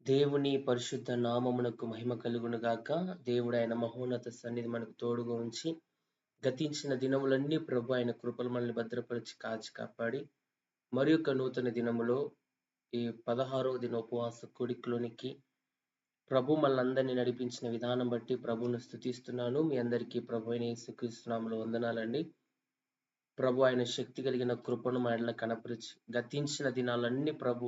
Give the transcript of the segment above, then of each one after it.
దేవుని పరిశుద్ధ నామమునకు మహిమ కలుగును గాక. దేవుడు ఆయన మహోన్నత సన్నిధి మనకు తోడుగా ఉంచి గతించిన దినములన్నీ ప్రభు ఆయన కృపలు మనల్ని భద్రపరిచి కాచి కాపాడి మరి యొక్క నూతన దినములో ఈ 16వ దిన ఉపవాస కూడికలోనికి ప్రభు మనల్ని నడిపించిన విధానం బట్టి ప్రభువును స్తుతిస్తున్నాను. మీ అందరికీ ప్రభు అయిన యేసుక్రీస్తు నామములో వందనాలండి. ప్రభు ఆయన శక్తి కలిగిన కృపను మన ఎడల కనపరిచి గతించిన దినాలన్నీ ప్రభు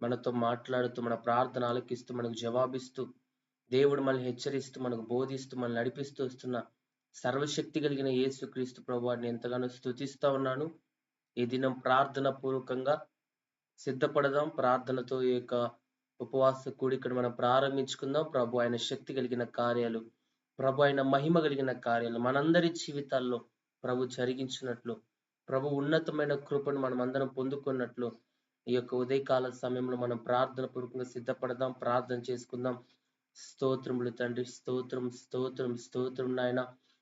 మనతో మాట్లాడుతూ మన ప్రార్థన ఆలకిస్తూ మనకు జవాబిస్తూ దేవుడు మనల్ని హెచ్చరిస్తూ మనకు బోధిస్తూ మనల్ని నడిపిస్తూ వస్తున్న సర్వశక్తి కలిగిన యేసుక్రీస్తు ప్రభువాన్ని ఎంతగానో స్తుతిస్తా ఉన్నాను. ఈ దినం ప్రార్థన పూర్వకంగా సిద్ధపడదాం. ప్రార్థనతో ఈ యొక్క ఉపవాస కూడికను మనం ప్రారంభించుకుందాం. ప్రభు ఆయన శక్తి కలిగిన కార్యాలు, ప్రభు ఆయన మహిమ కలిగిన కార్యాలు మనందరి జీవితాల్లో ప్రభు జరిగించినట్లు, ప్రభు ఉన్నతమైన కృపను మనం అందరం పొందుకున్నట్లు ఈ యొక్క ఉదయకాల సమయంలో మనం ప్రార్థన పూర్వకంగా సిద్ధపడదాం. ప్రార్థన చేసుకుందాం. స్తోత్రములు తండ్రి, స్తోత్రం స్తోత్రం స్తోత్రం నాయన.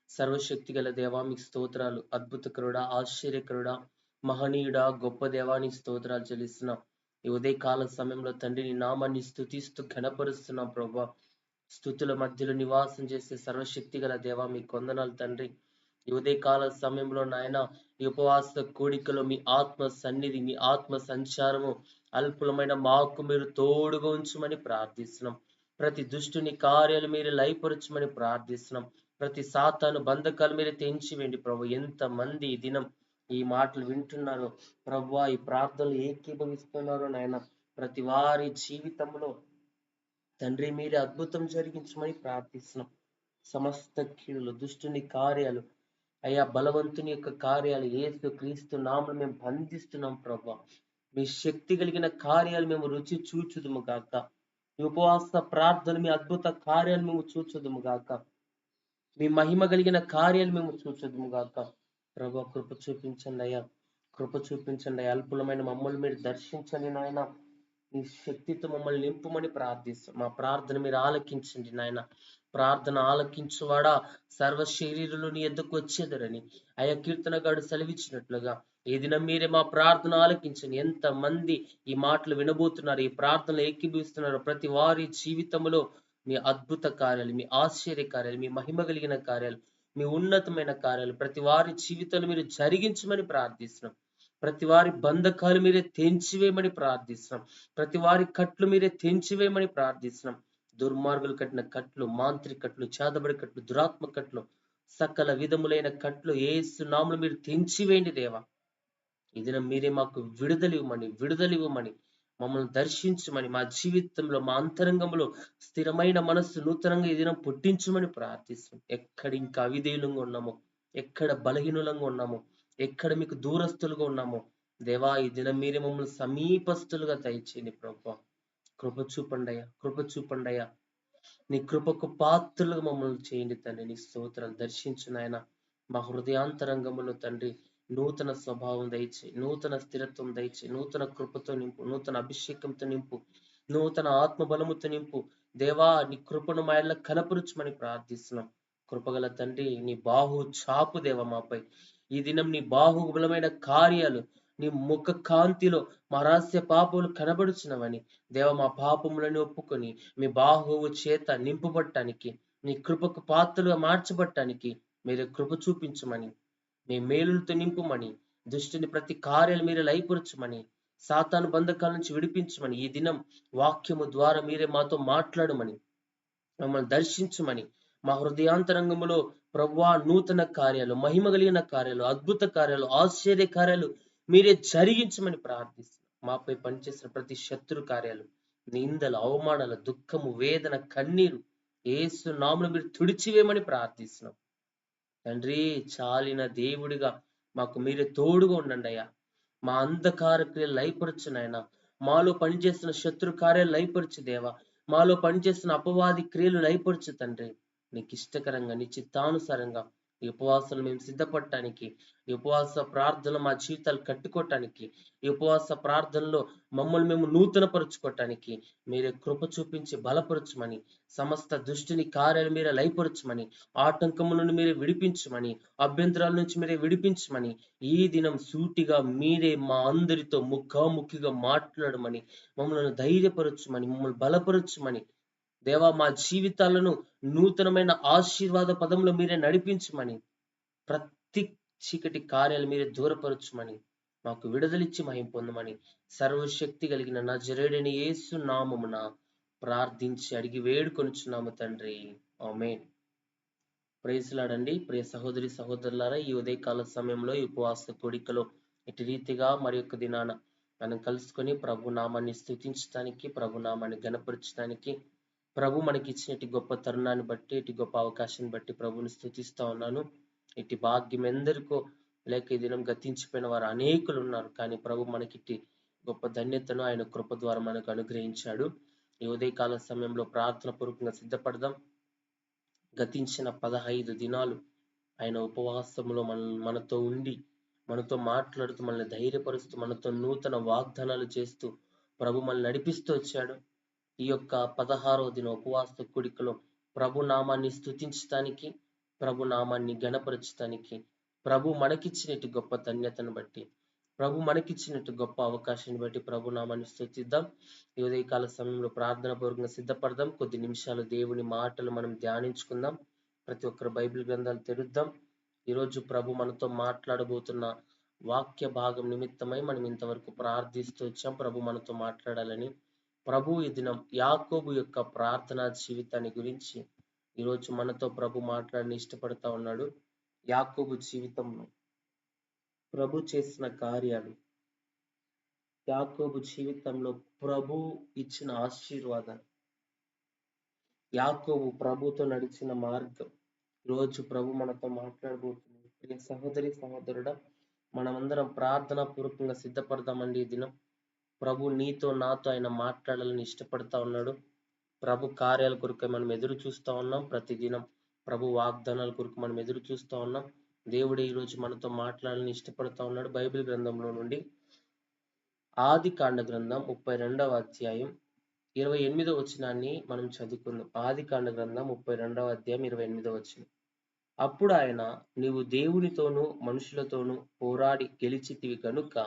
సర్వశక్తి గల దేవా మీకు స్తోత్రాలు. అద్భుతకరుడా, ఆశ్చర్యకరుడా, మహనీయుడా, గొప్ప దేవానికి స్తోత్రాలు చెల్లిస్తున్నాం. ఈ ఉదయకాల సమయంలో తండ్రి నీ నామాన్ని స్తుతిస్తూ ఘనపరుస్తున్నాం ప్రభా. స్తుతుల మధ్యలో నివాసం చేసే సర్వశక్తి గల దేవా మీకు వందనాలు తండ్రి. ఈ ఉదయకాల సమయంలో నాయన ఈ ఉపవాస కూడికలో మీ ఆత్మ సన్నిధి, మీ ఆత్మ సంచారము అల్పులమైన మాకు మీరు తోడుగా ఉంచమని ప్రార్థిస్తున్నాం. ప్రతి దుష్టుని కార్యాలు మీరు లయపరచమని ప్రార్థిస్తున్నాం. ప్రతి సాతాను బంధకాలు మీరు తెంచివేయండి ప్రభు. ఎంతమంది ఈ దినం ఈ మాటలు వింటున్నారో ప్రభు, ఈ ప్రార్థనలు ఏకీభవిస్తున్నారో నాయన, ప్రతి వారి జీవితంలో తండ్రి మీరే అద్భుతం జరిగించమని ప్రార్థిస్తున్నాం. సమస్త కీడులు, దుష్టుని కార్యాలు, అయ్యా బలవంతుని యొక్క కార్యాలు యేసు క్రీస్తు నామమున మేము బంధిస్తున్నాం ప్రభా. మీ శక్తి కలిగిన కార్యాలు మేము రుచి చూచుదుము గాక. ఈ ఉపవాస ప్రార్థన మీ అద్భుత కార్యాలు మేము చూచుదుము గాక. మీ మహిమ కలిగిన కార్యాలు మేము చూచుదుము గాక. ప్రభా కృప చూపించండి అయ్యా, కృప చూపించండి అయ్యా. అల్పులమైన మమ్మల్ని మీరు దర్శించండి నాయన. మీ శక్తితో మమ్మల్ని నింపుమని ప్రార్థిస్తాం. మా ప్రార్థన మీరు ఆలకించండి నాయన. ప్రార్థన ఆలకించువాడా సర్వ శరీరులు నీ ఎద్దకు వచ్చేదరని అయ్యా కీర్తనగాడు సెలవిచ్చినట్లుగా ఈ దినం మీరే మా ప్రార్థన ఆలకించండి. ఎంత మంది ఈ మాటలు వినబోతున్నారు, ఈ ప్రార్థనలు ఏకీభవిస్తున్నారు, ప్రతి వారి జీవితంలో మీ అద్భుత కార్యాలు, మీ ఆశ్చర్య కార్యాలు, మీ మహిమ కలిగిన కార్యాలు, మీ ఉన్నతమైన కార్యాలు ప్రతి వారి జీవితాలు మీరు జరిగించమని ప్రార్థిస్తున్నాం. ప్రతి వారి బంధకాలు మీరే తెంచివేయమని ప్రార్థిస్తున్నాం. ప్రతి వారి కట్లు మీరే తెంచివేయమని ప్రార్థిస్తున్నాం. దుర్మార్గులు కట్టిన కట్లు, మాంత్రిక కట్లు, చేదబడి కట్లు, దురాత్మ కట్లు, సకల విధములైన కట్లు యేసు నామములో మీరు తెంచివేయండి దేవా. ఈ దినం మీరే మాకు విడుదలివ్వమని మమ్మల్ని దర్శించమని, మా జీవితంలో మా అంతరంగంలో స్థిరమైన మనస్సు నూతనంగా ఈ దినం పుట్టించమని ప్రార్థిస్తున్నాం. ఎక్కడ ఇంకా అవిధేయులంగా ఉన్నామో, ఎక్కడ బలహీనులంగా ఉన్నామో, ఎక్కడ మీకు దూరస్తులుగా ఉన్నామో దేవా ఈ దినం మీరే మమ్మల్ని సమీపస్తులుగా దయచేయండి ప్రభా. కృప చూపండయ్యా, కృప చూపండయ్యా. నీ కృపకు పాత్రలుగా మమ్మల్ని చేయండి తండ్రి. నీ స్తోత్రాలు దర్శించిన ఆయన మా హృదయాంతరంగములో తండ్రి నూతన స్వభావం దయచే, నూతన స్థిరత్వం దయచే, నూతన కృపతో నింపు, నూతన అభిషేకంతో నింపు, నూతన ఆత్మబలముతో నింపు దేవా. నీ కృపను మా ఎడల కనపరుచమని ప్రార్థిస్తున్నాం. కృపగల తండ్రి నీ బాహు చాపు దేవ మాపై. ఈ దినం నీ బాహుబలమైన కార్యాలు, నీ ముఖ కాంతిలో మా రహస్య పాపములు కనబడుచున్నవని దేవ, మా పాపములను ఒప్పుకొని మీ బాహువు చేత నింపబట్టానికి, నీ కృపకు పాత్రలుగా మార్చబట్టానికి మీరు కృప చూపించమని, మీ మేలులతో నింపుమని, దుష్టుని ప్రతి కార్యాలు మీరు లయపరచమని, సాతాను బంధకాల నుంచి విడిపించమని, ఈ దినం వాక్యము ద్వారా మీరే మాతో మాట్లాడమని, మమ్మల్ని దర్శించమని, మా హృదయాంతరంగములో ప్రభువా నూతన కార్యాలు, మహిమ కలిగిన కార్యాలు, అద్భుత కార్యాలు, ఆశ్చర్య కార్యాలు మీరే జరిగించమని ప్రార్థిస్తున్నాం. మాపై పనిచేసిన ప్రతి శత్రు కార్యాలు, నిందలు, అవమానాలు, దుఃఖము, వేదన, కన్నీరు యేసు నామములో మీరు తుడిచివేయమని ప్రార్థిస్తున్నాం. తండ్రి చాలిన దేవుడిగా మాకు మీరే తోడుగా ఉండండి అయ్యా. మా అంధకార క్రియలు లయపరచు నాయన. మాలో పనిచేస్తున్న శత్రు కార్యాలు లయపరచు దేవా. మాలో పనిచేస్తున్న అపవాది క్రియలు లయపరచు తండ్రి. నీకు ఇష్టకరంగా, నీ చిత్తానుసారంగా ఈ ఉపవాసాలు మేము సిద్ధపడటానికి, ఈ ఉపవాస ప్రార్థనలు మా జీవితాలు కట్టుకోవటానికి, ఈ ఉపవాస ప్రార్థనలో మమ్మల్ని మేము నూతనపరుచుకోవటానికి మీరే కృప చూపించి బలపరచమని, సమస్త దుష్టుని కార్యాలు మీరే లయపరచమని, ఆటంకముల నుండి మీరే విడిపించమని, అభ్యంతరాల నుంచి మీరే విడిపించమని, ఈ దినం సూటిగా మీరే మా అందరితో ముఖాముఖిగా మాట్లాడమని, మమ్మల్ని ధైర్యపరచమని, మమ్మల్ని బలపరచమని, దేవా మా జీవితాలను నూతనమైన ఆశీర్వాద పదంలో మీరే నడిపించమని, ప్రతి చీకటి కార్యాలు మీరే దూరపరచమని, మాకు విడుదలిచ్చి మహిం పొందమని, సర్వశక్తి కలిగిన నజరేయుడైన యేసు నామమున ప్రార్థించి అడిగి వేడుకొనుచున్నాము తండ్రి. ఆమేన్. Praise lord. ప్రియ సహోదరి సహోదరులారా, ఈ ఉదయకాల సమయంలో ఈ ఉపవాస కోడికలో ఇటు రీతిగా మరి యొక్క దినాన మనం కలుసుకొని ప్రభు నామాన్ని స్తుతించడానికి, ప్రభు నామాన్ని గణపరచడానికి, ప్రభు మనకి ఇచ్చినటి గొప్ప తరుణాన్ని బట్టి, ఇటు గొప్ప అవకాశాన్ని బట్టి ప్రభుని స్తుతిస్తా ఉన్నాను. ఇటు భాగ్యం ఎందరికో లేక ఈ దినం గతించిపోయిన వారు అనేకులు ఉన్నారు. కానీ ప్రభు మనకిట్టి గొప్ప ధన్యతను ఆయన కృప ద్వారా మనకు అనుగ్రహించాడు. ఈ ఉదయకాల సమయంలో ప్రార్థన పూర్వకంగా సిద్ధపడదాం. గతించిన 15 దినాలు ఆయన ఉపవాసంలో మనతో ఉండి, మనతో మాట్లాడుతూ, మనల్ని ధైర్యపరుస్తూ, మనతో నూతన వాగ్దానాలు చేస్తూ ప్రభు మనల్ని నడిపిస్తూ వచ్చాడు. ఈ యొక్క 16వ దిన ఉపవాస కూడికలో ప్రభు నామాన్ని స్తుతించడానికి, ప్రభు నామాన్ని గణపరచడానికి, ప్రభు మనకిచ్చినట్టు గొప్ప ధన్యతను బట్టి, ప్రభు మనకిచ్చినట్టు గొప్ప అవకాశాన్ని బట్టి ప్రభు నామాన్ని స్తుతిద్దాం. ఈ ఉదయకాల సమయంలో ప్రార్థన పూర్వకంగా సిద్ధపడదాం. కొద్ది నిమిషాలు దేవుని మాటలు మనం ధ్యానించుకుందాం. ప్రతి ఒక్కరు బైబిల్ గ్రంథాలు తెరుద్దాం. ఈరోజు ప్రభు మనతో మాట్లాడబోతున్న వాక్య భాగం నిమిత్తమై మనం ఇంతవరకు ప్రార్థిస్తూ వచ్చాం. ప్రభు మనతో మాట్లాడాలని. ప్రభు ఈ దినం యాకోబు యొక్క ప్రార్థనా జీవితాన్ని గురించి ఈరోజు మనతో ప్రభు మాట్లాడని ఇష్టపడతా ఉన్నాడు. యాకోబు జీవితంలో ప్రభు చేసిన కార్యాలు, యాకోబు జీవితంలో ప్రభు ఇచ్చిన ఆశీర్వాదాలు, యాకోబు ప్రభుతో నడిచిన మార్గం ఈరోజు ప్రభు మనతో మాట్లాడబోతుంది. ప్రియ సహోదరి సహోదరుడా, మనమందరం ప్రార్థనా పూర్వకంగా సిద్ధపడదామండి. ఈ దినం ప్రభు నీతో నాతో ఆయన మాట్లాడాలని ఇష్టపడతా ఉన్నాడు. ప్రభు కార్యాల కొరకు మనం ఎదురు చూస్తూ ఉన్నాం. ప్రతిదినం ప్రభు వాగ్దానాల కొరకు మనం ఎదురు చూస్తూ ఉన్నాం. దేవుడు ఈరోజు మనతో మాట్లాడాలని ఇష్టపడతా ఉన్నాడు. బైబిల్ గ్రంథంలో నుండి ఆదికాండ గ్రంథం 32వ అధ్యాయం 28వ వచనాన్ని మనం చదువుకుందాం. ఆదికాండ గ్రంథం 32వ అధ్యాయం 28వ వచనం. అప్పుడు ఆయన, నీవు దేవునితోనూ మనుషులతోనూ పోరాడి గెలిచితివి కనుక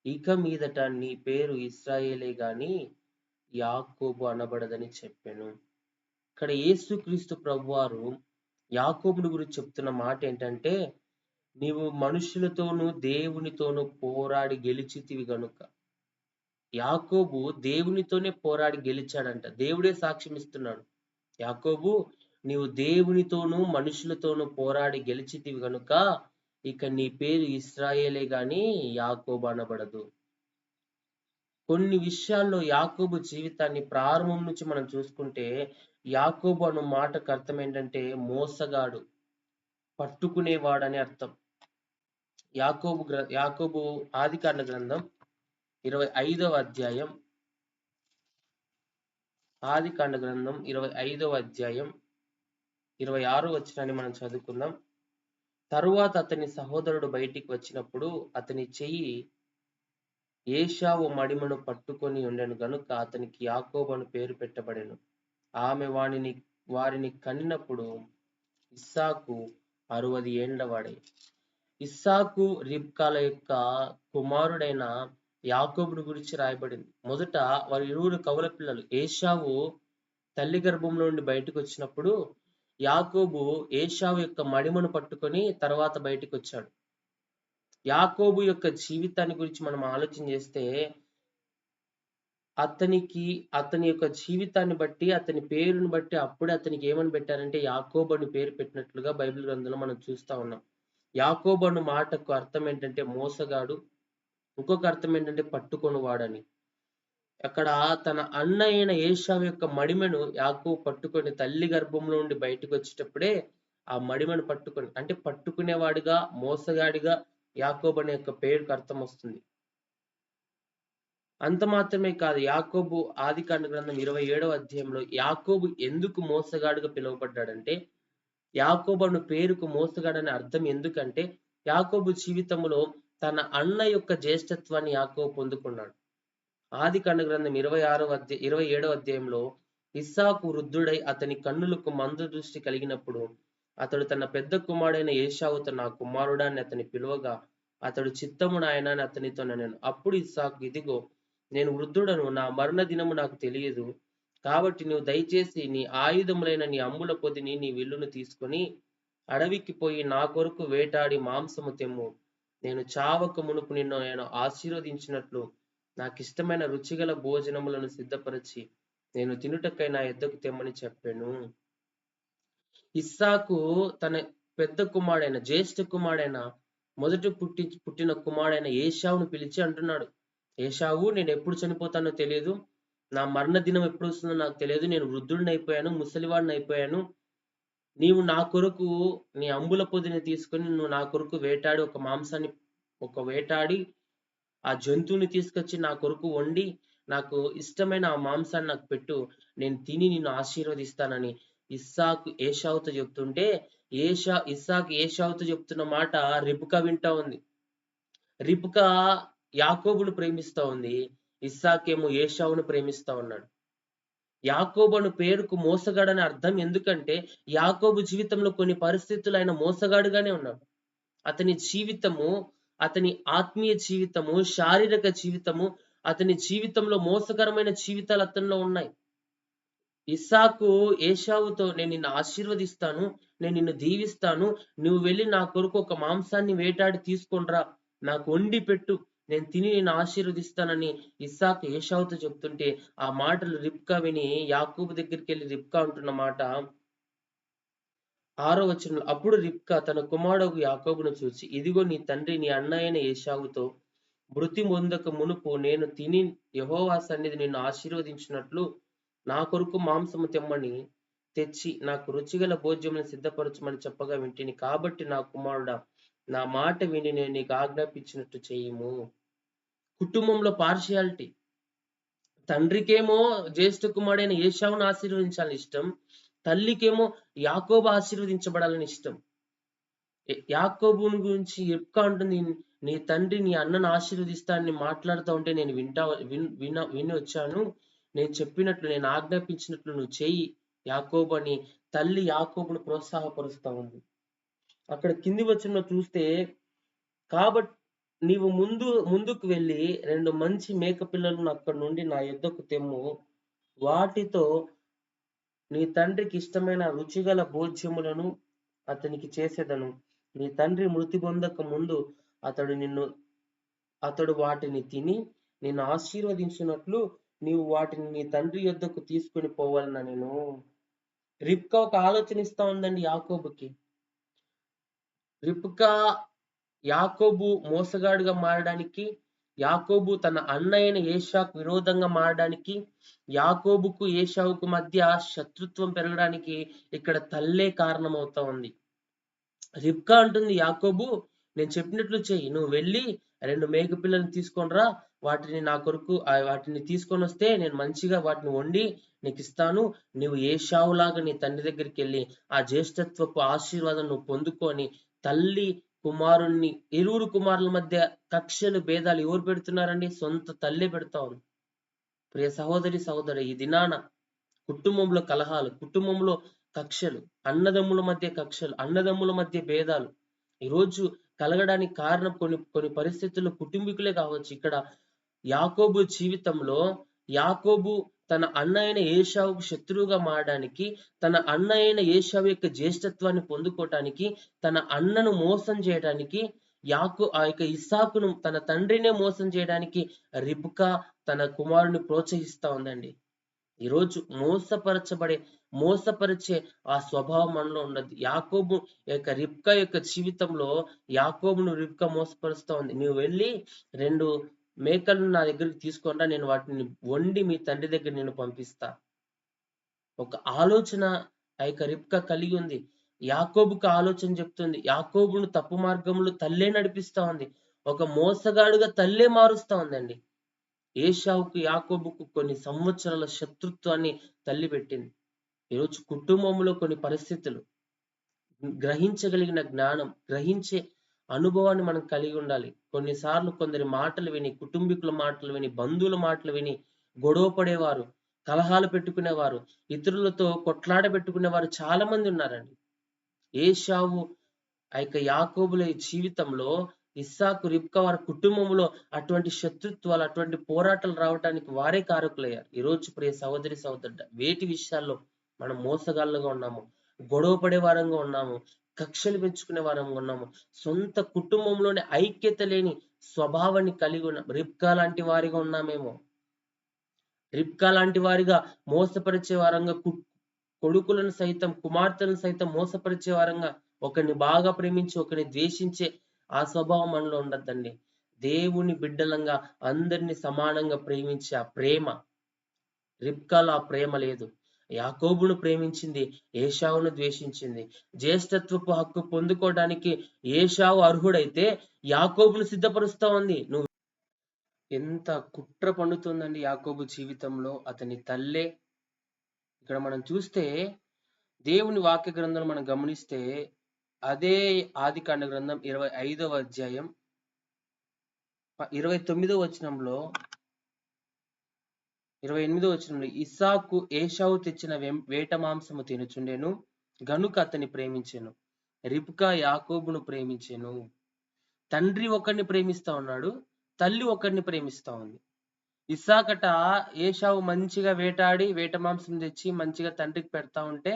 ఇక మీదట నీ పేరు ఇశ్రాయేలే గాని యాకోబు అనబడదని చెప్పాను. ఇక్కడ యేసుక్రీస్తు ప్రభువారు యాకోబుని గురించి చెప్తున్న మాట ఏంటంటే, నీవు మనుషులతోనూ దేవునితోనూ పోరాడి గెలిచితివి గనుక. యాకోబు దేవునితోనే పోరాడి గెలిచాడంట. దేవుడే సాక్ష్యం ఇస్తున్నాడు. యాకోబు, నీవు దేవునితోనూ మనుషులతోనూ పోరాడి గెలిచితివి గనుక ఇక నీ పేరు ఇశ్రాయేలే గాని యాకోబు అనబడదు. కొన్ని విషయాల్లో యాకోబు జీవితాన్ని ప్రారంభం నుంచి మనం చూసుకుంటే, యాకోబు అన్న మాటకు అర్థం ఏంటంటే మోసగాడు, పట్టుకునేవాడని అర్థం. యాకోబు ఆదికాండ గ్రంథం 25వ అధ్యాయం, ఆదికాండ గ్రంథం 25వ అధ్యాయం 26వ వచనాన్ని మనం చదువుకుందాం. తరువాత అతని సహోదరుడు బయటికి వచ్చినప్పుడు అతని చెయ్యి ఏశావు మడిమను పట్టుకొని ఉండెను గనుక అతనికి యాకోబు అని పేరు పెట్టబడెను. ఆమె వారిని కనినప్పుడు ఇస్సాకు 60 ఏండ్ల వాడే. ఇస్సాకు రిబ్కాల యొక్క కుమారుడైన యాకోబుని గురించి రాయబడింది. మొదట వారి ఇరువురు కవల పిల్లలు. ఏశావు తల్లి గర్భంలో నుండి బయటకు వచ్చినప్పుడు యాకోబు ఏశావు యొక్క మడిమను పట్టుకొని తర్వాత బయటకు వచ్చాడు. యాకోబు యొక్క జీవితాన్ని గురించి మనం ఆలోచన చేస్తే, అతని యొక్క జీవితాన్ని బట్టి, అతని పేరుని బట్టి అప్పుడే అతనికి ఏమని పెట్టారంటే యాకోబు అని పేరు పెట్టినట్లుగా బైబిల్ గ్రంథంలో మనం చూస్తా ఉన్నాం. యాకోబు అన్న మాటకు అర్థం ఏంటంటే మోసగాడు, ఇంకొక అర్థం ఏంటంటే పట్టుకొనివాడని. అక్కడ తన అన్న అయిన ఏశావు యొక్క మడిమెను యాకోబు పట్టుకొని తల్లి గర్భంలో నుండి బయటకు వచ్చేటప్పుడే ఆ మడిమెను పట్టుకొని, అంటే పట్టుకునేవాడిగా, మోసగాడిగా యాకోబు అనే యొక్క పేరుకు అర్థం వస్తుంది. అంత మాత్రమే కాదు, యాకోబు ఆదికాండ గ్రంథం 27వ అధ్యాయంలో యాకోబు ఎందుకు మోసగాడుగా పిలువబడ్డాడంటే, యాకోబు అను పేరుకు మోసగాడని అర్థం ఎందుకంటే యాకోబు జీవితంలో తన అన్న యొక్క జ్యేష్ఠత్వాన్ని యాకోబు పొందుకున్నాడు. ఆదికాండ గ్రంథం 27వ అధ్యాయంలో ఇస్సాకు వృద్ధుడై అతని కన్నులకు మంద దృష్టి కలిగినప్పుడు అతడు తన పెద్ద కుమారుడైన ఏశావుతో నా కుమారుడా అని అతని పిలువగా అతడు చిత్తము నాయన అని అతనితో నేను. అప్పుడు ఇస్సాకు, ఇదిగో నేను వృద్ధుడను, నా మరణ దినము నాకు తెలియదు, కాబట్టి నువ్వు దయచేసి నీ ఆయుధములైన నీ అంబుల పొదిని నీ విల్లును తీసుకొని అడవికి పోయి నా కొరకు వేటాడి మాంసము తెమ్ము. నేను చావక మునుపు నిన్ను నేను ఆశీర్వదించినట్లు నాకిష్టమైన రుచిగల భోజనములను సిద్ధపరిచి నేను తినుటకై నా యొద్దకు తెమ్మని చెప్పాను. ఇస్సాకు తన పెద్ద కుమారుడైన జ్యేష్ఠ కుమారుడైన మొదట పుట్టిన కుమారుడైన ఏశావును పిలిచి అంటున్నాడు, ఏశావు, నేను ఎప్పుడు చనిపోతానో తెలియదు, నా మరణ దినం ఎప్పుడు వస్తుందో నాకు తెలియదు, నేను వృద్ధుడిని అయిపోయాను, ముసలివాడిని అయిపోయాను. నీవు నా కొరకు నీ అంబుల పొదిని తీసుకొని నువ్వు నా కొరకు వేటాడి వేటాడి ఆ జంతువుని తీసుకొచ్చి నా కొరకు వండి నాకు ఇష్టమైన ఆ మాంసాన్ని నాకు పెట్టు, నేను తిని నిన్ను ఆశీర్వదిస్తానని ఇస్సాకు ఏశావుతో చెప్తుంటే ఇస్సాకు ఏశావుతో చెప్తున్న మాట రిబ్కా వింటా ఉంది. రిబ్కా యాకోబును ప్రేమిస్తా ఉంది, ఇస్సాకేమో ఏశావును ప్రేమిస్తా ఉన్నాడు. యాకోబు అను పేరుకు మోసగాడని అర్థం ఎందుకంటే యాకోబు జీవితంలో కొన్ని పరిస్థితులు ఆయన మోసగాడుగానే ఉన్నాడు. అతని జీవితము, అతని ఆత్మీయ జీవితము, శారీరక జీవితము, అతని జీవితంలో మోసకరమైన జీవితాలు అతనిలో ఉన్నాయి. ఇస్సాకు ఏశావుతో నేను నిన్ను ఆశీర్వదిస్తాను, నేను నిన్ను దీవిస్తాను, నువ్వు వెళ్ళి నా కొరకు ఒక మాంసాన్ని వేటాడి తీసుకొనిరా, నాకు వండి పెట్టు, నేను తిని నిన్ను ఆశీర్వదిస్తానని ఇస్సాకు ఏశావుతో చెప్తుంటే ఆ మాటలు రిబ్కా విని యాకోబు దగ్గరికి వెళ్ళి రిబ్కా అంటున్న మాట 6వ వచనంలో, అప్పుడు రిబ్కా తన కుమారుడు యాకోబును చూసి, ఇదిగో నీ తండ్రి నీ అన్న అయిన ఏశావుతో మృతి పొందక మునుపు నేను తిని యెహోవా సన్నిధి నిన్ను ఆశీర్వదించినట్లు నా కొరకు మాంసము తెచ్చి నాకు రుచిగల భోజ్యములను సిద్ధపరచమని చెప్పగా వింటిని. కాబట్టి నా కుమారుడా, నా మాట విని నేను నీకు ఆజ్ఞాపించినట్టు చేయము. కుటుంబంలో పార్షియాలిటీ. తండ్రికేమో జ్యేష్ఠ కుమారుడైన ఏశావును ఆశీర్వదించాలని ఇష్టం, తల్లికేమో యాకోబు ఆశీర్వదించబడాలని ఇష్టం. యాకోబుని గురించి రిబ్కా అంటుంది, నీ తండ్రి నీ అన్నను ఆశీర్వదిస్తానని మాట్లాడుతూ ఉంటే నేను విని వచ్చాను, నేను చెప్పినట్లు నేను ఆజ్ఞాపించినట్లు నువ్వు చెయ్యి యాకోబు అని తల్లి యాకోబును ప్రోత్సాహపరుస్తా ఉంది. అక్కడ కింది వచనంలో చూస్తే, కాబట్టి నీవు ముందుకు వెళ్ళి 2 మంచి మేక పిల్లలను అక్కడి నుండి నా యొద్దకు తెమ్ము, వాటితో నీ తండ్రికి ఇష్టమైన రుచిగల భోజ్యములను అతనికి చేసేదను. నీ తండ్రి మృతి పొందక ముందు అతడు వాటిని తిని నిన్ను ఆశీర్వదించినట్లు నీవు వాటిని నీ తండ్రి యొద్దకు తీసుకొని పోవాలన్నా నేను. రిబ్కా ఒక ఆలోచన ఇస్తా ఉందండి యాకోబుకి. రిబ్కా యాకోబు మోసగాడుగా మారడానికి, యాకోబు తన అన్న అయిన ఏశాకు విరోధంగా మారడానికి, యాకోబుకు ఏశావుకు మధ్య శత్రుత్వం పెరగడానికి ఇక్కడ తల్లే కారణమవుతా ఉంది. రిబ్కా అంటుంది, యాకోబు, నేను చెప్పినట్లు చెయ్యి, నువ్వు వెళ్ళి 2 మేక పిల్లల్ని తీసుకొని రా, వాటిని తీసుకొని వస్తే నేను మంచిగా వాటిని వండి నీకు ఇస్తాను, నువ్వు ఏశావులాగా నీ తండ్రి దగ్గరికి వెళ్ళి ఆ జ్యేష్ఠత్వపు ఆశీర్వాదం నువ్వు పొందుకొని. తల్లి కుమారుణ్ణి, ఇరువురు కుమారుల మధ్య కక్షలు భేదాలు ఎవరు పెడుతున్నారండి? సొంత తల్లే పెడతా ఉంది. ప్రియ సహోదరి, ఈ దినాన కుటుంబంలో కలహాలు, కుటుంబంలో కక్షలు, అన్నదమ్ముల మధ్య కక్షలు, అన్నదమ్ముల మధ్య భేదాలు ఈరోజు కలగడానికి కారణం కొన్ని పరిస్థితుల్లో కుటుంబీకులే కావచ్చు. ఇక్కడ యాకోబు జీవితంలో యాకోబు తన అన్న అయిన ఏశావుకు శత్రువుగా మారడానికి, తన అన్న అయిన ఏశావు యొక్క జ్యేష్ఠత్వాన్ని పొందుకోవటానికి, తన అన్నను మోసం చేయడానికి, ఆ యొక్క ఇస్సాకును తన తండ్రినే మోసం చేయడానికి రిబ్కా తన కుమారుని ప్రోత్సహిస్తా ఉందండి. ఈరోజు మోసపరిచే ఆ స్వభావం మనలో ఉండదు. యాకోబు యొక్క రిబ్కా యొక్క జీవితంలో యాకోబును రిబ్కా మోసపరుస్తా ఉంది. నువ్వు వెళ్ళి 2 మేకలను నా దగ్గరికి తీసుకొనిరా, నేను వాటిని వండి మీ తండ్రి దగ్గర నేను పంపిస్తా. ఒక ఆలోచన ఆ యొక్క రిబ్కా కలిగి ఉంది. యాకోబుకు ఆలోచన చెప్తుంది. యాకోబును తప్పు మార్గంలో తల్లే నడిపిస్తా ఉంది. ఒక మోసగాడుగా తల్లే మారుస్తా ఉందండి. ఏశావుకు యాకోబుకు కొన్ని సంవత్సరాల శత్రుత్వాన్ని తల్లి పెట్టింది. ఈరోజు కుటుంబంలో కొన్ని పరిస్థితులు, గ్రహించగలిగిన జ్ఞానం, గ్రహించే అనుభవాన్ని మనం కలిగి ఉండాలి. కొన్నిసార్లు కొందరి మాటలు విని, కుటుంబీకుల మాటలు విని, బంధువుల మాటలు విని గొడవ పడేవారు, కలహాలు పెట్టుకునేవారు, ఇతరులతో కొట్లాడ పెట్టుకునేవారు చాలా మంది ఉన్నారండి. ఏశావు ఆ యొక్క యాకోబుల జీవితంలో ఇస్సాకు, రిబ్కా వారి కుటుంబంలో అటువంటి శత్రుత్వాలు, అటువంటి పోరాటాలు రావడానికి వారే కారకులయ్యారు. ఈరోజు ప్రియ సహోదరి సహోదరుడ, వేటి విషయాల్లో మనం మోసగాళ్ళగా ఉన్నాము, గొడవ పడే వారంగా ఉన్నాము, కక్షలు పెంచుకునే వారంగా ఉన్నాము, సొంత కుటుంబంలోనే ఐక్యత లేని స్వభావాన్ని కలిగి ఉన్నాం. రిబ్కా లాంటి వారిగా ఉన్నామేమో. రిబ్కా లాంటి వారిగా మోసపరిచే వారంగా, కొడుకులను సైతం, కుమార్తెలను సైతం మోసపరిచే వారంగా, ఒకరిని బాగా ప్రేమించి ఒకరిని ద్వేషించే ఆ స్వభావం మనలో ఉండద్దండి. దేవుని బిడ్డలంగా అందరినీ సమానంగా ప్రేమించే ఆ ప్రేమ, రిబ్కాలో ఆ ప్రేమ లేదు. యాకోబును ప్రేమించింది, ఏశావును ద్వేషించింది. జ్యేష్ఠత్వపు హక్కు పొందుకోవడానికి ఏశావు అర్హుడైతే యాకోబును సిద్ధపరుస్తా ఉంది. ఎంత కుట్ర పండుతుందండి యాకోబు జీవితంలో. అతని తల్లే, ఇక్కడ మనం చూస్తే దేవుని వాక్య గ్రంథం మనం గమనిస్తే, అదే ఆదికాండ గ్రంథం 25వ అధ్యాయం 29వ వచనంలో, 28వ వచనంలో, ఇస్సాకు ఏశావు తెచ్చిన వేట మాంసము తినుచుండెను గనుక అతన్ని ప్రేమించెను. రిబ్కా యాకోబును ప్రేమించెను. తండ్రి ఒకరిని ప్రేమిస్తా ఉన్నాడు, తల్లి ఒకరిని ప్రేమిస్తా ఉంది. ఇస్సాకట ఏశావు మంచిగా వేటాడి వేట మాంసం తెచ్చి మంచిగా తండ్రికి పెడతా ఉంటే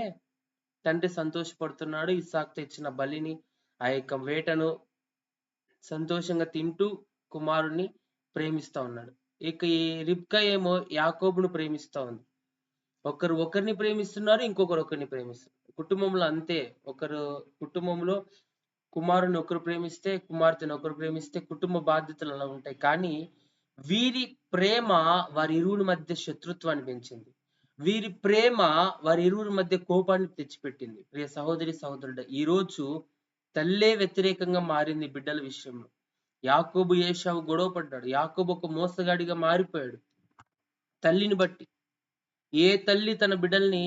తండ్రి సంతోషపడుతున్నాడు. ఇస్సాకు తెచ్చిన బలిని, ఆ యొక్క వేటను సంతోషంగా తింటూ కుమారుణ్ణి ప్రేమిస్తా ఉన్నాడు. ఇక ఈ రిబ్కా ఏమో యాకోబును ప్రేమిస్తా ఉంది. ఒకరిని ప్రేమిస్తున్నారు, ఇంకొకరు ఒకరిని ప్రేమిస్తారు. కుటుంబంలో అంతే. కుటుంబంలో కుమారుని ఒకరు ప్రేమిస్తే, కుమార్తెను ఒకరు ప్రేమిస్తే కుటుంబ బాధ్యతలు అలా ఉంటాయి. కానీ వీరి ప్రేమ వారి ఇరువురి మధ్య శత్రుత్వాన్ని పెంచింది. వీరి ప్రేమ వారి ఇరువురి మధ్య కోపాన్ని తెచ్చిపెట్టింది. ప్రియ సహోదరి సహోదరుడు, ఈ రోజు తల్లే వ్యతిరేకంగా మారింది బిడ్డల విషయంలో. యాకోబు ఏశావు గొడవ పడ్డాడు. యాకోబు ఒక మోసగాడిగా మారిపోయాడు తల్లిని బట్టి. ఏ తల్లి తన బిడ్డల్ని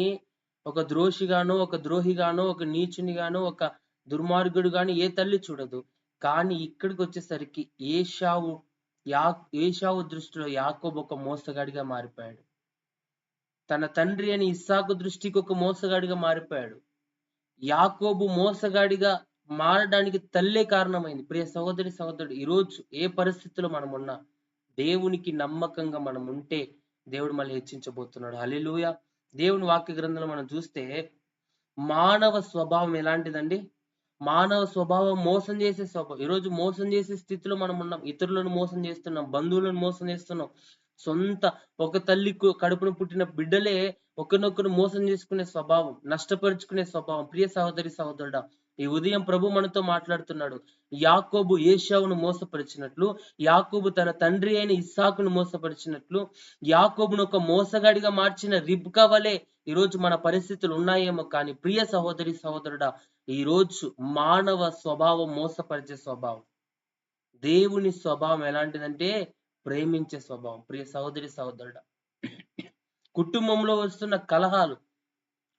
ఒక ద్రోషిగానో, ఒక ద్రోహిగానో, ఒక నీచునిగానో, ఒక దుర్మార్గుడు గాని ఏ తల్లి చూడదు. కానీ ఇక్కడికి వచ్చేసరికి ఏశావు దృష్టిలో యాకోబు ఒక మోసగాడిగా మారిపోయాడు. తన తండ్రి అని ఇస్సాకు దృష్టికి ఒక మోసగాడిగా మారిపోయాడు. యాకోబు మోసగాడిగా మారడానికి తల్లే కారణమైంది. ప్రియ సహోదరి సహోదరుడు, ఈరోజు ఏ పరిస్థితిలో మనం ఉన్నా దేవునికి నమ్మకంగా మనం ఉంటే దేవుడు మళ్ళీ హెచ్చించబోతున్నాడు. హల్లెలూయా. దేవుని వాక్య గ్రంథంలో మనం చూస్తే మానవ స్వభావం ఎలాంటిదండి? మానవ స్వభావం మోసం చేసే స్వభావం. ఈరోజు మోసం చేసే స్థితిలో మనం ఉన్నాం. ఇతరులను మోసం చేస్తున్నాం, బంధువులను మోసం చేస్తున్నాం. సొంత ఒక తల్లి కడుపున పుట్టిన బిడ్డలే ఒకరినొకరు మోసం చేసుకునే స్వభావం, నష్టపరుచుకునే స్వభావం. ప్రియ సహోదరి సహోదరుడా, ఈ ఉదయం ప్రభు మనతో మాట్లాడుతున్నాడు. యాకోబు ఏశావును మోసపరిచినట్లు, యాకోబు తన తండ్రి అయిన ఇస్సాకును మోసపరిచినట్లు, యాకోబును ఒక మోసగాడిగా మార్చిన రిబ్కా వలె ఈరోజు మన పరిస్థితులు ఉన్నాయేమో. కానీ ప్రియ సహోదరి సహోదరుడా, ఈరోజు మానవ స్వభావం మోసపరిచే స్వభావం. దేవుని స్వభావం ఎలాంటిదంటే ప్రేమించే స్వభావం. ప్రియ సహోదరి సహోదరుడా, కుటుంబంలో వస్తున్న కలహాలు,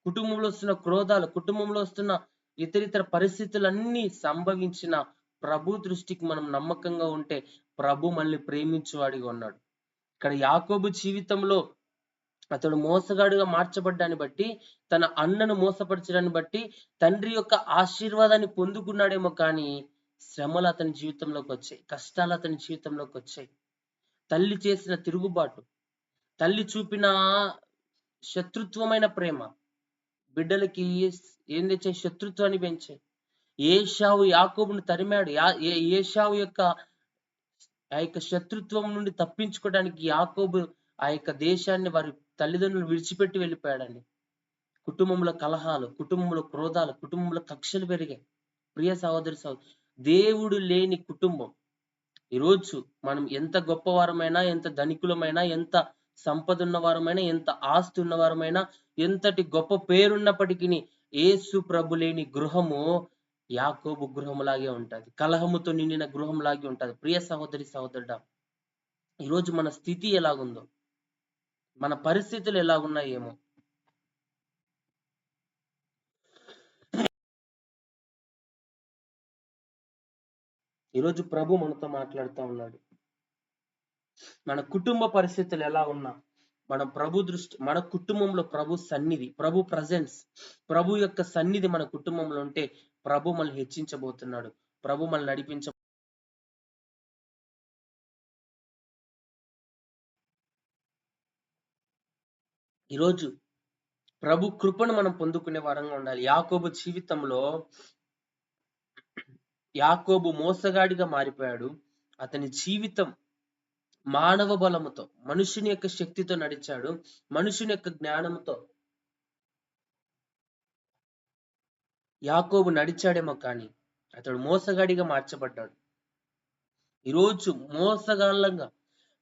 కుటుంబంలో వస్తున్న క్రోధాలు, కుటుంబంలో వస్తున్న ఇతరితర పరిస్థితులన్నీ సంభవించిన ప్రభు దృష్టికి మనం నమ్మకంగా ఉంటే ప్రభు మనల్ని ప్రేమించువాడిగా ఉన్నాడు. ఇక్కడ యాకోబు జీవితంలో అతడు మోసగాడుగా మార్చబడ్డాన్ని బట్టి, తన అన్నను మోసపరచడాన్ని బట్టి తండ్రి యొక్క ఆశీర్వాదాన్ని పొందుకున్నాడేమో. కానీ శ్రమలు అతని జీవితంలోకి వచ్చాయి, కష్టాలు అతని జీవితంలోకి వచ్చాయి. తల్లి చేసిన తిరుగుబాటు, తల్లి చూపిన శత్రుత్వమైన ప్రేమ బిడ్డలకి ఏం తెచ్చాయి? శత్రుత్వాన్ని పెంచాయి. ఏశావు యాకోబును తరిమాడు. ఏశావు యొక్క ఆ యొక్క శత్రుత్వం నుండి తప్పించుకోవడానికి యాకోబు ఆ యొక్క దేశాన్ని వారి తల్లిదండ్రులు విడిచిపెట్టి వెళ్ళిపోయాడండి. కుటుంబంలో కలహాలు, కుటుంబంలో క్రోధాలు, కుటుంబంలో కక్షలు పెరిగాయి. ప్రియ సహోదరి సహోదరు, దేవుడు లేని కుటుంబం. ఈరోజు మనం ఎంత గొప్పవారమైనా, ఎంత ధనికులమైనా, ఎంత సంపద ఉన్నవారమైనా, ఎంత ఆస్తి ఉన్నవారమైనా, ఎంతటి గొప్ప పేరున్నప్పటికీ యేసు ప్రభు లేని గృహము యాకోబు గృహములాగే ఉంటది. కలహముతో నిండిన గృహంలాగే ఉంటది. ప్రియ సహోదరి సహోదరుడా, ఈరోజు మన స్థితి ఎలాగుందో, మన పరిస్థితులు ఎలాగున్నాయేమో ఈరోజు ప్రభు మనతో మాట్లాడుతూ ఉన్నాడు. మన కుటుంబ పరిస్థితులు ఎలా ఉన్నా, మన కుటుంబంలో ప్రభు సన్నిధి, ప్రభు ప్రజెన్స్, ప్రభు యొక్క సన్నిధి మన కుటుంబంలో ఉంటే ప్రభు మనల్ని హెచ్చించబోతున్నాడు. ప్రభు మనల్ని నడిపించ ఈరోజు ప్రభు కృపను మనం పొందుకునే వారంగా ఉండాలి. యాకోబు జీవితంలో యాకోబు మోసగాడిగా మారిపోయాడు. అతని జీవితం మానవ బలముతో, మనుషుని యొక్క శక్తితో నడిచాడు. మనుషుని యొక్క జ్ఞానంతో యాకోబు నడిచాడేమో కానీ అతడు మోసగాడిగా మార్చబడ్డాడు. ఈరోజు మోసగాళ్ళంగా,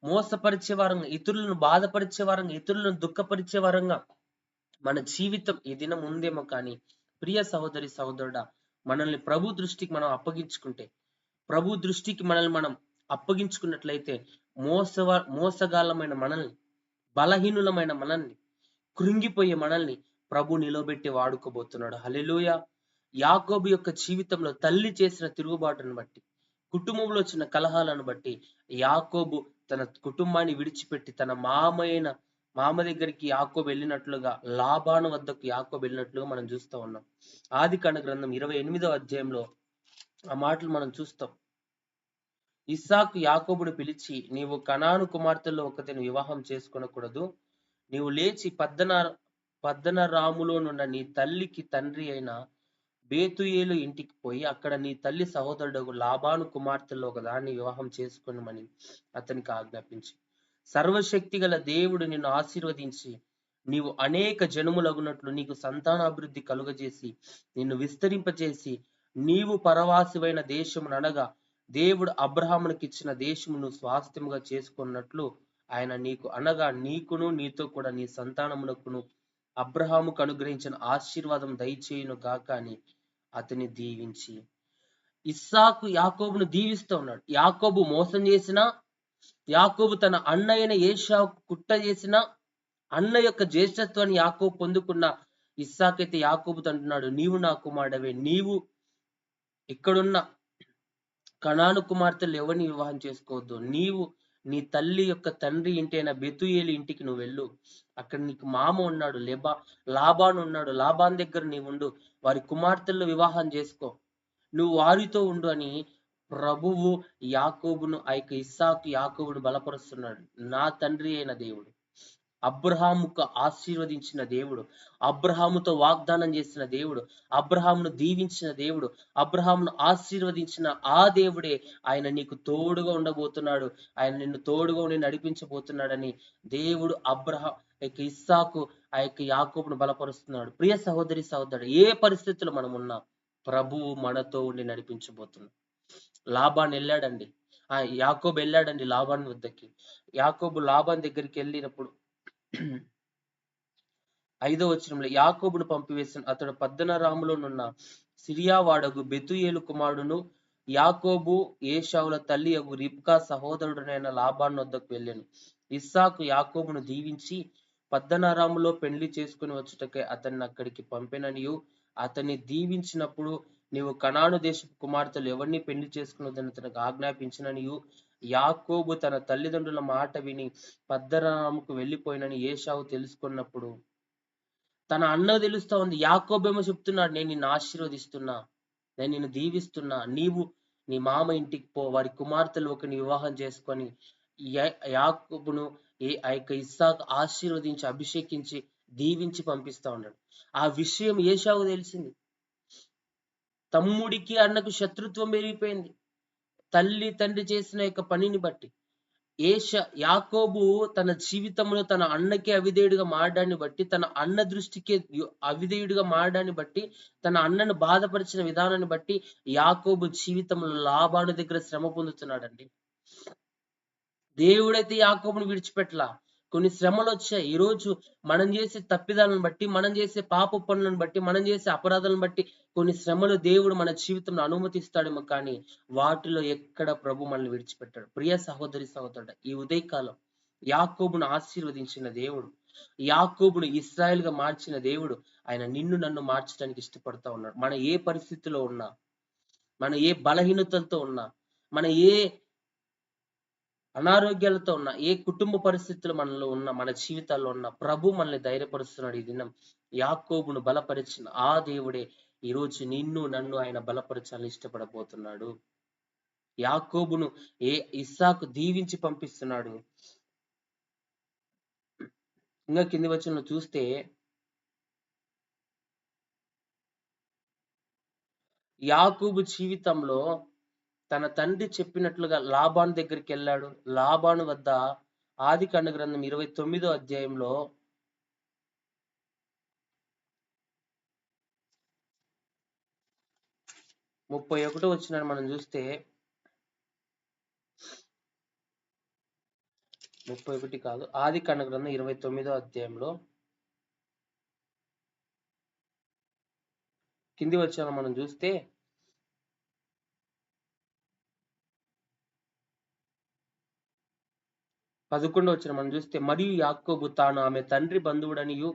మోసపరిచే వారంగా, ఇతరులను బాధపరిచే వారంగా, ఇతరులను దుఃఖపరిచే వారంగా మన జీవితం ఈ దినం ఉందేమో కానీ, ప్రియ సహోదరి సహోదరుడా, మనల్ని ప్రభు దృష్టికి మనం అప్పగించుకుంటే, ప్రభు దృష్టికి మనల్ని మనం అప్పగించుకున్నట్లయితే మోసగాళ్ళమైన మనల్ని, బలహీనులమైన మనల్ని, కృంగిపోయే మనల్ని ప్రభు నిలబెట్టి వాడుకోబోతున్నాడు. హల్లెలూయా. యాకోబు యొక్క జీవితంలో తల్లి చేసిన తిరుగుబాటును బట్టి, కుటుంబంలో వచ్చిన కలహాలను బట్టి యాకోబు తన కుటుంబాన్ని విడిచిపెట్టి తన మామ దగ్గరికి యాకోబు వెళ్ళినట్లుగా, లాబాను వద్దకు యాకోబు వెళ్ళినట్లుగా మనం చూస్తూ ఉన్నాం. ఆదికాండ గ్రంథం 28వ అధ్యాయంలో ఆ మాటలు మనం చూస్తాం. ఇస్సాకు యాకోబును పిలిచి, నీవు కనాను కుమార్తెల్లో ఒకతిని వివాహం చేసుకొనకూడదు. నీవు లేచి పద్దనరాములోనున్న నీ తల్లికి తండ్రి అయిన బేతుయేలు ఇంటికి పోయి అక్కడ నీ తల్లి సహోదరుడు లాబాను కుమార్తెల్లో ఒకదాన్ని వివాహం చేసుకొనమని అతనికి ఆజ్ఞాపించి, సర్వశక్తి గల దేవుడు నిన్ను ఆశీర్వదించి నీవు అనేక జనములగునట్లు నీకు సంతానాభివృద్ధి కలుగజేసి నిన్ను విస్తరింపచేసి నీవు పరవాసివైన దేశముననగా దేవుడు అబ్రహామునికి ఇచ్చిన దేశమును స్వాస్థ్యముగా చేసుకున్నట్లు ఆయన నీకు అనగా నీకును నీతో కూడా నీ సంతానమునకును అబ్రహాముకు అనుగ్రహించిన ఆశీర్వాదం దయచేయును గాక అని అతని దీవించి, ఇస్సాకు యాకోబును దీవిస్తూ ఉన్నాడు. యాకోబు మోసం చేసిన, యాకోబు తన అన్న అయిన ఏశావుకు కుట్ర చేసిన, అన్న యొక్క జ్యేష్ఠత్వాన్ని యాకోబు పొందుకున్న ఇస్సాకైతే యాకోబుతో అంటున్నాడు, నీవు నా కుమారుడవే, నీవు ఇక్కడున్న కనాను కుమార్తెలు ఎవరిని వివాహం చేసుకోవద్దు, నీవు నీ తల్లి యొక్క తండ్రి ఇంటి అయిన బెతుయేలు ఇంటికి నువ్వు వెళ్ళు, అక్కడ నీకు మామ ఉన్నాడు, లాబాను ఉన్నాడు, లాబాన్ దగ్గర నీవు ఉండు, వారి కుమార్తెల్లో వివాహం చేసుకో, నువ్వు వారితో ఉండు అని ప్రభువు యాకోబును, ఆ యొక్క ఇస్సాకు యాకోబును బలపరుస్తున్నాడు. నా తండ్రి అయిన దేవుడు, అబ్రహాముకు ఆశీర్వదించిన దేవుడు, అబ్రహాముతో వాగ్దానం చేసిన దేవుడు, అబ్రహామును దీవించిన దేవుడు, అబ్రహామును ఆశీర్వదించిన ఆ దేవుడే ఆయన నీకు తోడుగా ఉండబోతున్నాడు, ఆయన నిన్ను తోడుగా ఉండి నడిపించబోతున్నాడని దేవుడు ఇస్సాకు ఆ యొక్క యాకోబును బలపరుస్తున్నాడు. ప్రియ సహోదరి సహోదరుడు, ఏ పరిస్థితుల్లో మనం ఉన్నా ప్రభువు మనతో ఉండి నడిపించబోతున్నాడు. లాబాన్ వెళ్ళాడండి, యాకోబు వెళ్ళాడండి లాబాన్ వద్దకి. యాకోబు లాబాన్ దగ్గరికి వెళ్ళినప్పుడు 5వ వచనంలో యాకోబును పంపివేసిన అతడు పద్దనరాములోనున్న సిరియా వాడగు బెతుయేలు కుమారుడును యాకోబు ఏశావుల తల్లి యగు రిబ్కా సహోదరుడునైన లాబాను వద్దకు వెళ్ళాను. ఇస్సాకు యాకోబును దీవించి పద్దనరాములో పెళ్లి చేసుకుని వచ్చుటకే అతన్ని అక్కడికి పంపిననియు, అతన్ని దీవించినప్పుడు నీవు కనాను దేశపు కుమార్తెలు ఎవరిని పెళ్లి చేసుకున్నదని అతనికి ఆజ్ఞాపించిననియు, యాకోబు తన తల్లిదండ్రుల మాట విని పద్దనరాముకు వెళ్ళిపోయినని ఏశావు తెలుసుకున్నప్పుడు, తన అన్న తెలుస్తా ఉంది, యాకోబేమో చెప్తున్నాడు, నేను నిన్ను ఆశీర్వదిస్తున్నా, నేను నిన్ను దీవిస్తున్నా, నీవు నీ మామ ఇంటికి పో, వారి కుమార్తెలు ఒకరిని వివాహం చేసుకొని యాకోబును ఆ యొక్క ఇస్సాకు ఆశీర్వదించి అభిషేకించి దీవించి పంపిస్తా ఉన్నాడు. ఆ విషయం ఏశావు తెలిసింది. తమ్ముడికి అన్నకు శత్రుత్వం పెరిగిపోయింది, తల్లి తండ్రి చేసిన యొక్క పనిని బట్టి. యాకోబు తన జీవితంలో తన అన్నకి అవిధేయుడిగా మారడాన్ని బట్టి, తన అన్న దృష్టికి అవిధేయుడిగా మారడాన్ని బట్టి, తన అన్నను బాధపరిచిన విధానాన్ని బట్టి యాకోబు జీవితంలో లాబాను దగ్గర శ్రమ పొందుతున్నాడండి. దేవుడైతే యాకోబును విడిచిపెట్టలా. కొన్ని శ్రమలు వచ్చాయి. ఈరోజు మనం చేసే తప్పిదాలను బట్టి, మనం చేసే పాప పనులను బట్టి, మనం చేసే అపరాధాలను బట్టి కొన్ని శ్రమలు దేవుడు మన జీవితంలో అనుమతిస్తాడేమో కానీ వాటిలో ఎక్కడ ప్రభు మనల్ని విడిచిపెట్టాడు. ప్రియ సహోదరి సహోదరుడు, ఈ ఉదయకాలం యాకోబును ఆశీర్వదించిన దేవుడు, యాకోబును ఇశ్రాయేల్ గా మార్చిన దేవుడు, ఆయన నిన్ను నన్ను మార్చడానికి ఇష్టపడతా ఉన్నాడు. మన ఏ పరిస్థితిలో ఉన్నా, మన ఏ బలహీనతలతో ఉన్నా, మన ఏ అనారోగ్యాలతో ఉన్న, ఏ కుటుంబ పరిస్థితులు మనలో ఉన్న, మన జీవితాల్లో ఉన్న ప్రభు మనల్ని ధైర్యపరుస్తున్నాడు ఈ దినం. యాకోబును బలపరిచిన ఆ దేవుడే ఈరోజు నిన్ను నన్ను ఆయన బలపరచాలని ఇష్టపడబోతున్నాడు. యాకోబును ఇస్సాకు దీవించి పంపిస్తున్నాడు. ఇంకా కింది వచనంలో చూస్తే యాకోబు జీవితంలో తన తండ్రి చెప్పినట్లుగా లాబాను దగ్గరికి వెళ్ళాడు. లాబాను వద్ద ఆదికాండ గ్రంథం 29వ అధ్యాయంలో 31వ వచనాన్ని మనం చూస్తే 31 కాదు, ఆదికాండ గ్రంథం 29వ అధ్యాయంలో కింది వచనాన్ని మనం చూస్తే 11వ వచనం మనం చూస్తే, మరియు యాకోబు తాను ఆమె తండ్రి బంధువుడనియు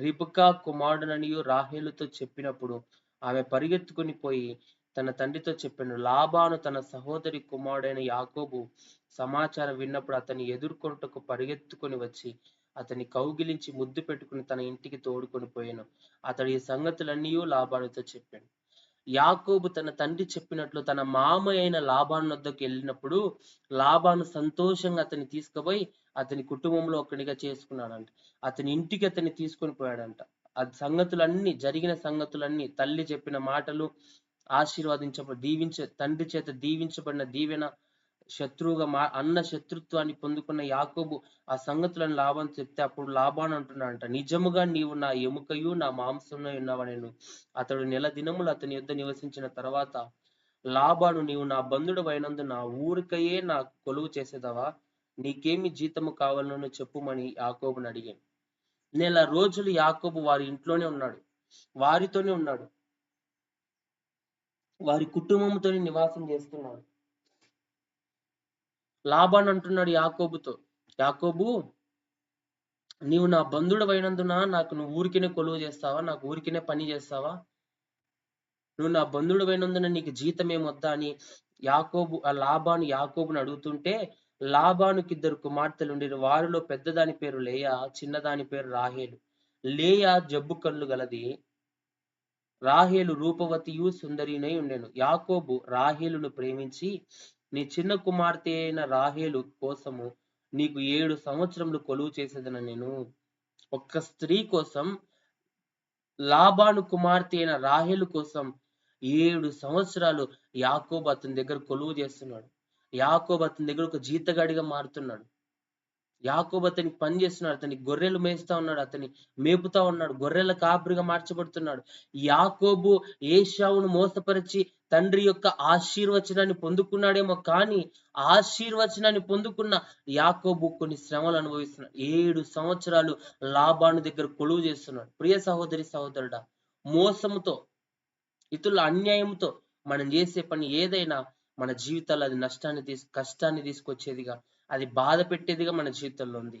రిబ్కా కుమారుడనియు రాహేలుతో చెప్పినప్పుడు ఆమె పరిగెత్తుకుని పోయి తన తండ్రితో చెప్పాను. లాబాను తన సహోదరి కుమారుడైన యాకోబు సమాచారం విన్నప్పుడు అతని ఎదుర్కొనుటకు పరిగెత్తుకొని వచ్చి అతని కౌగిలించి ముద్దు పెట్టుకుని తన ఇంటికి తోడుకొని పోయాను. అతడు ఈ సంగతులన్నీ లాబానుతో చెప్పాను. యాకోబు తన తండ్రి చెప్పినట్లు తన మామ అయిన లాబాను వద్దకు వెళ్ళినప్పుడు లాబాను సంతోషంగా అతన్ని తీసుకుపోయి అతని కుటుంబంలో ఒకనిగా చేసుకున్నాడంట. అతని ఇంటికి అతన్ని తీసుకొని పోయాడంట. ఆ సంగతులన్నీ, జరిగిన సంగతులన్నీ, తల్లి చెప్పిన మాటలు, తండ్రి చేత దీవించబడిన దీవెన, శత్రువుగా అన్న శత్రుత్వాన్ని పొందుకున్న యాకోబు ఆ సంగతులను లాబాను చెప్తే అప్పుడు లాబాను అంటున్నాడంట, నిజముగా నీవు నా ఎముకయు నా మాంసంలో ఉన్నావనెను. అతడు నెల దినములు అతని యొద్ద నివసించిన తర్వాత లాబాను, నీవు నా బంధుడు అయినందు నా ఊరికయే నా కొలువు చేసేదవా? నీకేమి జీతము కావాలనో చెప్పుమని యాకోబుని అడిగాను. నెల రోజులు యాకోబు వారి ఇంట్లోనే ఉన్నాడు, వారితోనే ఉన్నాడు, వారి కుటుంబంతో నివాసం చేస్తున్నాడు. లాబాను అంటున్నాడు యాకోబుతో, యాకోబు, నీవు నా బంధుడు అయినందున నాకు నువ్వు ఊరికినే కొలువు చేస్తావా? నాకు ఊరికినే పని చేస్తావా? నువ్వు నా బంధుడు అయినందున నీకు జీతం ఏమొద్దా అని లాబాను యాకోబుని అడుగుతుంటే, లాబానుకి 2 కుమార్తెలు ఉండేది. వారిలో పెద్దదాని పేరు లేయా, చిన్నదాని పేరు రాహేలు. లేయా జబ్బు కళ్ళు గలది, రాహేలు రూపవతియు సుందరినై ఉండెను. యాకోబు రాహేలును ప్రేమించి, నీ చిన్న కుమార్తె అయిన రాహేలు కోసము నీకు 7 సంవత్సరములు కొలువు చేసేదన నేను. ఒక్క స్త్రీ కోసం, లాబాను కుమార్తె అయిన రాహేలు కోసం 7 సంవత్సరాలు యాకోబు అతని దగ్గర కొలువు చేస్తున్నాడు. యాకోబు అతని దగ్గర ఒక జీతగాడిగా మారుతున్నాడు. యాకోబు అతనికి పని చేస్తున్నాడు, అతనికి గొర్రెలు మేస్తా ఉన్నాడు, అతని మేపుతా ఉన్నాడు, గొర్రెల కాపరిగా మార్చబడుతున్నాడు. యాకోబు ఏశావును మోసపరిచి తండ్రి యొక్క ఆశీర్వచనాన్ని పొందుకున్నాడేమో, కానీ ఆశీర్వచనాన్ని పొందుకున్న యాకోబు కొన్ని శ్రమలు అనుభవిస్తున్నాడు. 7 సంవత్సరాలు లాబాను దగ్గర కొలువు చేస్తున్నాడు. ప్రియ సహోదరి సహోదరుడా, మోసముతో, ఇతరుల అన్యాయంతో మనం చేసే పని ఏదైనా మన జీవితాల్లో అది కష్టాన్ని తీసుకొచ్చేదిగా, అది బాధ పెట్టేదిగా మన జీవితంలో ఉంది.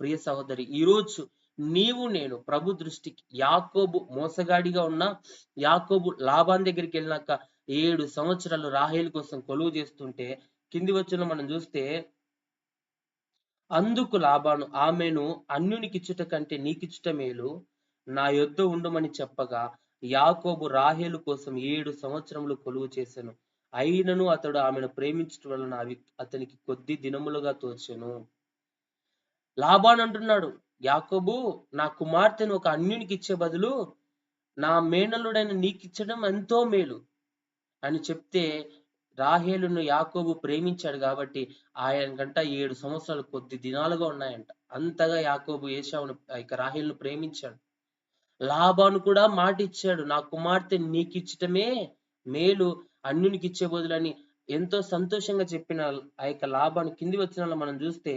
ప్రియ సహోదరి, ఈరోజు నీవు నేను ప్రభు దృష్టికి యాకోబు మోసగాడిగా ఉన్న యాకోబు లాబాను దగ్గరికి వెళ్ళినాక 7 సంవత్సరాలు రాహేలు కోసం కొలువు చేస్తుంటే కింది వచ్చిన మనం చూస్తే, అందుకు లాబాను ఆమెను అన్యునికిచ్చుట కంటే నీకిచ్చుట మేలు, నా యొద్ద ఉండమని చెప్పగా యాకోబు రాహేలు కోసం 7 సంవత్సరములు కొలువు చేసెను. అయినను అతడు ఆమెను ప్రేమించడం వలన అవి అతనికి కొద్ది దినములుగా తోచెను. లాబాను అంటున్నాడు, యాకోబు, నా కుమార్తెను ఒక అన్యునికి ఇచ్చే బదులు నా మేనల్లుడైన నీకిచ్చడం ఎంతో మేలు అని చెప్తే, రాహేలును యాకోబు ప్రేమించాడు కాబట్టి ఆయన కంట 7 సంవత్సరాలు కొద్ది దినాలుగా ఉన్నాయంట. అంతగా యాకోబు ఏశావును రాహేలును ప్రేమించాడు. లాబాను కూడా మాట ఇచ్చాడు, నా కుమార్తె నీకిచ్చటమే మేలు, అన్యునికి ఇచ్చే బదులని ఎంతో సంతోషంగా చెప్పిన ఆ యొక్క లాబాను కింది వచనాల్లో మనం చూస్తే,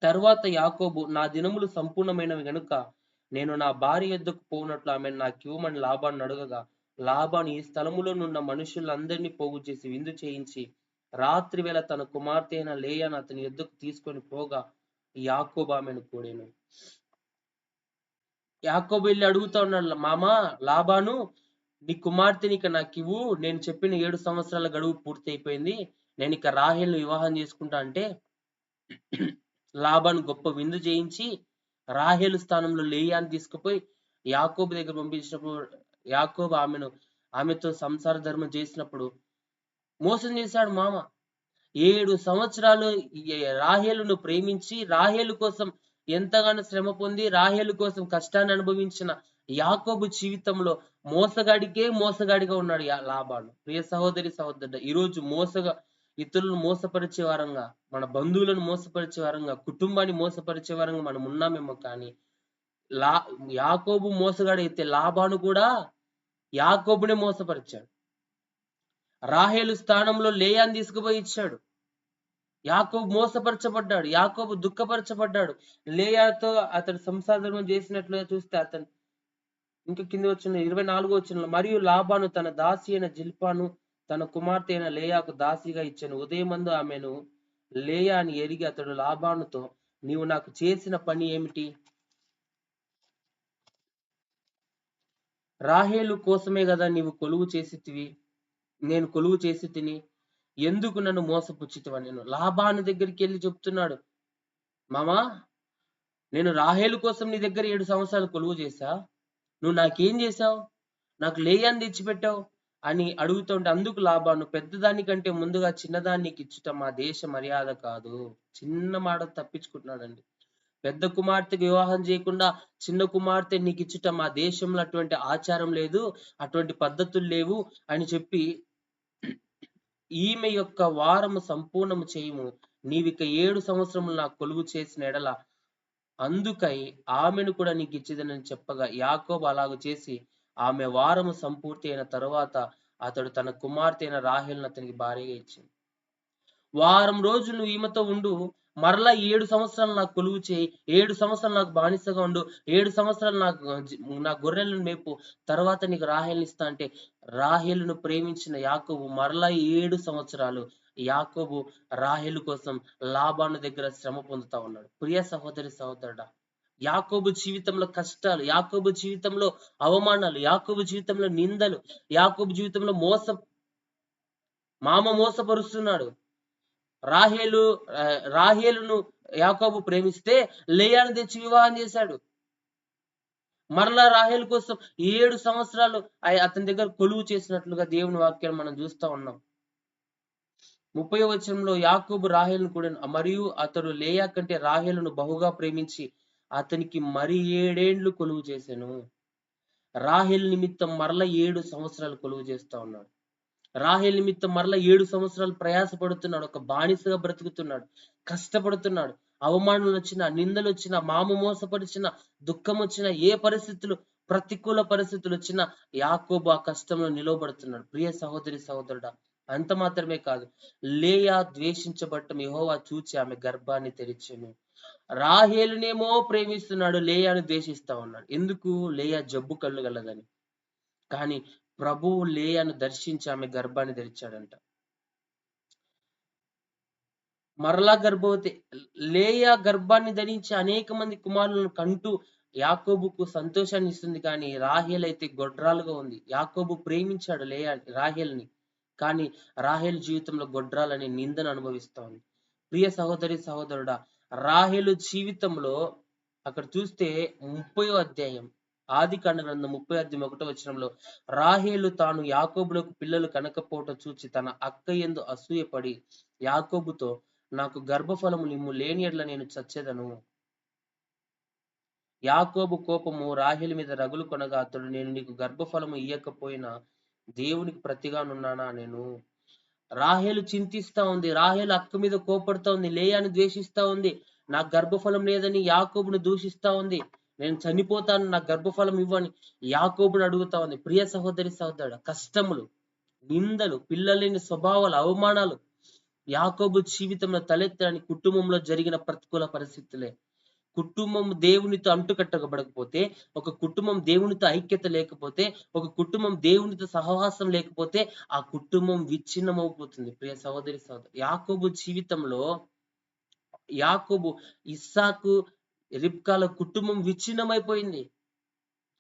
తర్వాత యాకోబు, నా దినములు సంపూర్ణమైనవి గనుక నేను నా భార్య యొద్దకు పోనట్లు ఆమెను నాకివ్వమని లాబాను అడగగా, లాబాను ఈ స్థలములో నున్న మనుషులందరినీ పోగు చేసి విందు చేయించి రాత్రి వేళ తన కుమార్తె అయిన లేయాను అతని యొద్దకు తీసుకొని పోగా యాకోబు ఆమెను కూడాను. యాకోబు వెళ్ళి అడుగుతా ఉన్నాడు, మామా లాబాను, నీ కుమార్తెని ఇక నాకు ఇవ్వు, నేను చెప్పిన 7 సంవత్సరాల గడువు పూర్తి అయిపోయింది, నేను ఇక రాహేల్ని వివాహం చేసుకుంటా అంటే లాబాను గొప్ప విందు చేయించి రాహేలు స్థానంలో లేయాని తీసుకుపోయి యాకోబు దగ్గర పంపించినప్పుడు యాకోబు ఆమెతో సంసార ధర్మం చేసినప్పుడు మోసం చేశాడు మామ. 7 సంవత్సరాలు రాహేలును ప్రేమించి రాహేలు కోసం ఎంతగానో శ్రమ పొంది రాహేలు కోసం కష్టాన్ని అనుభవించిన యాకోబు జీవితంలో మోసగాడికే మోసగాడిగా ఉన్నాడు లాబాను. ప్రియ సహోదరి సహోదరుడు, ఈరోజు ఇతరులను మోసపరిచే వారంగా, మన బంధువులను మోసపరిచే వారంగా, కుటుంబాన్ని మోసపరిచే వారంగా మనం ఉన్నామేమో, కానీ యాకోబు మోసగాడైతే లాబాను కూడా యాకోబునే మోసపరిచాడు. రాహేలు స్థానంలో లేయాని తీసుకుపోయి ఇచ్చాడు. యాకోబు మోసపరచబడ్డాడు, యాకోబు దుఃఖపరచబడ్డాడు. లేయాతో అతడు సంసారం చేసినట్లుగా చూస్తే అతను ఇంకా కింద వచ్చిన 24వ వచనంలో, మరియు లాబాను తన దాసి అయిన జిల్పాను తన కుమార్తె అయిన లేయాకు దాసిగా ఇచ్చాను. ఉదయమందు ఆమెను లేయా అని ఎరిగి అతడు లాబానుతో, నీవు నాకు చేసిన పని ఏమిటి? రాహేలు కోసమే కదా నీవు కొలువు చేసితివి, నేను కొలువు చేసి తిని, ఎందుకు నన్ను మోసపుచ్చితివా? నేను లాబాను దగ్గరికి వెళ్ళి చెప్తున్నాడు, మామా నేను రాహేలు కోసం నీ దగ్గర 7 సంవత్సరాలు కొలువు చేశా, నువ్వు నాకేం చేశావు? నాకు లేయాన్ని తెచ్చిపెట్టావు అని అడుగుతుంటే, అందుకు లాబాను, పెద్దదానికంటే ముందుగా చిన్నదాన్ని ఇచ్చుట మా దేశ మర్యాద కాదు. చిన్న మాట తప్పించుకుంటున్నాడండి. పెద్ద కుమార్తెకి వివాహం చేయకుండా చిన్న కుమార్తె నీకు ఇచ్చుట మా దేశంలో అటువంటి ఆచారం లేదు, అటువంటి పద్ధతులు లేవు అని చెప్పి, ఈమె యొక్క వారము సంపూర్ణము చేయము, నీవిక 7 సంవత్సరములు నాకు కొలువు చేసిన ఎడల అందుకై ఆమెను కూడా నీకు ఇచ్చేదనని చెప్పగా, యాకోబు అలాగ చేసి ఆమె వారము సంపూర్తి అయిన తరువాత అతడు తన కుమార్తె అయిన రాహేలును అతనికి భార్యగా ఇచ్చింది. వారం రోజులు ఈమెతో ఉండు, మరలా 7 సంవత్సరాలు నాకు కొలువు చేయి, 7 సంవత్సరాలు నాకు బానిసగా ఉండు, 7 సంవత్సరాలు నా గొర్రెలను మేపు, తర్వాత నీకు రాహేలుని ఇస్తా అంటే, రాహేలును ప్రేమించిన యాకోబు మరలా 7 సంవత్సరాలు యాకోబు రాహేలు కోసం లాబాను దగ్గర శ్రమ పొందుతా ఉన్నాడు. ప్రియ సహోదరి సహోదరుడా, యాకోబు జీవితంలో కష్టాలు, యాకోబు జీవితంలో అవమానాలు, యాకోబు జీవితంలో నిందలు, యాకోబు జీవితంలో మామ మోసపరుస్తున్నాడు. రాహేలును యాకోబు ప్రేమిస్తే లేయాను తెచ్చి వివాహం చేశాడు. మరలా రాహేలు కోసం 7 సంవత్సరాలు అతని దగ్గర కొలువు చేసినట్లుగా దేవుని వాక్యాన్ని మనం చూస్తా ఉన్నాం. 30వ వచనంలో, యాకోబు రాహేలును కూడా మరియు అతడు లేయా కంటే రాహేలును బహుగా ప్రేమించి అతనికి మరి 7 ఏండ్లు కొలువు చేశాను. రాహేలు నిమిత్తం మరలా 7 సంవత్సరాలు కొలువు చేస్తా ఉన్నాడు. రాహేలు నిమిత్తం మరలా 7 సంవత్సరాలు ప్రయాసపడుతున్నాడు. ఒక బానిసగా బ్రతుకుతున్నాడు, కష్టపడుతున్నాడు. అవమానాలు వచ్చినా, నిందలు వచ్చినా, మామ మోసపరిచిన, దుఃఖం వచ్చిన, ఏ పరిస్థితులు, ప్రతికూల పరిస్థితులు వచ్చినా యాకోబు ఆ కష్టంలో నిలవబడుతున్నాడు. ప్రియ సహోదరి సహోదరుడా, అంత మాత్రమే కాదు, లేయా ద్వేషించబడటం యెహోవా చూచి ఆమె గర్భాన్ని తెరిచెను. రాహేలునేమో ప్రేమిస్తున్నాడు, లేయాను ద్వేషిస్తా ఉన్నాడు. ఎందుకు? లేయా జబ్బు కళ్ళు గలదని. కానీ ప్రభువు లేయాను దర్శించి ఆమె గర్భాన్ని తెరిచాడంట. మరలా గర్భవతి లేయా గర్భాన్ని ధరించి అనేక మంది కుమారులను కంటూ యాకోబుకు సంతోషాన్ని ఇస్తుంది. కానీ రాహేల్ అయితే గొడ్రాలుగా ఉంది. యాకోబు ప్రేమించాడు రాహేల్ని, కానీ రాహేల్ జీవితంలో గొడ్రాలని నిందను అనుభవిస్తా ఉంది. ప్రియ సహోదరి సహోదరుడా, రాహేలు జీవితంలో అక్కడ చూస్తే 30వ అధ్యాయం, ఆదికాండ గ్రంథం 30వ అధ్యాయం 1వ వచనంలో, రాహేలు తాను యాకోబులకు పిల్లలు కనకపోవట చూచి తన అక్క యందు అసూయపడి యాకోబుతో, నాకు గర్భఫలము నిమ్ము, లేని ఎడల నేను చచ్చెదను. యాకోబు కోపము రాహేలు మీద రగులు కొనగా అతడు, నేను నీకు గర్భఫలము ఇయ్యకపోయినా దేవునికి ప్రతిగానున్నానా? నేను రాహేలు చింతిస్తా ఉంది, రాహేలు అక్క మీద కోపడుతా ఉంది, లేయాను ద్వేషిస్తా ఉంది, నాకు గర్భఫలం లేదని యాకోబును దూషిస్తా ఉంది, నేను చనిపోతాను, నాకు గర్భఫలం ఇవ్వని యాకోబును అడుగుతా ఉంది. ప్రియ సహోదరి సహోదరుడు, కష్టములు, నిందలు, పిల్లలేని స్వభావాలు, అవమానాలు యాకోబు జీవితంలో తలెత్తని కుటుంబంలో జరిగిన ప్రతికూల పరిస్థితులే. కుటుంబం దేవునితో అంటుకట్టబడకపోతే, ఒక కుటుంబం దేవునితో ఐక్యత లేకపోతే, ఒక కుటుంబం దేవునితో సహవాసం లేకపోతే ఆ కుటుంబం విచ్ఛిన్నమైపోతుంది. ప్రియ సహోదరి సహోదరు, యాకోబు జీవితంలో ఇస్సాకు రిబ్కాల కుటుంబం విచ్ఛిన్నమైపోయింది.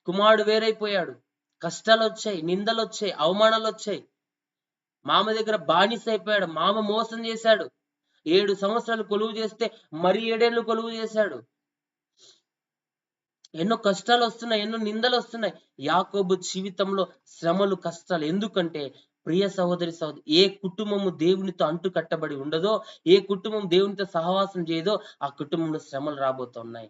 కుమారుడు వేరైపోయాడు. కష్టాలు వచ్చాయి, నిందలు వచ్చాయి, అవమానాలు వచ్చాయి. మామ దగ్గర బానిస అయిపోయాడు. మామ మోసం చేశాడు. 7 సంవత్సరాలు కొలువు చేస్తే మరి 7 ఏళ్ళు కొలువు చేశాడు. ఎన్నో కష్టాలు వస్తున్నాయి, ఎన్నో నిందలు వస్తున్నాయి. యాకోబు జీవితంలో శ్రమలు, కష్టాలు. ఎందుకంటే ప్రియ సహోదరి సహోదరి, ఏ కుటుంబము దేవునితో అంటు కట్టబడి ఉండదో, ఏ కుటుంబం దేవునితో సహవాసం చేయదో, ఆ కుటుంబంలో శ్రమలు రాబోతున్నాయి.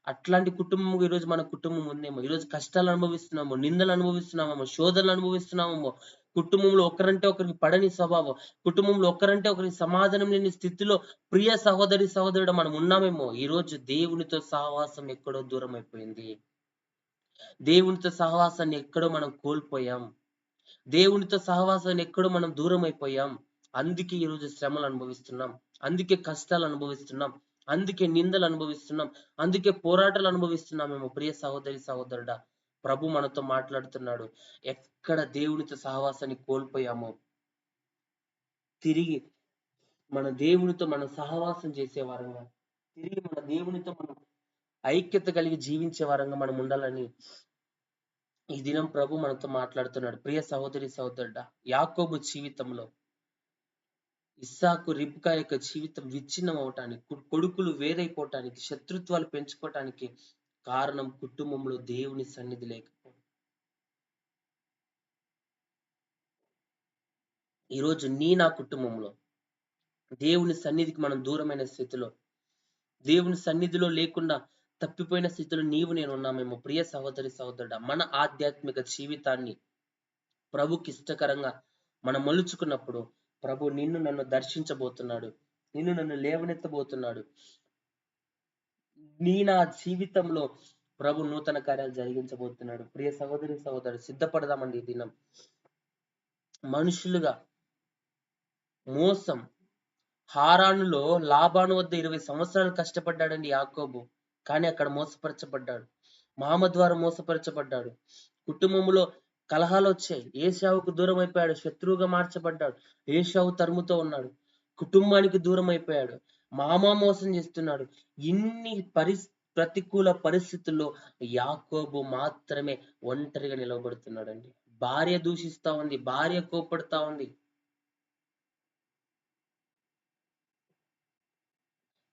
అట్లాంటి కుటుంబం ఈరోజు మన కుటుంబం ఉందేమో. ఈరోజు కష్టాలు అనుభవిస్తున్నాము, నిందలు అనుభవిస్తున్నామేమో, శోధనలు అనుభవిస్తున్నామేమో. కుటుంబంలో ఒకరంటే ఒకరికి పడని స్వభావం, కుటుంబంలో ఒకరంటే ఒకరికి సమాధానం లేని స్థితిలో ప్రియ సహోదరి సహోదరుడు మనం ఉన్నామేమో. ఈ రోజు దేవునితో సహవాసం ఎక్కడో దూరం అయిపోయింది. దేవునితో సహవాసాన్ని ఎక్కడో మనం కోల్పోయాం. దేవునితో సహవాసాన్ని ఎక్కడో మనం దూరం అయిపోయాం. అందుకే ఈరోజు శ్రమలు అనుభవిస్తున్నాం. అందుకే కష్టాలు అనుభవిస్తున్నాం. అందుకే నిందలు అనుభవిస్తున్నాం. అందుకే పోరాటాలు అనుభవిస్తున్నామేమో. ప్రియ సహోదరి సహోదరుడా, ప్రభు మనతో మాట్లాడుతున్నాడు. ఎక్కడ దేవునితో సహవాసాన్ని కోల్పోయామో తిరిగి మన దేవునితో మనం సహవాసం చేసే వారంగా, తిరిగి మన దేవునితో మనం ఐక్యత కలిగి జీవించే వారంగా మనం ఉండాలని ఈ దినం ప్రభు మనతో మాట్లాడుతున్నాడు. ప్రియ సహోదరి సహోదరుడా, యాకోబు జీవితంలో ఇస్సాకు, రిబ్కా యొక్క జీవితం విచ్ఛిన్నం అవటానికి, కొడుకులు వేరైపోవటానికి, శత్రుత్వాలు పెంచుకోవటానికి కారణం కుటుంబంలో దేవుని సన్నిధి లేకపోవడం. ఈరోజు నా కుటుంబంలో దేవుని సన్నిధికి మనం దూరమైన స్థితిలో, దేవుని సన్నిధిలో లేకుండా తప్పిపోయిన స్థితిలో నీవు నేను ఉన్నామేమో. ప్రియ సహోదరి సహోదరుడా, మన ఆధ్యాత్మిక జీవితాన్ని ప్రభుకి ఇష్టకరంగా మనం మలుచుకున్నప్పుడు ప్రభు నిన్ను నన్ను దర్శించబోతున్నాడు. నిన్ను నన్ను లేవనెత్తబోతున్నాడు. నా జీవితంలో ప్రభు నూతన కార్యాలు జరిగించబోతున్నాడు. ప్రియ సహోదరి సహోదరు, సిద్ధపడదామండి ఈ దినం. మనుషులుగా మోసం. హారానులో లాబాను వద్ద 20 సంవత్సరాలు కష్టపడ్డాడండి యాకోబు. కానీ అక్కడ మోసపరచబడ్డాడు. మామ ద్వారా మోసపరచబడ్డాడు. కుటుంబంలో కలహాలు వచ్చాయి. ఏశావుకు దూరం అయిపోయాడు. శత్రువుగా మార్చబడ్డాడు. ఏశావు తరుముతో ఉన్నాడు. కుటుంబానికి దూరం అయిపోయాడు. మామ మోసం చేస్తున్నాడు. ఇన్ని ప్రతికూల పరిస్థితుల్లో యాకోబు మాత్రమే ఒంటరిగా నిలవబడుతున్నాడండి. భార్య దూషిస్తా ఉంది. భార్య కోపడతా ఉంది.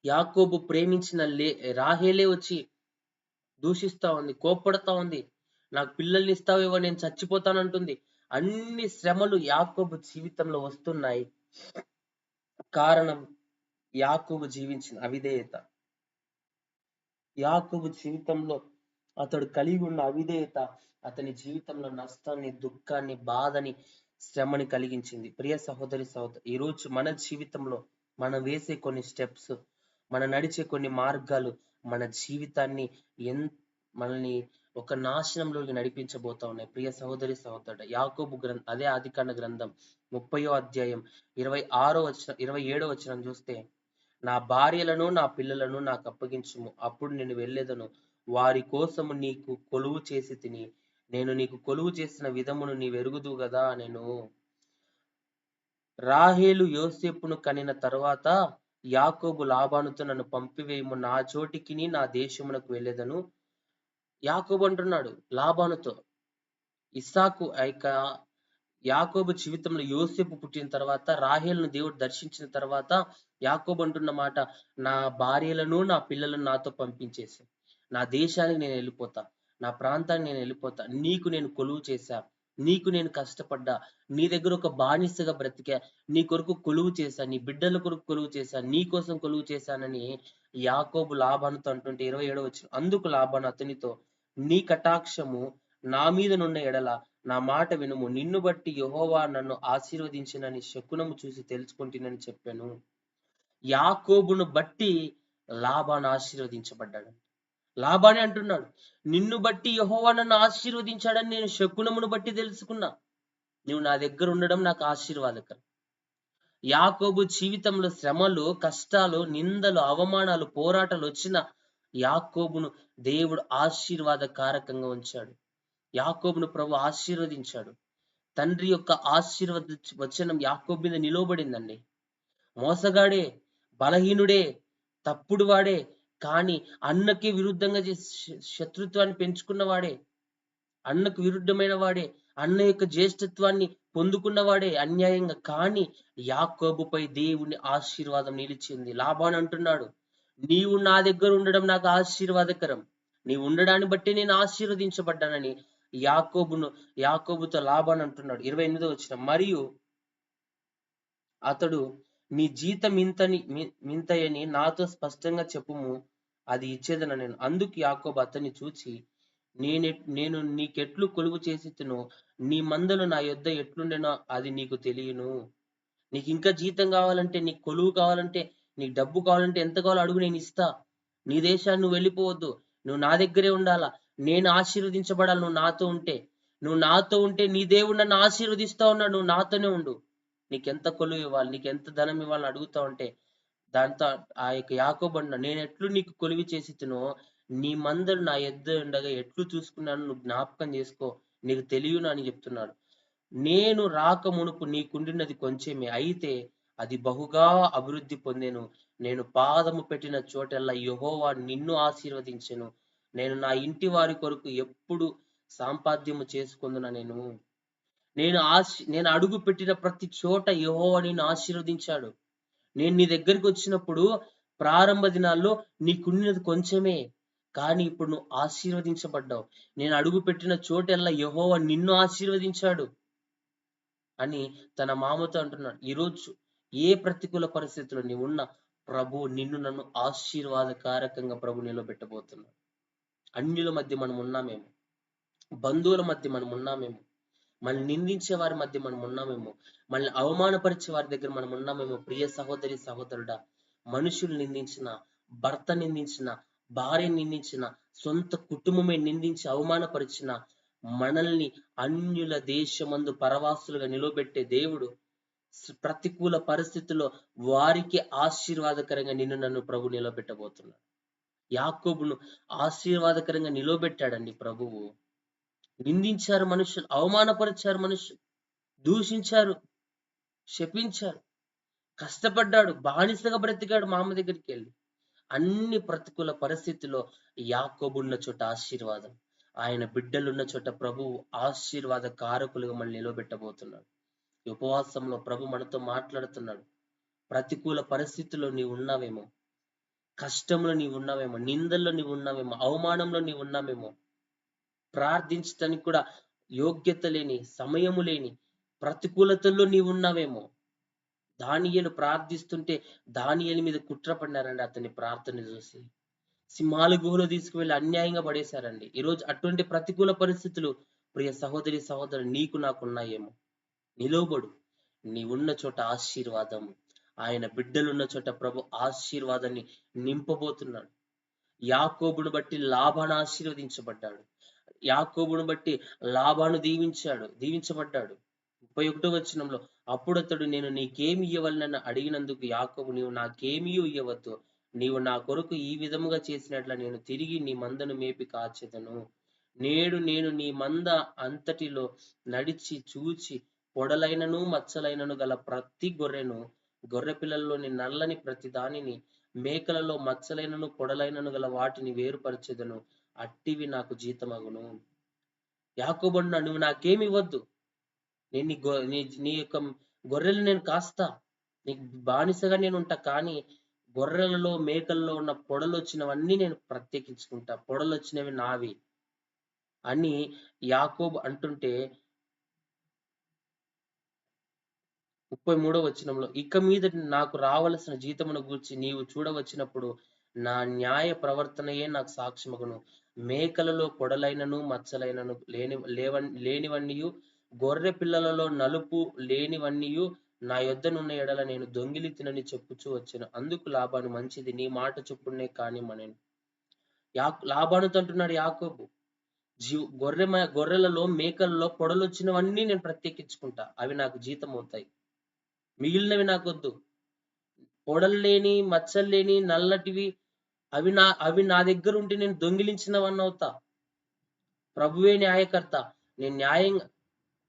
యాకోబు ప్రేమించిన రాహేలే వచ్చి దూషిస్తా ఉంది, కోప్పడతా ఉంది. నాకు పిల్లల్ని ఇస్తావేవో, నేను చచ్చిపోతానంటుంది. అన్ని శ్రమలు యాకోబు జీవితంలో వస్తున్నాయి. కారణం యాకోబు జీవించిన అవిధేయత. యాకోబు జీవితంలో అతడు కలిగి ఉన్న అవిధేయత అతని జీవితంలో నష్టాన్ని, దుఃఖాన్ని, బాధని, శ్రమని కలిగించింది. ప్రియ సహోదరి సహోదరు, ఈరోజు మన జీవితంలో మనం వేసే కొన్ని స్టెప్స్, మనం నడిచే కొన్ని మార్గాలు మన జీవితాన్ని మనల్ని ఒక నాశనంలోకి నడిపించబోతా ఉన్నాయి. ప్రియ సహోదరి సహోదరుడు, యాకోబు అదే ఆదికాండ గ్రంథం 30వ అధ్యాయం 27వ వచనం చూస్తే, నా భార్యలను నా పిల్లలను నాకు అప్పగించుము, అప్పుడు నేను వెళ్ళేదను. వారి కోసము నీకు కొలువు చేసి తిని, నేను నీకు కొలువు చేసిన విధమును నీవెరుగుదువు గదా. నేను రాహేలు యోసేపును కనిన తరువాత యాకోబు లాబానుతో నన్ను పంపివేయము, నా చోటికిని నా దేశమునకు వెళ్ళేదను. యాకోబు అంటున్నాడు లాబానుతో. ఇస్సాకు యాకోబు జీవితంలో యోసేపు పుట్టిన తర్వాత, రాహేలును దేవుడు దర్శించిన తర్వాత యాకోబు అంటున్న మాట, నా భార్యలను నా పిల్లలను నాతో పంపించేసి, నా దేశానికి నేను వెళ్ళిపోతా, నా ప్రాంతానికి నేను వెళ్ళిపోతా. నీకు నేను కొలువు చేశా, నీకు నేను కష్టపడ్డా, నీ దగ్గర ఒక బానిసగా బ్రతికా, నీ కొరకు కొలువు చేశా, నీ బిడ్డల కొరకు కొలువు చేశా, నీ కోసం కొలువు చేశానని యాకోబు లాబానుతో అంటుంటే 27వ వచనం, అందుకు లాబాను అతనితో, నీ కటాక్షము నా మీద నున్న ఎడల నా మాట వినుము, నిన్ను బట్టి యెహోవా నన్ను ఆశీర్వదించినని శకునము చూసి తెలుసుకుంటునని చెప్పాను. యాకోబును బట్టి లాబాను ఆశీర్వదించబడ్డాడు. లాబానే అంటున్నాడు, నిన్ను బట్టి యెహోవా నన్ను ఆశీర్వదించాడని నేను శకునమును బట్టి తెలుసుకున్నా. నువ్వు నా దగ్గర ఉండడం నాకు ఆశీర్వాదకరం. యాకోబు జీవితంలో శ్రమలు, కష్టాలు, నిందలు, అవమానాలు, పోరాటాలు వచ్చిన యాకోబును దేవుడు ఆశీర్వాదకారకంగా ఉంచాడు. యాకోబును ప్రభు ఆశీర్వదించాడు. తండ్రి యొక్క ఆశీర్వాద వచనం యాకోబు మీద నిలవబడిందండి. మోసగాడే, బలహీనుడే, తప్పుడు వాడే, కానీ అన్నకి విరుద్ధంగా శత్రుత్వాన్ని పెంచుకున్నవాడే, అన్నకు విరుద్ధమైన వాడే, అన్న యొక్క జ్యేష్ఠత్వాన్ని పొందుకున్నవాడే అన్యాయంగా. కానీ యాకోబుపై దేవుని ఆశీర్వాదం నిలిచింది. లాబాను అంటున్నాడు, నీవు నా దగ్గర ఉండడం నాకు ఆశీర్వాదకరం, నీవు ఉండడాన్ని బట్టి నేను ఆశీర్వదించబడ్డానని యాకోబుతో లాబాను అంటున్నాడు. 28వ వచనం, మరియు అతడు, నీ జీతం మింతయని నాతో స్పష్టంగా చెప్పుము, అది ఇచ్చేదన నేను. అందుకు యాకోబు అతన్ని చూచి, నేను నీకెట్లు కొలువు చేసితినో, నీ మందలు నా యొద్ద ఎట్లుండెనో అది నీకు తెలియను. నీకు ఇంకా జీతం కావాలంటే, నీకు కొలువు కావాలంటే, నీకు డబ్బు కావాలంటే ఎంత కావాలో అడుగు, నేను ఇస్తా. నీ దేశాన్ని నువ్వు వెళ్ళిపోవద్దు, నువ్వు నా దగ్గరే ఉండాలా, నేను ఆశీర్వదించబడాలి. నువ్వు నాతో ఉంటే నీ దేవుడు నన్ను ఆశీర్వదిస్తా ఉన్నాడు. నువ్వు నాతోనే ఉండు. నీకెంత కొలువు ఇవ్వాలి, నీకెంత ధనం ఇవ్వాలని అడుగుతా ఉంటే, దాంతో ఆ యొక్క యాకోబు అన్నాడు, నేను ఎట్లు నీకు కొలివి చేసి తినో, నీ మందలు నా యొద్ద ఉండగా ఎట్లు చూసుకున్నాను నువ్వు జ్ఞాపకం చేసుకో, నీకు తెలియను అని చెప్తున్నాడు. నేను రాక మునుపు నీకుండినది కొంచెమే, అయితే అది బహుగా అభివృద్ధి పొందెను. నేను పాదము పెట్టిన చోటెల్లా యెహోవా నిన్ను ఆశీర్వదించెను. నేను నా ఇంటి వారి కొరకు ఎప్పుడు సంపాద్యము చేసుకొందున. నేను అడుగు పెట్టిన ప్రతి చోట యెహోవా నిన్ను ఆశీర్వదించాడు. నేను నీ దగ్గరికి వచ్చినప్పుడు ప్రారంభ దినాల్లో నీకున్నది కొంచెమే, కానీ ఇప్పుడు నువ్వు ఆశీర్వదించబడ్డావు. నేను అడుగు పెట్టిన చోటెల్లా యెహోవా నిన్ను ఆశీర్వదించాడు అని తన మామతో అంటున్నాడు. ఈరోజు ఏ ప్రతికూల పరిస్థితుల్లో నీవు ఉన్న, ప్రభు నన్ను ఆశీర్వాదకారకంగా ప్రభు నిలబెట్టబోతున్నాడు. అన్యుల మధ్య మనం ఉన్నామేమో, బంధువుల మధ్య మనం ఉన్నామేమో, మనల్ని నిందించే వారి మధ్య మనం ఉన్నామేమో, మనల్ని అవమానపరిచే వారి దగ్గర మనం ఉన్నామేమో. ప్రియ సహోదరి సహోదరుడా, మనుషులు నిందించిన, భర్త నిందించిన, భార్య నిందించిన, సొంత కుటుంబమే నిందించి అవమానపరిచిన మనల్ని అన్యుల దేశమందు పరవాసులుగా నిలబెట్టే దేవుడు ప్రతికూల పరిస్థితుల్లో వారికి ఆశీర్వాదకరంగా నన్ను ప్రభు నిలబెట్టబోతున్నాడు. యాకోబును ఆశీర్వాదకరంగా నిలబెట్టాడండి ప్రభువు. నిందించారు మనుషులు, అవమానపరిచారు మనుషులు, దూషించారు, శపించారు, కష్టపడ్డాడు, బానిసగా బ్రతికాడు మా అమ్మ దగ్గరికి వెళ్ళి. అన్ని ప్రతికూల పరిస్థితుల్లో యాకోబున్న చోట ఆశీర్వాదం, ఆయన బిడ్డలున్న చోట ప్రభువు ఆశీర్వాద కారకులుగా మనల్ని నిలబెట్టబోతున్నాడు. ఉపవాసంలో ప్రభు మనతో మాట్లాడుతున్నాడు. ప్రతికూల పరిస్థితుల్లో నీవు ఉన్నావేమో, కష్టంలో నీవు ఉన్నావేమో, నిందల్లో నీవు ఉన్నావేమో, అవమానంలో నీవు ఉన్నావేమో, ప్రార్థించడానికి కూడా యోగ్యత లేని, సమయము లేని ప్రతికూలతల్లో నీవు ఉన్నావేమో. దానియేలు ప్రార్థిస్తుంటే దానియేలు మీద కుట్ర పడినారండి. అతని ప్రార్థన చూసి సింహాల గుహలో తీసుకువెళ్ళి అన్యాయంగా పడేశారండి. ఈరోజు అటువంటి ప్రతికూల పరిస్థితులు ప్రియ సహోదరి సహోదరు నీకు నాకున్నాయేమో. నిలవబడు, నీవున్న చోట ఆశీర్వాదం, ఆయన బిడ్డలున్న చోట ప్రభు ఆశీర్వాదాన్ని నింపబోతున్నాడు. యాకోబును బట్టి లాబాను ఆశీర్వదించబడ్డాడు. యాకోబును బట్టి లాబాను దీవించబడ్డాడు. 31వ వచనంలో, అప్పుడు అతడు, నేను నీకేమి ఇయ్యవలనని అడిగినందుకు యాకోబు, నీవు నాకేమీ ఇయ్యవద్దు, నీవు నా కొరకు ఈ విధముగా చేసినట్ల నేను తిరిగి నీ మందను మేపి కాచెదను. నేడు నేను నీ మంద అంతటిలో నడిచి చూచి పొడలైనను మచ్చలైనను గల ప్రతి గొర్రె పిల్లల్లోని నల్లని ప్రతి దానిని, మేకలలో మచ్చలైనను పొడలైనను గల వాటిని వేరుపరచెదను, అట్టివి నాకు జీతమగును. యాకోబు, నువ్వు నాకేమి ఇవ్వద్దు, నేను నీ యొక్క గొర్రెలు నేను కాస్తా, నీకు బానిసగా నేను ఉంటా, కానీ గొర్రెలలో మేకల్లో ఉన్న పొడలు వచ్చినవన్నీ నేను ప్రత్యేకించుకుంటా, పొడలు వచ్చినవి నావి అని యాకోబు అంటుంటే 33వ వచనంలో, ఇక మీద నాకు రావలసిన జీతమును గూర్చి నీవు చూడవచ్చినప్పుడు నా న్యాయ ప్రవర్తనయే నాకు సాక్ష్యమగును. మేకలలో పొడలైనను మచ్చలైనను లేనివన్నీయు, గొర్రె పిల్లలలో నలుపు లేనివన్నీయు నా యొద్దనున్న ఎడల నేను దొంగిలి తినని చెప్పుచూ వచ్చాను. అందుకు లాబాను, మంచిది, నీ మాట చొప్పునే కానిమ్మనెను. లాబానుతో అంటున్నాడు యాకోబు, గొర్రెలలో మేకలలో పొడలు వచ్చినవన్నీ నేను ప్రత్యేకించుకుంటా, అవి నాకు జీతం అవుతాయి, మిగిలినవి నాకొద్దు. పొడలు లేని, మచ్చలు లేని, నల్లటివి అవి నా దగ్గర ఉంటే నేను దొంగిలించినవన్నీ అవుతా. ప్రభువే న్యాయకర్త. నేను న్యాయంగా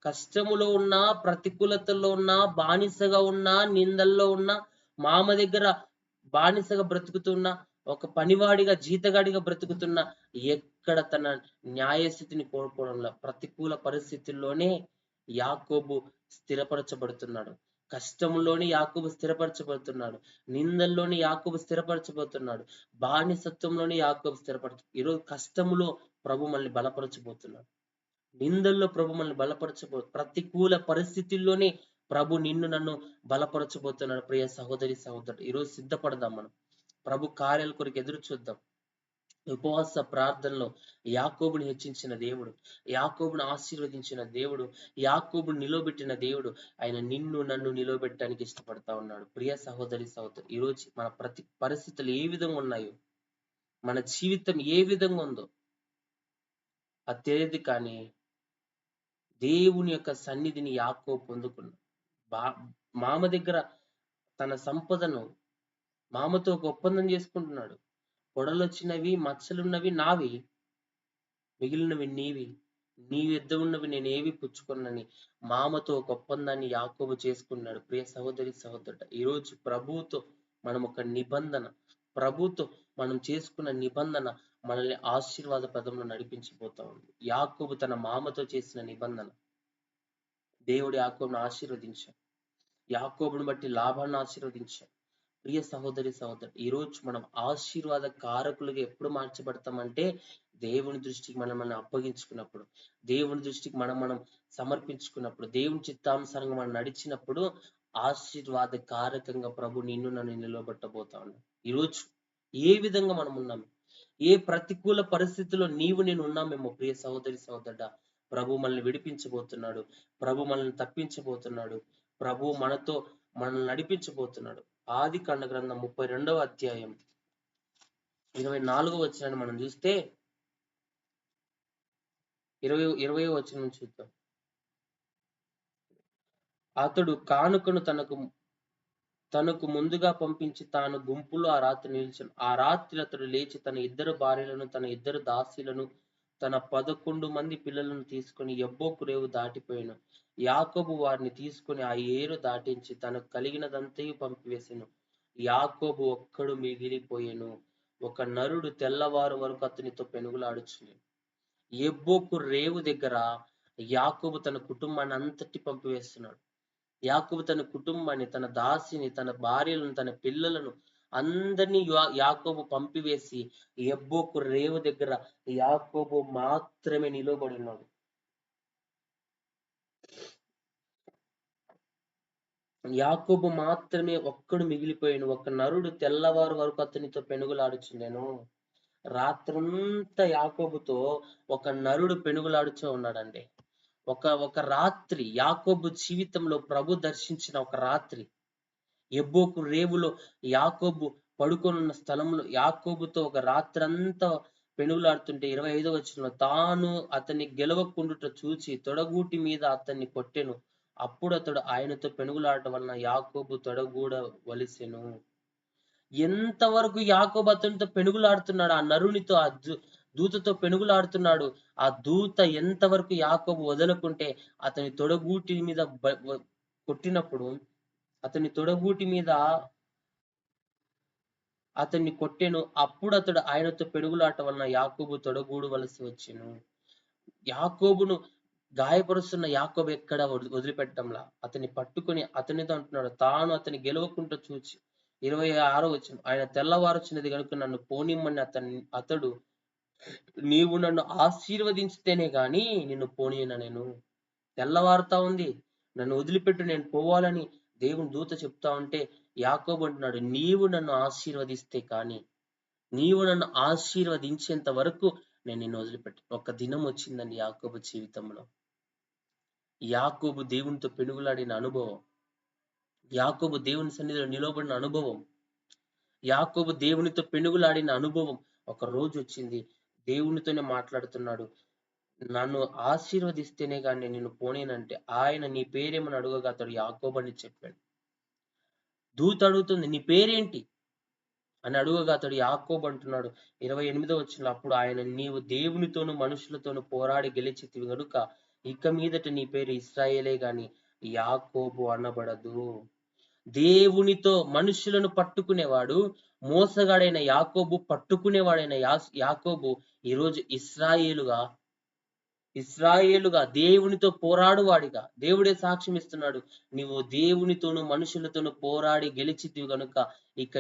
కష్టములో ఉన్నా, ప్రతికూలతల్లో ఉన్నా, బానిసగా ఉన్నా, నిందల్లో ఉన్నా, మామ దగ్గర బానిసగా బ్రతుకుతున్నా, ఒక పనివాడిగా జీతగాడిగా బ్రతుకుతున్నా, ఎక్కడ తన న్యాయస్థితిని కోల్పోవడంలో, ప్రతికూల పరిస్థితుల్లోనే యాకోబు స్థిరపరచబడుతున్నాడు. కష్టంలోని యాకోబు స్థిరపరచబడుతున్నాడు. నిందల్లోని యాకోబు స్థిరపరచబోతున్నాడు. బానిసత్వంలోని యాకోబు ఈరోజు కష్టములో ప్రభు మనల్ని బలపరచబోతున్నాడు. నిందల్లో ప్రభు మనల్ని ప్రతికూల పరిస్థితుల్లోనే ప్రభు నిన్ను నన్ను బలపరచబోతున్నాడు. ప్రియ సహోదరి సహోదరుడు, ఈరోజు సిద్ధపడదాం. మనం ప్రభు కార్యాల కొరకు ఎదురు చూద్దాం. ఉపవాస ప్రార్థనలో యాకోబుని హెచ్చించిన దేవుడు, యాకోబును ఆశీర్వదించిన దేవుడు, యాకోబును నిలవబెట్టిన దేవుడు, ఆయన నిన్ను నన్ను నిలవబెట్టడానికి ఇష్టపడతా ఉన్నాడు. ప్రియ సహోదరి సహోదరు, ఈరోజు మన ప్రతి పరిస్థితులు ఏ విధంగా ఉన్నాయో, మన జీవితం ఏ విధంగా ఉందో అది తెలియదు, కానీ దేవుని యొక్క సన్నిధిని యాకోబు పొందుకున్నాడు. మామ దగ్గర తన సంపదను మామతో ఒక ఒప్పందం చేసుకుంటున్నాడు. పొడలొచ్చినవి, మచ్చలున్నవి నావి, మిగిలినవి నీవి, నీ యుద్ధ ఉన్నవి నేనేవి పుచ్చుకొనని మామతో ఒక ఒప్పందాన్ని యాకోబు చేసుకున్నాడు. ప్రియ సహోదరి సహోదరుడు, ఈరోజు ప్రభువుతో మనం ఒక నిబంధన, ప్రభుతో మనం చేసుకున్న నిబంధన మనల్ని ఆశీర్వాద పదంలో నడిపించిపోతా ఉంది. యాకోబు తన మామతో చేసిన నిబంధన, దేవుడు యాకోబును ఆశీర్వదించాడు. యాకోబును బట్టి లాభాన్ని ఆశీర్వదించాడు. ప్రియ సహోదరి సహోదరు, ఈరోజు మనం ఆశీర్వాద కారకులుగా ఎప్పుడు మార్చబడతామంటే దేవుని దృష్టికి మనం అప్పగించుకున్నప్పుడు, దేవుని దృష్టికి మనం సమర్పించుకున్నప్పుడు, దేవుని చిత్తానుసారంగా మనం నడిచినప్పుడు ఆశీర్వాద కారకంగా ప్రభు నిన్ను నన్ను నిలబెట్టబోతా ఉన్నాడు. ఈరోజు ఏ విధంగా మనం ఉన్నాము, ఏ ప్రతికూల పరిస్థితుల్లో నీవు నేను ఉన్నామేమో ప్రియ సహోదరి సహోదరుడా, ప్రభు మనల్ని విడిపించబోతున్నాడు. ప్రభు మనల్ని తప్పించబోతున్నాడు. ప్రభు మనల్ని నడిపించబోతున్నాడు. ఆదికాండ గ్రంథం 32వ అధ్యాయం 24వ వచనాన్ని మనం చూస్తే 20వ వచనం చూద్దాం. అతడు కానుకను తనకు ముందుగా పంపించి తాను గుంపులో ఆ రాత్రి నిలిచాను. ఆ రాత్రి అతడు లేచి తన 2 భార్యలను, తన 2 దాసీలను, తన 11 మంది పిల్లలను తీసుకుని యబ్బోకు రేవు దాటిపోయాను. యాకోబు వారిని తీసుకుని ఆ ఏరు దాటించి తనకు కలిగినదంతయు పంపివేసెను. యాకోబు ఒక్కడు మిగిలిపోయెను. ఒక నరుడు తెల్లవారు వరకు అతనితో పెనుగులాడుచుండెను. యబ్బోకు రేవు దగ్గర యాకోబు తన కుటుంబాన్ని అంతటి పంపివేస్తున్నాడు. యాకోబు తన కుటుంబాన్ని, తన దాసిని, తన భార్యలను, తన పిల్లలను అందరినీ యాకోబు పంపివేసి యబ్బోకు రేవు దగ్గర యాకోబు మాత్రమే నిలబడి ఉన్నాడు. యాకోబు మాత్రమే ఒక్కడు మిగిలిపోయాను. ఒక నరుడు తెల్లవారు వరకు అతనితో పెనుగులాడుచుండెను. రాత్రంతా యాకోబుతో ఒక నరుడు పెనుగులాడుచూ ఉన్నాడండి. ఒక రాత్రి యాకోబు జీవితంలో ప్రభు దర్శించిన ఒక రాత్రి, యబ్బోకు రేవులో యాకోబు పడుకొనున్న స్థలంలో యాకోబుతో ఒక రాత్రంతా పెనుగులాడుతుంటే 25వ వచనంలో తాను అతన్ని గెలవకుండుట చూచి తొడగూటి మీద అతన్ని కొట్టెను. అప్పుడు అతడు ఆయనతో పెనుగులాడటం వలన యాకోబు తొడగూడవలసెను. ఎంతవరకు యాకోబు అతనితో పెనుగులాడుతున్నాడు, ఆ నరునితో, ఆ దూతతో పెనుగులాడుతున్నాడు. ఆ దూత ఎంతవరకు యాకోబు వదలకుంటే అతని తొడగూటి మీద కొట్టినప్పుడు, అతని తొడగూటి మీద అతన్ని కొట్టెను. అప్పుడు అతడు ఆయనతో పెనుగులాట వలన యాకోబు తొడగూడవలసి వచ్చెను. యాకోబును గాయపరుస్తున్న యాకోబు ఎక్కడ వదిలిపెట్టంలా అతన్ని పట్టుకొని అతనితో అంటున్నాడు, తాను అతని గెలవకుండా చూచి 26వ వచనం, ఆయన తెల్లవారుచినది కనుక నన్ను పోనిమ్మని అతడు నీవు నన్ను ఆశీర్వదించితేనే గాని నిన్ను పోనీయన, నేను తెల్లవారుతా ఉంది, నన్ను వదిలిపెట్టు, నేను పోవాలని దేవుని దూత చెప్తా ఉంటే యాకోబు అంటున్నాడు, నీవు నన్ను ఆశీర్వదిస్తే కానీ, నీవు నన్ను ఆశీర్వదించేంత వరకు నేను నిన్ను వదిలిపెట్టు. ఒక దినం వచ్చిందండి యాకోబు జీవితంలో. యాకోబు దేవునితో పెనుగులాడిన అనుభవం, యాకోబు దేవుని సన్నిధిలో నిలవబడిన అనుభవం, యాకోబు దేవునితో పెనుగులాడిన అనుభవం ఒక రోజు వచ్చింది. దేవునితోనే మాట్లాడుతున్నాడు, నన్ను ఆశీర్వదిస్తేనే కానీ నిన్ను పోనేనంటే ఆయన నీ పేరేమని అడుగగా అతడు యాకోబు అని చెప్పాడు. దూత అడుగుతుంది, నీ పేరేంటి అని అడుగగా అతడు యాకోబు అంటున్నాడు. 28వ వచనంలో అప్పుడు ఆయన, నీవు దేవునితోనూ మనుషులతోనూ పోరాడి గెలిచితివి గనుక ఇక మీదట నీ పేరు ఇశ్రాయేలే గాని యాకోబు అనబడదు. దేవునితో మనుషులను పట్టుకునేవాడు, మోసగాడైన యాకోబు, పట్టుకునేవాడైన యాకోబు ఈరోజు ఇస్రాయేలుగా దేవునితో పోరాడువాడిగా దేవుడే సాక్ష్యం ఇస్తున్నాడు. నీవు దేవునితోనూ మనుషులతోనూ పోరాడి గెలిచితివి గనుక ఇక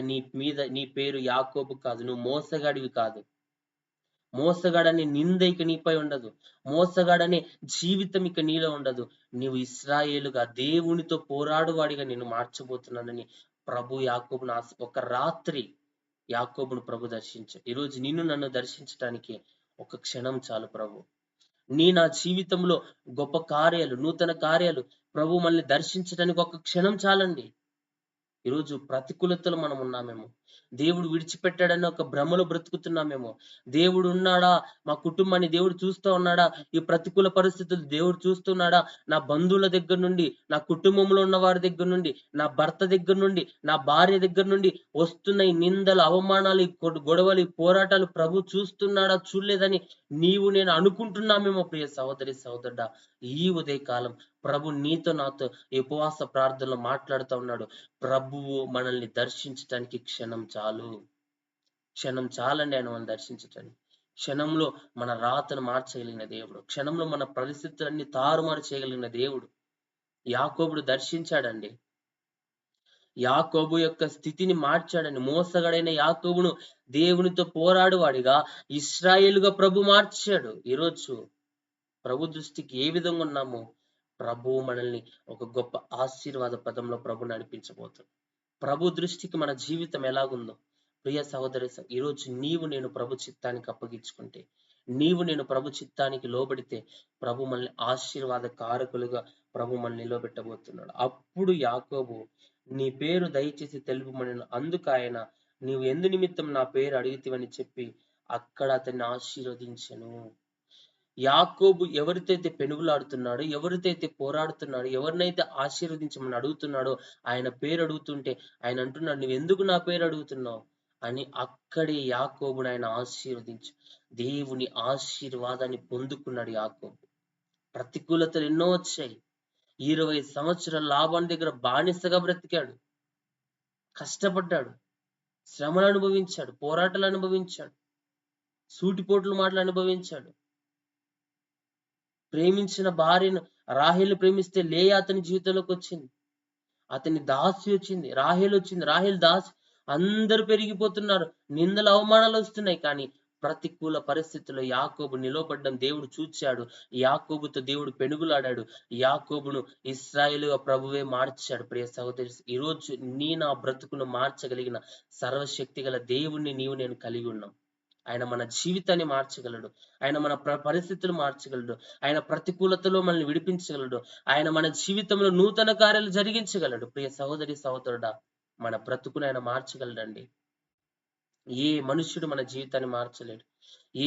నీ పేరు యాకోబు కాదు, నువ్వు మోసగాడివి కాదు. మోసగాడనే నింద ఇక నీపై ఉండదు. మోసగాడనే జీవితం ఇక నీలో ఉండదు. నీవు ఇస్రాయేలుగా దేవునితో పోరాడువాడిగా నేను మార్చబోతున్నానని ప్రభు యాకోబును ఒక రాత్రి యాకోబును ప్రభు దర్శించాడు. ఈరోజు నిన్ను నన్ను దర్శించడానికి ఒక క్షణం చాలు ప్రభు. నా జీవితంలో గొప్ప కార్యాలు, నూతన కార్యాలు ప్రభు మనల్ని దర్శించడానికి ఒక క్షణం చాలండి. ఈరోజు ప్రతికూలతలు మనం ఉన్నామేమో, దేవుడు విడిచిపెట్టాడని ఒక భ్రమలో బ్రతుకుతున్నామేమో, దేవుడు ఉన్నాడా, మా కుటుంబాన్ని దేవుడు చూస్తూ ఉన్నాడా, ఈ ప్రతికూల పరిస్థితులు దేవుడు చూస్తున్నాడా, నా బంధువుల దగ్గర నుండి, నా కుటుంబంలో ఉన్న వారి దగ్గర నుండి, నా భర్త దగ్గర నుండి, నా భార్య దగ్గర నుండి వస్తున్న ఈ నిందలు, అవమానాలు, గొడవలు, పోరాటాలు ప్రభు చూస్తున్నాడా చూడలేదని నేను అనుకుంటున్నామేమో. ప్రియ సహోదరి సహోదరుడా, ఈ ఉదయకాలం ప్రభు నీతో నాతో ఉపవాస ప్రార్థనలో మాట్లాడుతూ ఉన్నాడు. ప్రభువు మనల్ని దర్శించటానికి క్షణం చాలండి. ఆయన మనం దర్శించటానికి క్షణంలో మన రాతను మార్చగలిగిన దేవుడు, క్షణంలో మన పరిస్థితులన్నీ తారుమారు చేయగలిగిన దేవుడు. యాకోబుడు దర్శించాడండి. యాకోబు యొక్క స్థితిని మార్చాడని, మోసగాడైన యాకోబును దేవునితో పోరాడువాడిగా ఇశ్రాయేలుగా ప్రభు మార్చాడు. ఈరోజు ప్రభు దృష్టికి ఏ విధంగా ఉన్నామో ప్రభు మనల్ని ఒక గొప్ప ఆశీర్వాద పదంలో ప్రభు నడిపించబోతాడు. ప్రభు దృష్టికి మన జీవితం ఎలాగుందో ప్రియ సహోదరి, ఈరోజు నేను ప్రభు చిత్తానికి అప్పగించుకుంటే, నేను ప్రభు చిత్తానికి లోబడితే ప్రభు మనల్ని ఆశీర్వాద కారకులుగా ప్రభు మనల్ని నిలబెట్టబోతున్నాడు. అప్పుడు యాకోబు, నీ పేరు దయచేసి తెలుపుమని, అందుకు ఆయన, నీవు ఎందు నిమిత్తం నా పేరు అడిగితివని చెప్పి అక్కడ అతన్ని ఆశీర్వదించెను. యాకోబు ఎవరితైతే పెనుగులాడుతున్నాడో, ఎవరితైతే పోరాడుతున్నాడో, ఎవరినైతే ఆశీర్వదించమని అడుగుతున్నాడో, ఆయన పేరు అడుగుతుంటే ఆయన అంటున్నాడు, నువ్వు ఎందుకు నా పేరు అడుగుతున్నావు అని అక్కడే యాకోబుని ఆయన ఆశీర్వదించు దేవుని ఆశీర్వాదాన్ని పొందుకున్నాడు యాకోబు. ప్రతికూలతలు ఎన్నో వచ్చాయి. 20 సంవత్సరాల లాభాన్ని దగ్గర బానిసగా బ్రతికాడు, కష్టపడ్డాడు, శ్రమలు అనుభవించాడు, పోరాటాలు అనుభవించాడు, సూటిపోట్లు మాటలు అనుభవించాడు. ప్రేమించిన భార్యను రాహేలు ప్రేమిస్తే లేయా అతని జీవితంలోకి వచ్చింది, అతని దాసి వచ్చింది, రాహేలు వచ్చింది, రాహేలు దాసి. అందరూ పెరిగిపోతున్నారు, నిందలు అవమానాలు వస్తున్నాయి. కానీ ప్రతికూల పరిస్థితుల్లో యాకోబు నిలబడ్డం దేవుడు చూచాడు. యాకోబుతో దేవుడు పెనుగులాడాడు. యాకోబును ఇశ్రాయేలుగా ప్రభువే మార్చాడు. ప్రియ సహోదరి, ఈరోజు నా బ్రతుకును మార్చగలిగిన సర్వశక్తి గల దేవుణ్ణి నేను కలిగి ఉన్నాం. ఆయన మన జీవితాన్ని మార్చగలడు, ఆయన మన పరిస్థితులు మార్చగలడు, ఆయన ప్రతికూలతలో మనల్ని విడిపించగలడు, ఆయన మన జీవితంలో నూతన కార్యాలు జరిగించగలడు. ప్రియ సహోదరి సహోదరుడా, మన బ్రతుకును ఆయన మార్చగలడండి. ఏ మనుష్యుడు మన జీవితాన్ని మార్చలేడు.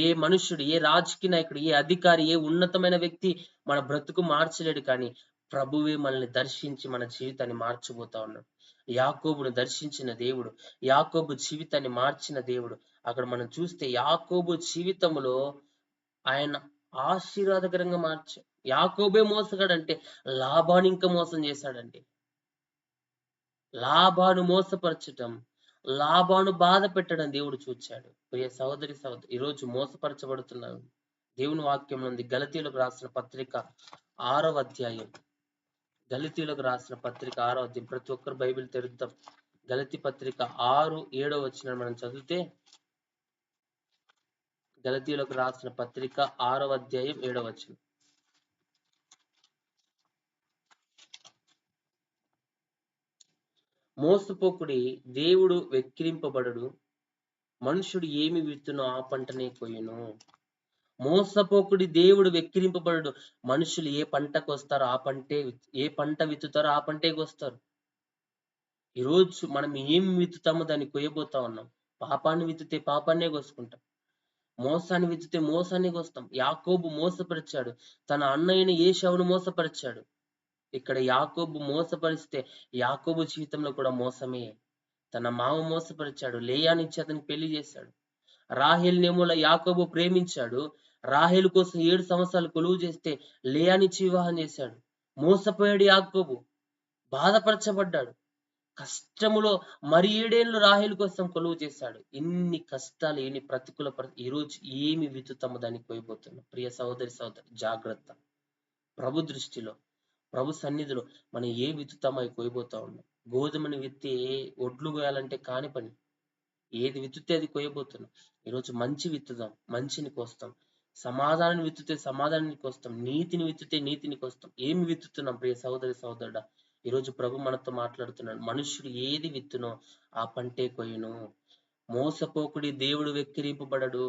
ఏ మనుష్యుడు, ఏ రాజకీయ నాయకుడు, ఏ అధికారి, ఏ ఉన్నతమైన వ్యక్తి మన బ్రతుకు మార్చలేడు. కానీ ప్రభువే మనల్ని దర్శించి మన జీవితాన్ని మార్చబోతా ఉన్నాడు. యాకోబును దర్శించిన దేవుడు, యాకోబు జీవితాన్ని మార్చిన దేవుడు. అక్కడ మనం చూస్తే యాకోబు జీవితంలో ఆయన ఆశీర్వాదకరంగా యాకోబే మోసగాడంటే లాభాన్ని ఇంకా మోసం చేశాడండి. లాభాను మోసపరచటం, లాభాను బాధ పెట్టడం దేవుడు చూచాడు. ప్రియ సహోదరి ఈరోజు మోసపరచబడుతున్నాను. దేవుని వాక్యం ఉంది, గలతీయులకు రాసిన పత్రిక 6వ అధ్యాయం. గలతీయులకు రాసిన పత్రిక 6వ అధ్యాయం. ప్రతి ఒక్కరు బైబిల్ తెరుద్దాం. గలతీ పత్రిక 6:7 వచనం మనం చదివితే, గలతీయులకు రాసిన పత్రిక 6వ అధ్యాయం 7వ వచనం. మోసపోకుడి, దేవుడు వెక్కిరింపబడడు, మనుషుడు ఏమి విత్తునో ఆ పంటనే కొయ్యును. మోసపోకుడి, దేవుడు వెక్కిరింపబడడు, మనుషులు ఏ పంటకు వస్తారో ఏ పంట విత్తుతారో ఆ పంటే వస్తారు. ఈరోజు మనం ఏం విత్తుతామో దాన్ని కొయ్యబోతా ఉన్నాం. పాపాన్ని విత్తితే పాపాన్నే కోసుకుంటాం, మోసాన్ని విత్తితే మోసాన్ని కోస్తాం. యాకోబు మోసపరిచాడు, తన అన్నయ్యని ఏశావును మోసపరిచాడు. ఇక్కడ యాకోబు మోసపరిస్తే యాకోబు జీవితంలో కూడా మోసమే. తన మామ మోసపరిచాడు, లేయానిచ్చి అతనికి పెళ్లి చేశాడు. రాహేలునేమో యాకోబు ప్రేమించాడు, రాహేలు కోసం 7 సంవత్సరాలు కొలువు చేస్తే లేయానిచ్చి వివాహం చేశాడు. మోసపోయాడు యాకోబు, బాధపరచబడ్డాడు. కష్టములో మరి 7 రాహేలు కోసం కొలువు చేశాడు. ఎన్ని కష్టాలు, ఎన్ని ప్రతికూల ఈరోజు ఏమి విత్తుతామో దానికి పోయిపోతున్నాం. ప్రియ సహోదరి జాగ్రత్త. ప్రభు దృష్టిలో, ప్రభు సన్నిధిలో మనం ఏ విత్తుతామో అవి కోయబోతా ఉన్నాం. గోధుమని విత్తి ఒడ్లు కోయాలంటే కాని పని. ఏది విత్తుతే అది కోయబోతున్నాం. ఈరోజు మంచి విత్తుదాం, మంచిని కోస్తాం. సమాధానాన్ని విత్తుతే సమాధానాన్ని కోస్తాం. నీతిని విత్తుతే నీతిని కోస్తాం. ఏమి విత్తుతున్నాం ప్రియ సహోదరుడా? ఈరోజు ప్రభు మనతో మాట్లాడుతున్నాడు. మనుష్యుడు ఏది విత్తునో ఆ పంటే కొయ్యును. మోసపోకుడి, దేవుడు వెక్కిరింపబడడు.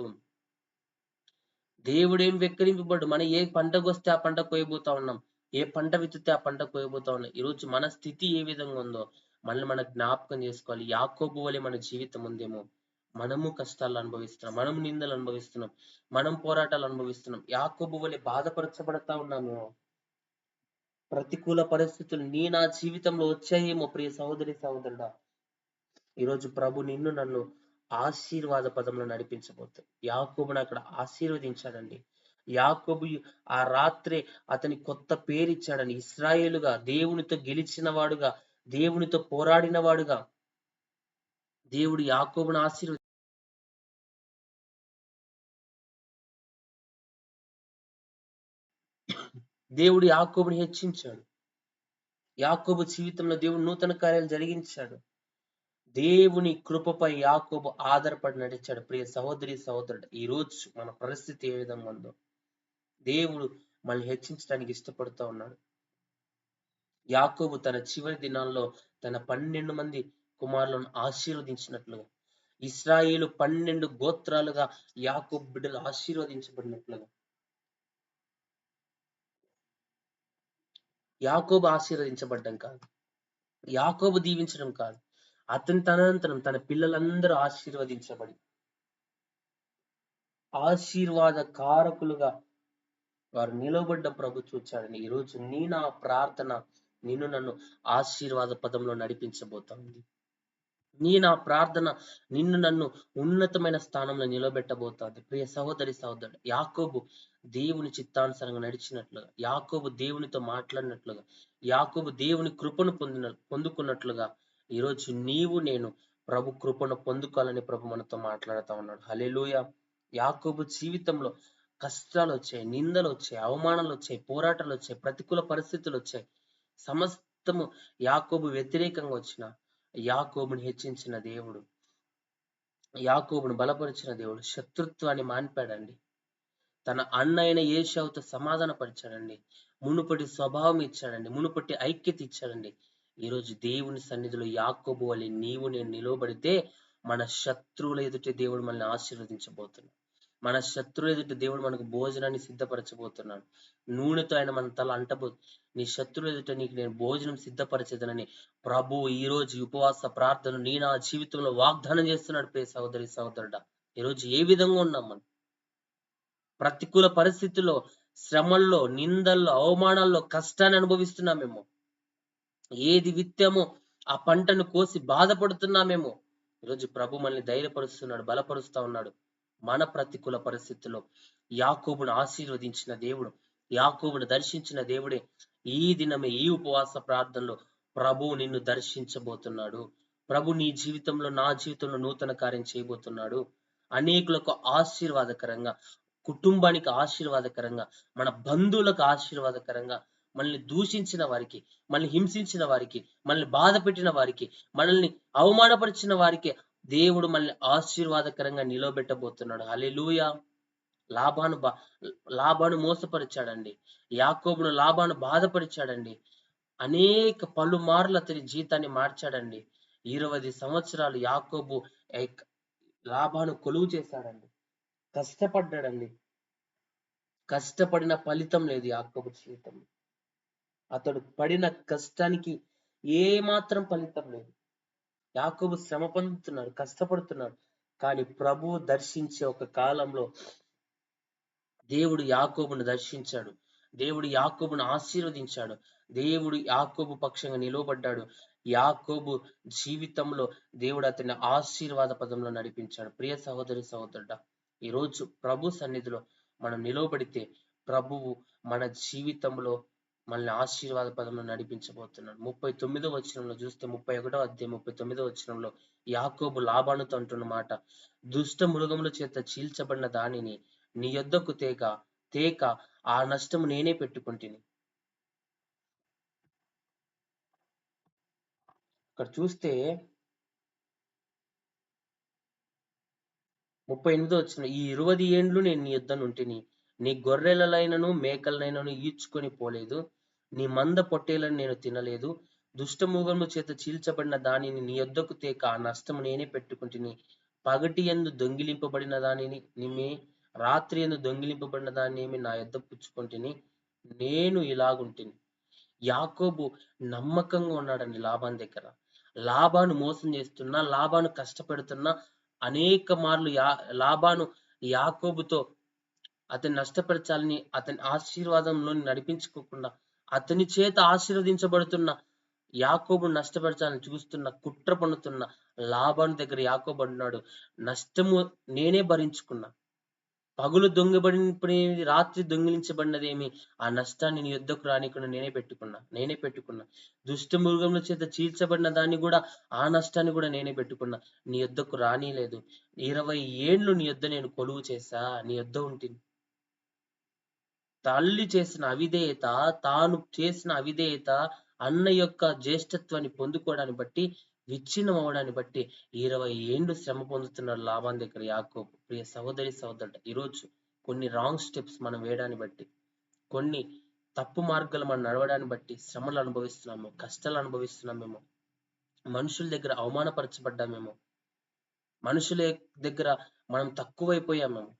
దేవుడేం వెక్కిరింపబడు. మనం ఏ పంటకు వస్తే ఆ పంట కోయబోతా ఉన్నాం. ఏ పంట విత్తితే ఆ పంట కోయబోతా ఉన్నాం. ఈరోజు మన స్థితి ఏ విధంగా ఉందో మన జ్ఞాపకం చేసుకోవాలి. యాకోబు వలె మన జీవితం ఉందేమో. మనము కష్టాలు అనుభవిస్తున్నాం, మనం నిందలు అనుభవిస్తున్నాం, మనం పోరాటాలు అనుభవిస్తున్నాం. యాకోబు వలె బాధపరచబడతా ఉన్నాము. ప్రతికూల పరిస్థితులు నా జీవితంలో వచ్చాయేమో ప్రియ సహోదరుడా. ఈరోజు ప్రభు నిన్ను నన్ను ఆశీర్వాద పదంలో నడిపించబోతాడు. యాకోబును అక్కడ ఆశీర్వదించాడండి. యాకోబు ఆ రాత్రే అతని కొత్త పేరు ఇచ్చాడని, ఇశ్రాయేలుగా, దేవునితో గెలిచిన వాడుగా, దేవునితో పోరాడిన వాడుగా దేవుడు యాకోబును దేవుడు యాకోబుని హెచ్చించాడు. యాకోబు జీవితంలో దేవుడు నూతన కార్యాలు జరిగించాడు. దేవుని కృపపై యాకోబు ఆధారపడి నడిచాడు. ప్రియ సహోదరుడు, ఈ రోజు మన పరిస్థితి ఏ విధంగా ఉందో దేవుడు మనల్ని హెచ్చించడానికి ఇష్టపడుతూ ఉన్నాడు. యాకోబు తన చివరి దినాల్లో తన 12 మంది కుమారులను ఆశీర్వదించినట్లుగా, ఇశ్రాయేలు 12 గోత్రాలుగా యాకోబు బిడ్డలు ఆశీర్వదించబడినట్లుగా, యాకోబు ఆశీర్వదించబడ్డం కాదు, యాకోబు దీవించడం కాదు, అతని తనంతరం తన పిల్లలందరూ ఆశీర్వదించబడి ఆశీర్వాద కారకులుగా వారు నిలబడ్డ ప్రభు చూచాడని. ఈరోజు నా ప్రార్థన నిన్ను నన్ను ఆశీర్వాద పదంలో నడిపించబోతా ఉంది. నా ప్రార్థన నిన్ను నన్ను ఉన్నతమైన స్థానంలో నిలబెట్టబోతుంది. ప్రియ సహోదరుడు, యాకోబు దేవుని చిత్తానుసారంగా నడిచినట్లుగా, యాకోబు దేవునితో మాట్లాడినట్లుగా, యాకోబు దేవుని కృపను పొందుకున్నట్లుగా ఈరోజు నేను ప్రభు కృపను పొందుకోవాలని ప్రభు మనతో మాట్లాడుతూ ఉన్నాడు. హల్లెలూయా. యాకోబు జీవితంలో కష్టాలు వచ్చాయి, నిందలు వచ్చాయి, అవమానాలు వచ్చాయి, పోరాటాలు వచ్చాయి, ప్రతికూల పరిస్థితులు వచ్చాయి. సమస్తము యాకోబు వ్యతిరేకంగా వచ్చిన యాకోబుని హెచ్చించిన దేవుడు, యాకోబును బలపరిచిన దేవుడు శత్రుత్వాన్ని మాన్పాడండి. తన అన్న అయిన ఏశావుతో సమాధాన పరిచాడండి. మునుపటి స్వభావం ఇచ్చాడండి. మునుపటి ఐక్యత ఇచ్చాడండి. ఈరోజు దేవుని సన్నిధిలో యాకోబు వలె నేను నిలవబడితే మన శత్రువుల ఎదుట దేవుడు మనల్ని ఆశీర్వదించబోతున్నాడు. మన శత్రువుల ఎదుట దేవుడు మనకు భోజనాన్ని సిద్ధపరచబోతున్నాడు. నూనెతో ఆయన మన తల నీ శత్రువుల ఎదుట నీకు నేను భోజనం సిద్ధపరచేదనని ప్రభు ఈ రోజు ఉపవాస ప్రార్థన నా జీవితంలో వాగ్దానం చేస్తున్నాడు. ప్రియ సహోదరుడా, ఈరోజు ఏ విధంగా ఉన్నాం మనం? ప్రతికూల పరిస్థితుల్లో, శ్రమల్లో, నిందల్లో, అవమానాల్లో, కష్టాన్ని అనుభవిస్తున్నామేమో. ఏది విత్తామో ఆ పంటను కోసి బాధపడుతున్నామేమో. ఈరోజు ప్రభు మనల్ని ధైర్యపరుస్తున్నాడు, బలపరుస్తా ఉన్నాడు. మన ప్రతికూల పరిస్థితుల్లో యాకోబును ఆశీర్వదించిన దేవుడు, యాకోబును దర్శించిన దేవుడే ఈ దినమే ఈ ఉపవాస ప్రార్థనలో ప్రభు నిన్ను దర్శించబోతున్నాడు. ప్రభు నీ జీవితంలో, నా జీవితంలో నూతన కార్యం చేయబోతున్నాడు. అనేకులకు ఆశీర్వాదకరంగా, కుటుంబానికి ఆశీర్వాదకరంగా, మన బంధువులకు ఆశీర్వాదకరంగా, మనల్ని దూషించిన వారికి, మనల్ని హింసించిన వారికి, మనల్ని బాధ పెట్టిన వారికి, మనల్ని అవమానపరిచిన వారికి దేవుడు మనల్ని ఆశీర్వాదకరంగా నిలబెట్టబోతున్నాడు. హల్లెలూయా. లాబాను మోసపరిచాడండి. యాకోబును లాబాను బాధపరిచాడండి. అనేక పలుమార్లు అతని జీవితాన్ని మార్చాడండి. 20 సంవత్సరాలు యాకోబు లాబాను కొలువు చేశాడండి. కష్టపడ్డాడండి. కష్టపడిన ఫలితం లేదు యాకోబు జీవితంలో. అతడు పడిన కష్టానికి ఏ మాత్రం ఫలితం లేదు. యాకోబు శ్రమ పొందుతున్నాడు, కష్టపడుతున్నాడు. కానీ ప్రభువు దర్శించే ఒక కాలంలో దేవుడు యాకోబును దర్శించాడు. దేవుడు యాకోబును ఆశీర్వదించాడు. దేవుడు యాకోబు పక్షంగా నిలవబడ్డాడు. యాకోబు జీవితంలో దేవుడు అతన్ని ఆశీర్వాద పదంలో నడిపించాడు. ప్రియ సహోదరుడా, ఈరోజు ప్రభు సన్నిధిలో మనం నిలవబడితే ప్రభువు మన జీవితంలో మనల్ని ఆశీర్వాద పదంలో నడిపించబోతున్నాడు. 39వ వచనంలో చూస్తే 31వ అధ్యాయం 39వ వచనంలో యాకోబు లాబానుతో అంటున్న మాట, దుష్ట మృగముల చేత చీల్చబడిన దానిని నీ యొద్దకు తేక ఆ నష్టము నేనే పెట్టుకుంటుని. ఇక్కడ చూస్తే 38వ వచనం, ఈ 20 ఏండ్లు నేను నీ యొద్ద నుంటిని, నీ గొర్రెలనైనను మేకలనైనను ఈడ్చుకొని పోలేదు, నీ మంద పొట్టేలను నేను తినలేదు, దుష్టమృగము చేత చీల్చబడిన దానిని నీ యొద్దకు తేక ఆ నష్టము నేనే పెట్టుకుంటుని. పగటి యందు దొంగిలింపబడిన దానిని నిమే, రాత్రి యందు దొంగిలింపబడిన దాన్ని నా యొద్ద పుచ్చుకుంటుని. నేను ఇలాగుంటిని. యాకోబు నమ్మకంగా ఉన్నాడండి లాబాను దగ్గర. లాబాను మోసం చేస్తున్నా, లాబాను కష్టపెడుతున్నా, అనేక మార్లు లాబాను యాకోబుతో అతన్ని నష్టపరచాలని, అతని ఆశీర్వాదంలో నడిపించుకోకుండా అతని చేత ఆశీర్వదించబడుతున్న యాకోబు నష్టపరచాలని చూస్తున్న, కుట్ర పన్నుతున్న లాబాను దగ్గర యాకోబు అంటున్నాడు, నష్టము నేనే భరించుకున్నా. పగులు దొంగబడినప్పుడు రాత్రి దొంగిలించబడినదేమి, ఆ నష్టాన్ని నీ యుద్ధకు రానికుండా నేనే పెట్టుకున్నా. దుష్ట మృగముల చేత చీల్చబడిన దాన్ని కూడా, ఆ నష్టాన్ని కూడా నేనే పెట్టుకున్నా. నీ యుద్ధకు రానిలేదు. 20 ఏండ్లు నీ యుద్ధ నేను కొలువు చేశా, నీ యుద్ధ ఉంటుంది. తల్లి చేసిన అవిధేయత, తాను చేసిన అవిధేయత, అన్న యొక్క జ్యేష్ఠత్వాన్ని పొందుకోవడాన్ని బట్టి, విచ్ఛిన్నం అవడాన్ని బట్టి 20 ఏండ్లు శ్రమ పొందుతున్నాడు లాబాను దగ్గర యాకోబు. ప్రియ సహోదరుడు, ఈరోజు కొన్ని రాంగ్ స్టెప్స్ మనం వేయడాన్ని బట్టి, కొన్ని తప్పు మార్గాలు మనం నడవడాన్ని బట్టి శ్రమలు అనుభవిస్తున్నాము, కష్టాలు అనుభవిస్తున్నామేమో, మనుషుల దగ్గర అవమానపరచబడ్డామేమో, మనుషుల దగ్గర మనం తక్కువైపోయామేమో,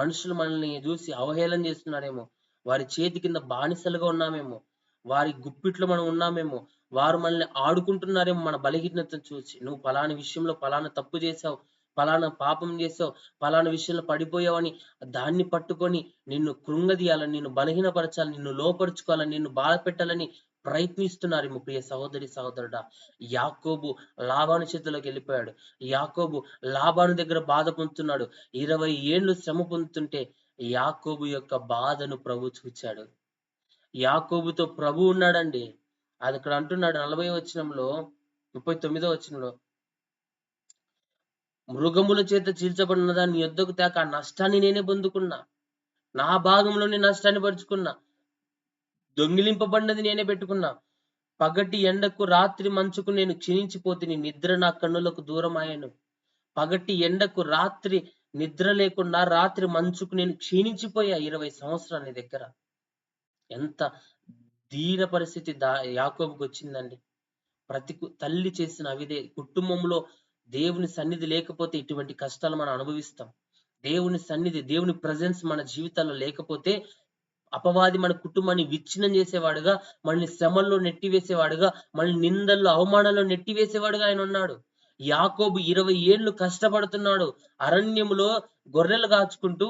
మనుషులు మనల్ని చూసి అవహేళన చేస్తున్నారేమో, వారి చేతి కింద బానిసలుగా ఉన్నామేమో, వారి గుప్పిట్లో మనం ఉన్నామేమో, వారు మనల్ని ఆడుకుంటున్నారేమో మన బలహీనతను చూసి. నువ్వు పలానా విషయంలో పలానా తప్పు చేసావు, పలానా పాపం చేసావు, పలానా విషయంలో పడిపోయావని దాన్ని పట్టుకొని నిన్ను కృంగదీయాలని, నిన్ను బలహీనపరచాలని, నిన్ను లోపరుచుకోవాలని, నిన్ను బాధ పెట్టాలని ప్రయత్నిస్తున్నారేమో. ప్రియ సహోదరుడా, యాకోబు లాబాను చేతిలోకి వెళ్ళిపోయాడు. యాకోబు లాబాను దగ్గర బాధ పొందుతున్నాడు. 20 ఏళ్ళు శ్రమ పొందుతుంటే యాకోబు యొక్క బాధను ప్రభు చూచాడు. యాకోబుతో ప్రభు ఉన్నాడండి. అది ఇక్కడ అంటున్నాడు 40వ వచనంలో, 39వ వచనంలో, మృగముల చేత చీల్చబడిన దాన్ని యుద్ధకు తేక ఆ నష్టాన్ని నేనే పొందుకున్నా. నా భాగంలోనే నష్టాన్ని పరుచుకున్నా. దొంగిలింపబడినది నేనే పెట్టుకున్నా. పగటి ఎండకు రాత్రి మంచుకు నేను క్షీణించిపోతిని, నిద్ర నా కన్నులకు దూరమాయను. పగటి ఎండకు రాత్రి నిద్ర లేకుండా, రాత్రి మంచుకు నేను క్షీణించిపోయా 20 సంవత్సరాల దగ్గర. ఎంత దీన పరిస్థితి యాకోబుకు వచ్చిందండి. తల్లి చేసిన అవిదే, కుటుంబంలో దేవుని సన్నిధి లేకపోతే ఇటువంటి కష్టాలు మనం అనుభవిస్తాం. దేవుని సన్నిధి, దేవుని ప్రజెన్స్ మన జీవితాల్లో లేకపోతే అపవాది మన కుటుంబాన్ని విచ్ఛిన్నం చేసేవాడుగా, మనల్ని శ్రమల్లో నెట్టివేసేవాడుగా, మనల్ని నిందల్లో అవమానాల్లో నెట్టివేసేవాడుగా ఆయన ఉన్నాడు. యాకోబు 20 ఏళ్ళు కష్టపడుతున్నాడు. అరణ్యములో గొర్రెలు కాచుకుంటూ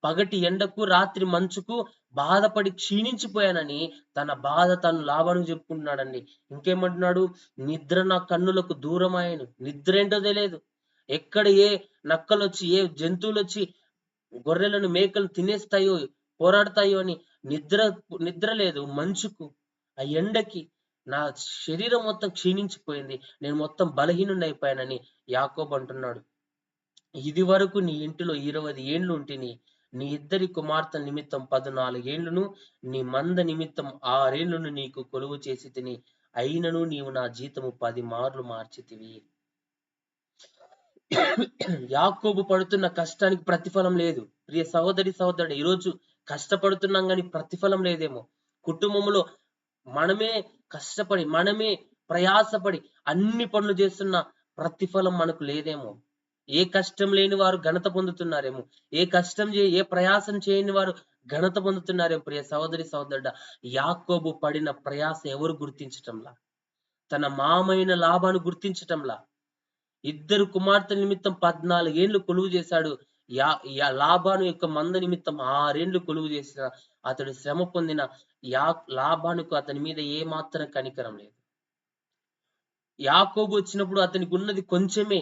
పగటి ఎండకు రాత్రి మంచుకు బాధపడి క్షీణించిపోయానని తన బాధ తను లాబానుకు చెప్పుకుంటున్నాడండి. ఇంకేమంటున్నాడు, నిద్ర నా కన్నులకు దూరమాయను. నిద్ర ఏంటో తెలియదు. ఎక్కడ ఏ నక్కలొచ్చి, ఏ జంతువులు వచ్చి గొర్రెలను మేకలు తినేస్తాయో, పోరాడతాయో అని నిద్ర లేదు. మంచుకు, ఆ ఎండకి నా శరీరం మొత్తం క్షీణించిపోయింది, నేను మొత్తం బలహీనుండి అయిపోయానని యాకోబు అంటున్నాడు. ఇది వరకు నీ ఇంటిలో 20 ఏండ్లు ఉంటిని, నీ ఇద్దరి కుమార్తె నిమిత్తం 14 ఏండ్లను, నీ మంద నిమిత్తం 6 ఏండ్లను నీకు కొలువు చేసి తిని, అయినను నీవు నా జీతము 10 మార్లు మార్చితివి. యాకోబు పడుతున్న కష్టానికి ప్రతిఫలం లేదు. ప్రియ సహోదరుడు, ఈరోజు కష్టపడుతున్నాం కానీ ప్రతిఫలం లేదేమో. కుటుంబంలో మనమే కష్టపడి, మనమే ప్రయాసపడి అన్ని పనులు చేస్తున్న ప్రతిఫలం మనకు లేదేమో. ఏ కష్టం లేని వారు ఘనత పొందుతున్నారేమో, ఏ ప్రయాసం చేయని వారు ఘనత పొందుతున్నారేమో. ప్రియ సహోదరుడా, యాకోబు పడిన ప్రయాస ఎవరు గుర్తించటంలా? తన మామైన లాబాను గుర్తించటంలా? ఇద్దరు కుమార్తెల నిమిత్తం 14 ఏండ్లు కొలువు చేశాడు. లాబాను యొక్క మంద నిమిత్తం 6 ఏండ్లు కొలువు చేసిన అతడు శ్రమ పొందిన లాబానుకు అతని మీద ఏ మాత్రం కనికరం లేదు. యాకోబు వచ్చినప్పుడు అతనికి ఉన్నది కొంచెమే.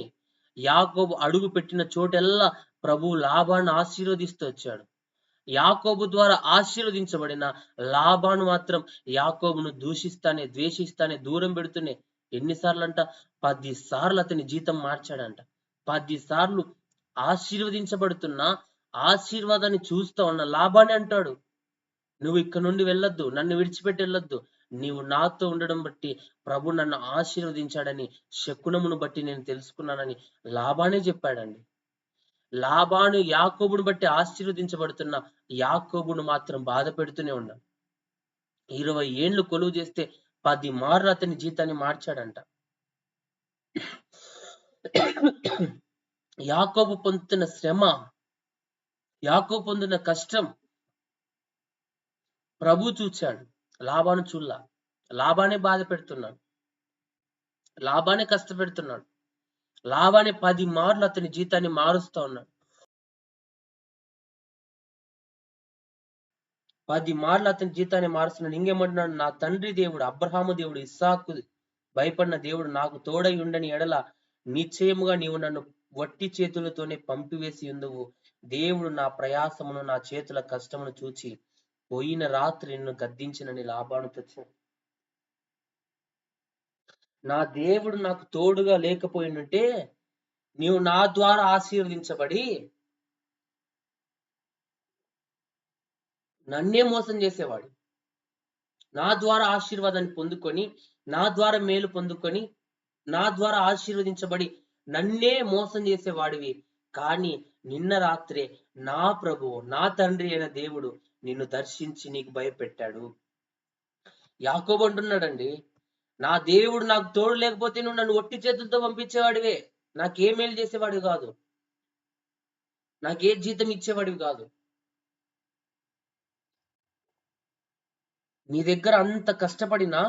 యాకోబు అడుగు పెట్టిన చోటెల్లా ప్రభు లాబాను ఆశీర్వదిస్తూ వచ్చాడు. యాకోబు ద్వారా ఆశీర్వదించబడిన లాబాను మాత్రం యాకోబును దూషిస్తానే, ద్వేషిస్తానే, దూరం పెడుతూనే ఎన్నిసార్లు అంట 10 సార్లు అతని జీతం మార్చాడంట. 10 సార్లు ఆశీర్వదించబడుతున్నా ఆశీర్వాదాన్ని చూస్తా ఉన్న లాబానే అంటాడు, నువ్వు ఇక్కడ నుండి వెళ్ళొద్దు, నన్ను విడిచిపెట్టి వెళ్ళొద్దు, నీవు నాతో ఉండడం బట్టి ప్రభు నన్ను ఆశీర్వదించాడని, శకునమును బట్టి నేను తెలుసుకున్నానని లాబానే చెప్పాడండి. లాబాను యాకోబును బట్టి ఆశీర్వదించబడుతున్న యాకోబును మాత్రం బాధ పెడుతూనే ఉన్నాడు. 20 ఏండ్లు కొలువు చేస్తే 10 మార్లు అతని జీతాన్ని మార్చాడంట. యాకోబు పొందుతున్న శ్రమ, యాకోబు పొందిన కష్టం ప్రభు చూచాడు, లాబాను చూల్లా. లాబానే బాధ పెడుతున్నాడు, లాబానే కష్టపెడుతున్నాడు, లాబానే 10 మార్లు అతని జీతాన్ని మారుస్తా ఉన్నాడు. 10 మార్లు అతని జీతాన్ని మారుస్తున్నాడు. ఇంకేమంటున్నాడు, నా తండ్రి దేవుడు అబ్రహాము దేవుడు ఇస్సాకు భయపడిన దేవుడు నాకు తోడై ఉండని ఎడల నిశ్చయముగా నీవు నన్ను వట్టి చేతులతోనే పంపివేసి ఉందువు. దేవుడు నా ప్రయాసమును నా చేతుల కష్టమును చూచి పోయిన రాత్రి నిన్ను గద్దించినని లాబాను తెచ్చాడు. నా దేవుడు నాకు తోడుగా లేకపోయినంటే నీవు నా ద్వారా ఆశీర్వదించబడి నన్నే మోసం చేసేవాడు. నా ద్వారా ఆశీర్వాదాన్ని పొందుకొని, నా ద్వారా మేలు పొందుకొని, నా ద్వారా ఆశీర్వదించబడి నన్నే మోసం చేసేవాడివి. కానీ నిన్న రాత్రే నా ప్రభువు, నా తండ్రి అయిన దేవుడు నిన్ను దర్శించి నీకు భయపెట్టాడు. యాకోబు అంటున్నాడండి, నా దేవుడు నాకు తోడు లేకపోతే నువ్వు నన్ను ఒట్టి చేతులతో పంపించేవాడివే, నాకే మేలు చేసేవాడివి కాదు, నాకే జీతం ఇచ్చేవాడివి కాదు. నీ దగ్గర అంత కష్టపడినా,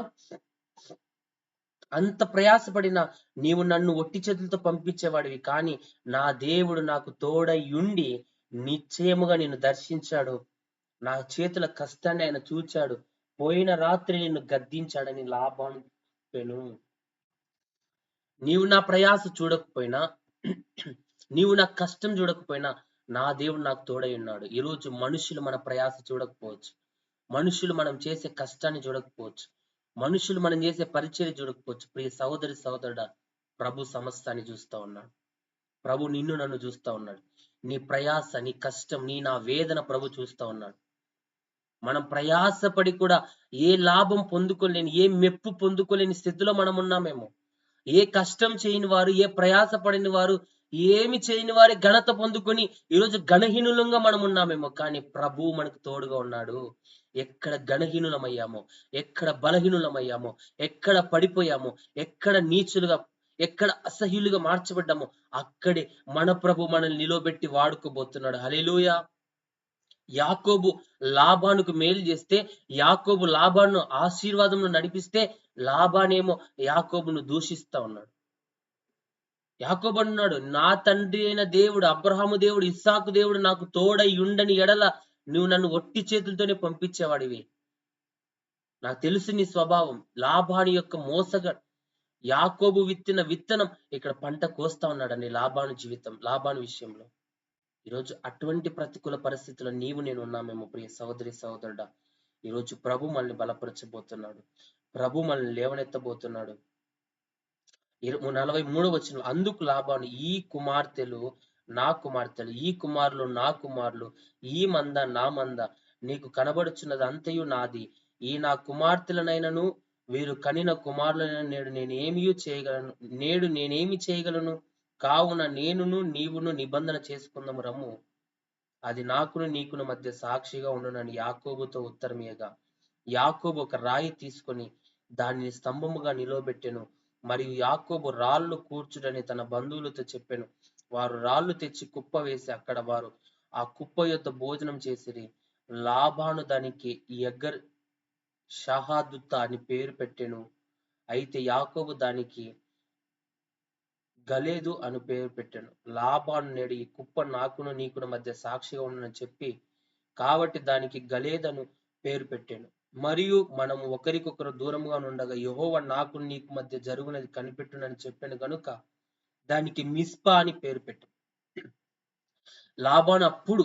అంత ప్రయాసపడినా నీవు నన్ను ఒట్టి చేతులతో పంపించేవాడివి. కానీ నా దేవుడు నాకు తోడై ఉండి నిశ్చయముగా నిన్ను దర్శించాడు, నా చేతుల కష్టాన్ని ఆయన చూచాడు, పోయిన రాత్రి నిన్ను గద్దించాడని లాబాను చెప్పెను. నీవు నా ప్రయాస చూడకపోయినా, నీవు నా కష్టం చూడకపోయినా నా దేవుడు నాకు తోడై ఉన్నాడు. ఈరోజు మనుషులు మన ప్రయాస చూడకపోవచ్చు, మనుషులు మనం చేసే కష్టాన్ని చూడకపోవచ్చు, మనుషులు మనం చేసే పరిచర్య చూడకపోవచ్చు. ప్రియ సహోదరి సహోదరుడా, ప్రభు సమస్తాన్ని చూస్తా ఉన్నాడు. ప్రభు నిన్ను నన్ను చూస్తా ఉన్నాడు. నీ ప్రయాస, నీ కష్టం, నా వేదన ప్రభు చూస్తా ఉన్నాడు. మనం ప్రయాసపడి కూడా ఏ లాభం పొందుకోలేని, ఏ మెప్పు పొందుకోలేని స్థితిలో మనం ఉన్నామేమో. ఏ కష్టం చేయని వారు, ఏ ప్రయాస పడిన వారు, ఏమి చేయని వారి ఘనత పొందుకొని ఈరోజు గణహీనులంగా మనం ఉన్నామేమో. కానీ ప్రభువు మనకు తోడుగా ఉన్నాడు. ఎక్కడ గణహీనులమయ్యామో, ఎక్కడ బలహీనులమయ్యామో, ఎక్కడ పడిపోయామో, ఎక్కడ నీచులుగా, ఎక్కడ అసహ్యులుగా మార్చబడ్డామో అక్కడే మన ప్రభు మనల్ని నిలబెట్టి వాడుకోబోతున్నాడు. హల్లెలూయా. యాకోబు లాబానుకు మేలు చేస్తే, యాకోబు లాబాను ఆశీర్వాదంలో నడిపిస్తే, లాబానేమో యాకోబును దూషిస్తా ఉన్నాడు. యాకోబు అన్నాడు, నా తండ్రి అయిన దేవుడు అబ్రహాము దేవుడు ఇస్సాకు దేవుడు నాకు తోడై ఉండని ఎడల నువ్వు నన్ను ఒట్టి చేతులతోనే పంపించేవాడివి. నాకు తెలుసు నీ స్వభావం. లాబాను యొక్క మోసగా యాకోబు విత్తిన విత్తనం ఇక్కడ పంట కోస్తా ఉన్నాడండి లాబాను జీవితం, లాబాను విషయంలో. ఈరోజు అటువంటి ప్రతికూల పరిస్థితుల్లో నీవు నేను ఉన్నామేమో ప్రియ సహోదరి సహోదరుడా. ఈరోజు ప్రభు మనల్ని బలపరచబోతున్నాడు, ప్రభు మనల్ని లేవనెత్తబోతున్నాడు. 43వ వచనం, అందుకు లాబాను, ఈ కుమార్తెలు నా కుమార్తెలు, ఈ కుమారులు నా కుమారులు, ఈ మంద నా మంద, నీకు కనబడుచున్నది అంతయు నాది. ఈ నా కుమార్తెలనైనను వీరు కనిన కుమారులైన నేడు నేనేమి చేయగలను? కావున నేనును నీవును నిబంధన చేసుకుందాము రమ్ము, అది నాకును నీకును మధ్య సాక్షిగా ఉండునని యాకోబుతో ఉత్తరమియగా, యాకోబు ఒక రాయి తీసుకొని దానిని స్తంభముగా నిలవబెట్టెను. మరియు యాకోబు రాళ్ళు కూర్చుడని తన బంధువులతో చెప్పెను. వారు రాళ్ళు తెచ్చి కుప్ప వేసి అక్కడ వారు ఆ కుప్ప యొద్ద భోజనం చేసిరి. లాబాను దానికి యగర్ షహాదుత అని పేరు పెట్టెను. అయితే యాకోబు దానికి గలేదు అని పేరు పెట్టాను. లాబాను నేడు ఈ కుప్ప నాకును నీకును మధ్య సాక్షిగా ఉండనని చెప్పి కాబట్టి దానికి గలేదను పేరు పెట్టాను. మరియు మనము ఒకరికొకరు దూరంగా ఉండగా యెహోవా నాకు నీకు మధ్య జరుగునది కనిపెట్టునని చెప్పాను గనుక దానికి మిస్పా అని పేరు పెట్టాను. లాబాను అప్పుడు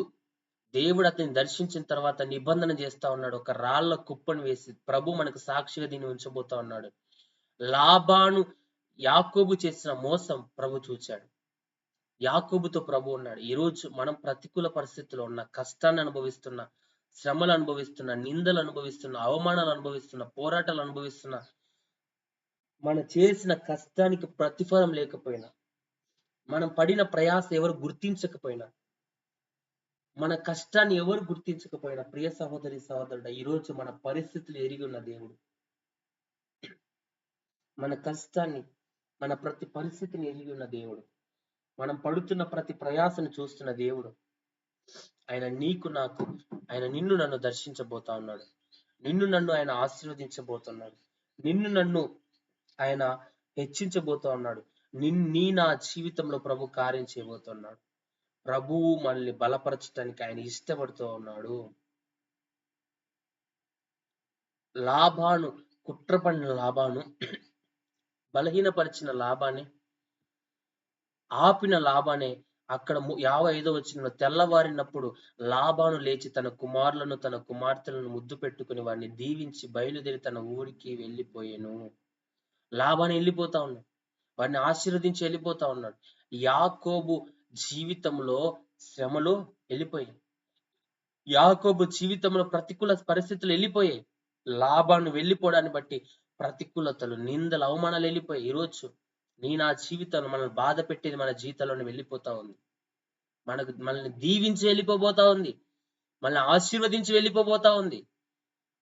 దేవుడు అతన్ని దర్శించిన తర్వాత నిబంధన చేస్తా ఉన్నాడు. ఒక రాళ్ల కుప్పను వేసి ప్రభు మనకు సాక్షిగా దీన్ని ఉంచబోతా ఉన్నాడు. లాబాను యాకోబు చేసిన మోసం ప్రభు చూచాడు. యాకోబుతో ప్రభు ఉన్నాడు. ఈరోజు మనం ప్రతికూల పరిస్థితుల్లో ఉన్న, కష్టాన్ని అనుభవిస్తున్న, శ్రమలు అనుభవిస్తున్న, నిందలు అనుభవిస్తున్న, అవమానాలు అనుభవిస్తున్న, పోరాటాలు అనుభవిస్తున్న, మనం చేసిన కష్టానికి ప్రతిఫలం లేకపోయినా, మనం పడిన ప్రయాస ఎవరు గుర్తించకపోయినా, మన కష్టాన్ని ఎవరు గుర్తించకపోయినా, ప్రియ సహోదరి సహోదరుడా, ఈరోజు మన పరిస్థితులు ఎరిగి ఉన్న దేవుడు మన కష్టాన్ని, మన ప్రతి పరిస్థితిని ఎరిగి ఉన్న దేవుడు, మనం పడుతున్న ప్రతి ప్రయాసను చూస్తున్న దేవుడు. ఆయన నీకు నాకు, ఆయన నిన్ను నన్ను దర్శించబోతా ఉన్నాడు. నిన్ను నన్ను ఆయన ఆశీర్వదించబోతున్నాడు. నిన్ను నన్ను ఆయన హెచ్చించబోతా ఉన్నాడు. నీ నా జీవితంలో ప్రభు కార్యం చేయబోతున్నాడు. ప్రభువు మనల్ని బలపరచడానికి ఆయన ఇష్టపడుతూ ఉన్నాడు. లాభాను, కుట్రపడిన లాభాను, బలహీనపరిచిన లాభాన్ని, ఆపిన లాభానే అక్కడ 55వ వచనంలో తెల్లవారినప్పుడు లాబాను లేచి తన కుమారులను తన కుమార్తెలను ముద్దు పెట్టుకుని వారిని దీవించి బయలుదేరి తన ఊరికి వెళ్ళిపోయాను. లాబాను వెళ్ళిపోతా ఉన్నాడు. వారిని ఆశీర్వదించి వెళ్ళిపోతా ఉన్నాడు. యాకోబు జీవితంలో శ్రమలు వెళ్ళిపోయాయి. యాకోబు జీవితంలో ప్రతికూల పరిస్థితులు వెళ్ళిపోయాయి. లాబాను వెళ్ళిపోవడాన్ని బట్టి ప్రతికూలతలు, నిందలు, అవమానాలు వెళ్ళిపోయాయి. ఈరోజు నా జీవితంలో మనల్ని బాధ పెట్టేది మన జీవితంలోనే వెళ్ళిపోతా ఉంది. మనల్ని దీవించి వెళ్ళిపోబోతా ఉంది. మనల్ని ఆశీర్వదించి వెళ్ళిపోబోతా ఉంది.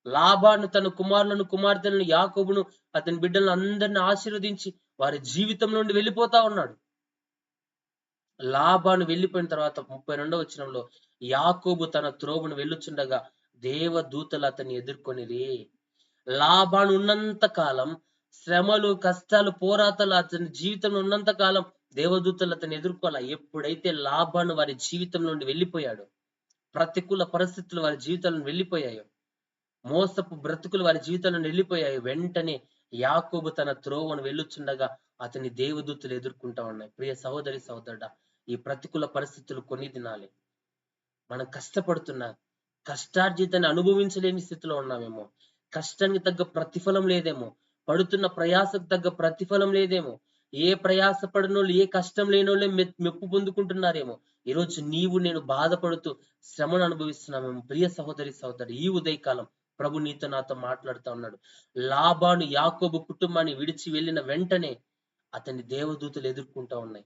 లాబాను తన కుమారులను కుమార్తెలను, యాకోబును అతని బిడ్డలను అందరిని ఆశీర్వదించి వారి జీవితం నుండి వెళ్ళిపోతా ఉన్నాడు. లాబాను వెళ్ళిపోయిన తర్వాత 32వ వచనంలో యాకోబు తన త్రోవను వెళ్ళుచుండగా దేవదూతలు అతన్ని ఎదుర్కొనిరి. లాబాను ఉన్నంత కాలం శ్రమలు, కష్టాలు, పోరాటాలు అతని జీవితంలో ఉన్నంత కాలం దేవదూతలు అతన్ని ఎదుర్కోవాల. ఎప్పుడైతే లాబాను వారి జీవితం నుండి వెళ్ళిపోయాడు, ప్రతికూల పరిస్థితులు వారి జీవితాలను వెళ్ళిపోయాయో, మోసపు బ్రతుకులు వారి జీవితాలను వెళ్ళిపోయాయి, వెంటనే యాకోబు తన త్రోవను వెళ్ళుచుండగా అతని దేవదూతలు ఎదుర్కొంటా ఉన్నాయి. ప్రియ సహోదరి సహోదరుడా, ఈ ప్రతికూల పరిస్థితులు కొన్ని దినాలే. మనం కష్టపడుతున్నా, కష్టార్జితాన్ని అనుభవించలేని స్థితిలో ఉన్నామేమో, కష్టానికి తగ్గ ప్రతిఫలం లేదేమో, పడుతున్న ప్రయాసకు తగ్గ ప్రతిఫలం లేదేమో, ఏ ప్రయాస పడినోళ్ళు, ఏ కష్టం లేనోళ్ళే మెప్పు పొందుకుంటున్నారేమో. ఈరోజు నీవు నేను బాధపడుతూ శ్రమను అనుభవిస్తున్నామేమో. ప్రియ సహోదరి సహోదరి, ఈ ఉదయకాలం ప్రభు నీతో నాతో మాట్లాడుతూ ఉన్నాడు. లాబాను యాకోబు కుటుంబాన్ని విడిచి వెళ్ళిన వెంటనే అతని దేవదూతలు ఎదుర్కొంటా ఉన్నాయి.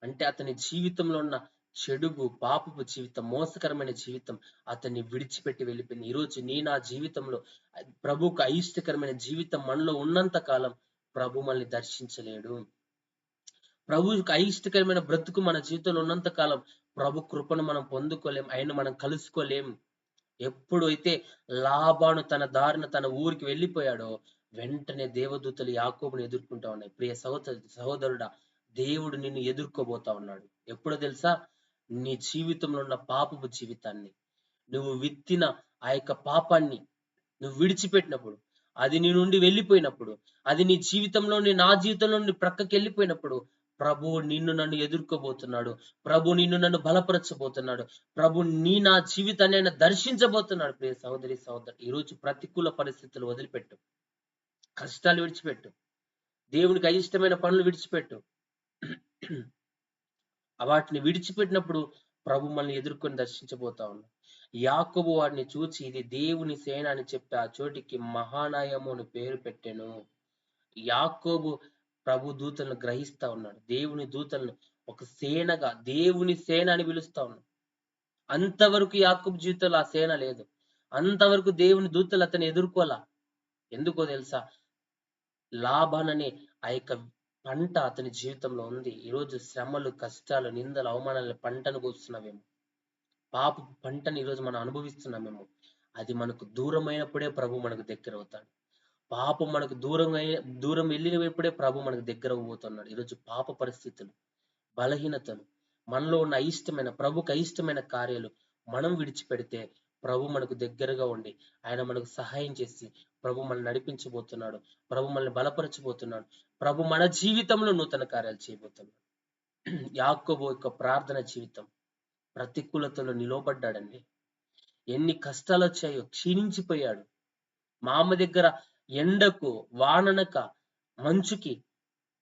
అంటే అతని జీవితంలో ఉన్న చెడుగు, పాపపు జీవితం, మోసకరమైన జీవితం అతన్ని విడిచిపెట్టి వెళ్ళిపోయింది. ఈరోజు నా జీవితంలో ప్రభువుకు అయిష్టకరమైన జీవితం మనలో ఉన్నంత కాలం ప్రభు మనల్ని దర్శించలేడు. ప్రభువుకు అయిష్టకరమైన బ్రతుకు మన జీవితంలో ఉన్నంత కాలం ప్రభు కృపను మనం పొందుకోలేం, ఆయన మనం కలుసుకోలేం. ఎప్పుడైతే లాబాను తన దారిన తన ఊరికి వెళ్ళిపోయాడో వెంటనే దేవదూతలు యాకోబుని ఎదుర్కొంటా ఉన్నాయి. ప్రియ సహోదరుడా, దేవుడు నిన్ను ఎదుర్కోబోతా ఉన్నాడు. ఎప్పుడో తెలుసా? నీ జీవితంలో ఉన్న పాపపు జీవితాన్ని, నువ్వు విత్తిన ఆ యొక్క పాపాన్ని నువ్వు విడిచిపెట్టినప్పుడు, అది నీ నుండి వెళ్ళిపోయినప్పుడు, అది నీ జీవితంలో, నా జీవితంలో నుండి ప్రక్కకి వెళ్ళిపోయినప్పుడు ప్రభు నిన్ను నన్ను ఎదుర్కోబోతున్నాడు. ప్రభు నిన్ను నన్ను బలపరచబోతున్నాడు. ప్రభు నా జీవితాన్ని ఆయన దర్శించబోతున్నాడు. ప్రియ సహోదరి సహోదరు, ఈరోజు ప్రతికూల పరిస్థితులు వదిలిపెట్టు, కష్టాలు విడిచిపెట్టు, దేవునికి అయిష్టమైన పనులు విడిచిపెట్టు. వాటిని విడిచిపెట్టినప్పుడు ప్రభు మనల్ని ఎదుర్కొని దర్శించబోతా ఉన్నాడు. యాకోబు వాడిని చూచి ఇది దేవుని సేన అని చెప్పి ఆ చోటికి మహానాయము అని పేరు పెట్టెను. యాకోబు ప్రభు దూతలను గ్రహిస్తా ఉన్నాడు. దేవుని దూతలను ఒక సేనగా, దేవుని సేన అని పిలుస్తా ఉన్నాడు. అంతవరకు యాకోబు జీవితంలో ఆ సేన లేదు. అంతవరకు దేవుని దూతలు అతన్ని ఎదుర్కోలా. ఎందుకో తెలుసా? లాబాన్ అనే ఆ యొక్క పంట అతని జీవితంలో ఉంది. ఈరోజు శ్రమలు, కష్టాలు, నిందలు, అవమానాల పంటను కోస్తున్నామేమో, పాప పంటని ఈరోజు మనం అనుభవిస్తున్నామేమో. అది మనకు దూరమైనప్పుడే ప్రభు మనకు దగ్గర అవుతాడు. పాపం మనకు దూరం వెళ్ళినప్పుడే ప్రభు మనకు దగ్గర అవ్వబోతున్నాడు. ఈరోజు పాప పరిస్థితులు, బలహీనతలు, మనలో ఉన్న అయిష్టమైన, ప్రభుకు అయిష్టమైన కార్యాలు మనం విడిచిపెడితే ప్రభు మనకు దగ్గరగా ఉండి ఆయన మనకు సహాయం చేసి ప్రభు మనల్ని నడిపించబోతున్నాడు. ప్రభు మనల్ని బలపరచబోతున్నాడు. ప్రభు మన జీవితంలో నూతన కార్యాలు చేయబోతున్నాడు. యాకోబు యొక్క ప్రార్థన జీవితం, ప్రతికూలతలో నిలవబడ్డాడండి. ఎన్ని కష్టాలు వచ్చాయో క్షీణించిపోయాడు. మా అమ్మ దగ్గర ఎండకు, వాననక, మంచుకి,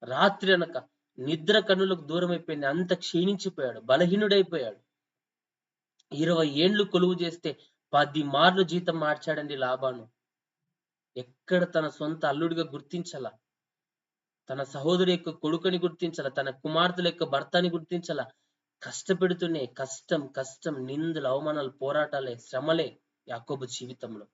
రాత్రి అనక నిద్ర కన్నులకు దూరం అయిపోయింది. అంత క్షీణించిపోయాడు, బలహీనుడైపోయాడు. 20 ఏండ్లు కొలువు చేస్తే 10 మార్లు జీతం మార్చాడండి లాబాను. ఎక్కడ తన సొంత అల్లుడిగా గుర్తించాల, తన సహోదరి యొక్క కొడుకుని గుర్తించాల, తన కుమార్తెల యొక్క భర్తని గుర్తించాల. కష్టపెడుతూనే కష్టం కష్టం, నిందలు, అవమానాలు, పోరాటాలే, శ్రమలే యాకోబు జీవితంలో.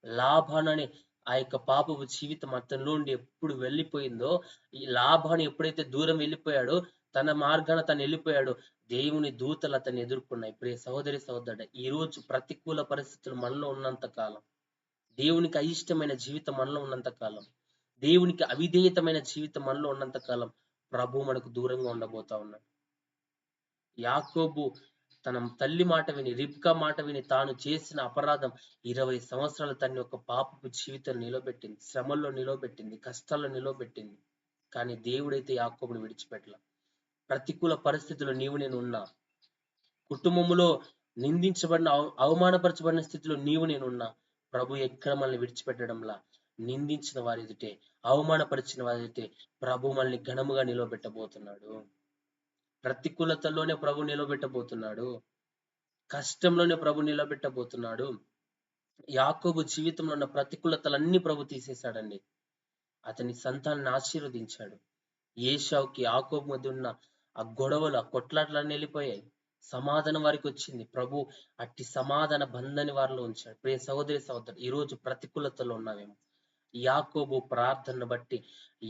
లాభాననే ఆ యొక్క పాపపు జీవితం అతనిలో నుండి ఎప్పుడు వెళ్ళిపోయిందో, ఈ లాభాన్ని ఎప్పుడైతే దూరం వెళ్ళిపోయాడో, తన మార్గాన తను వెళ్ళిపోయాడో, దేవుని దూతలు అతన్ని ఎదుర్కొన్నాయి. ప్రియ సహోదరి సహోదరుడు, ఈ రోజు ప్రతికూల పరిస్థితులు మనలో ఉన్నంత కాలం, దేవునికి అయిష్టమైన జీవితం మనలో ఉన్నంత కాలం, దేవునికి అవిధేయతమైన జీవితం మనలో ఉన్నంత కాలం ప్రభు మనకు దూరంగా ఉండబోతా ఉన్నాడు. యాకోబు తన తల్లి మాట విని, రిబ్కా మాట విని, తాను చేసిన అపరాధం 20 సంవత్సరాలు తన యొక్క పాపపు జీవితం నిలబెట్టింది, శ్రమల్లో నిలబెట్టింది, కష్టాల్లో నిలబెట్టింది. కానీ దేవుడైతే యాకోబుని విడిచిపెట్టల. ప్రతికూల పరిస్థితుల్లో నీవు నేను ఉన్నా, కుటుంబంలో నిందించబడిన, అవమానపరచబడిన స్థితిలో నీవు నేను ఉన్నా, ప్రభు ఎక్కడ మనల్ని విడిచిపెట్టడంలా. నిందించిన వారి ఎదుటే, అవమానపరిచిన వారి ఎదుటే ప్రభు మనల్ని ఘనముగా నిలబెట్టబోతున్నాడు. ప్రతికూలతల్లోనే ప్రభు నిలబెట్టబోతున్నాడు. కష్టంలోనే ప్రభు నిలబెట్టబోతున్నాడు. యాకోబు జీవితంలో ఉన్న ప్రతికూలతలన్నీ ప్రభు తీసేశాడండి. అతని సంతానాన్ని ఆశీర్వదించాడు. ఏశావుకి యాకోబు మధ్య ఉన్న ఆ గొడవలు, ఆ కొట్లాటలన్నీ వెళ్ళిపోయాయి. సమాధానం వారికి వచ్చింది. ప్రభు అట్టి సమాధాన బంధాన్ని వారిలో ఉంచాడు. ప్రియ సహోదరి సహోదరు, ఈ రోజు ప్రతికూలతలో ఉన్నామేమో. యాకోబు ప్రార్థనను బట్టి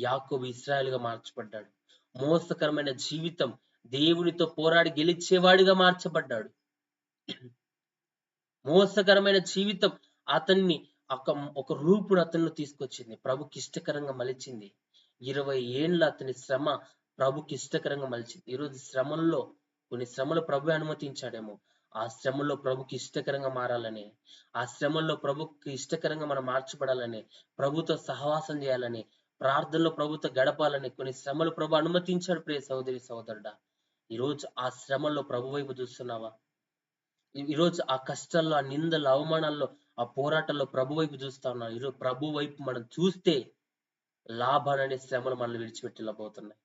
యాకోబు ఇశ్రాయేలుగా మార్చబడ్డాడు. మోసకరమైన జీవితం దేవునితో పోరాడి గెలిచేవాడిగా మార్చబడ్డాడు. మోసకరమైన జీవితం అతన్ని ఒక రూపును అతన్ని తీసుకొచ్చింది, ప్రభుకి ఇష్టకరంగా మలిచింది. 20 ఏండ్ల అతని శ్రమ ప్రభుకి ఇష్టకరంగా మలిచింది. ఈరోజు శ్రమల్లో కొన్ని శ్రమలు ప్రభు అనుమతించాడేమో. ఆ శ్రమల్లో ప్రభుకి ఇష్టకరంగా మారాలని, ఆ శ్రమల్లో ప్రభుకి ఇష్టకరంగా మనం మార్చబడాలని, ప్రభుతో సహవాసం చేయాలని, ప్రార్థనలో ప్రభుతో గడపాలని కొన్ని శ్రమలు ప్రభు అనుమతించాడు. ప్రియ సహోదరి సహోదరుడా, ఈరోజు ఆ శ్రమల్లో ప్రభు వైపు చూస్తున్నావా? ఈరోజు ఆ కష్టాల్లో, ఆ నిందలు, అవమానాల్లో, ఆ పోరాటంలో ప్రభు వైపు చూస్తా ఉన్నాం. ఈరోజు ప్రభు వైపు మనం చూస్తే లాభాలనే శ్రమలు మనల్ని విడిచిపెట్టి వెళ్ళబోతున్నాయి.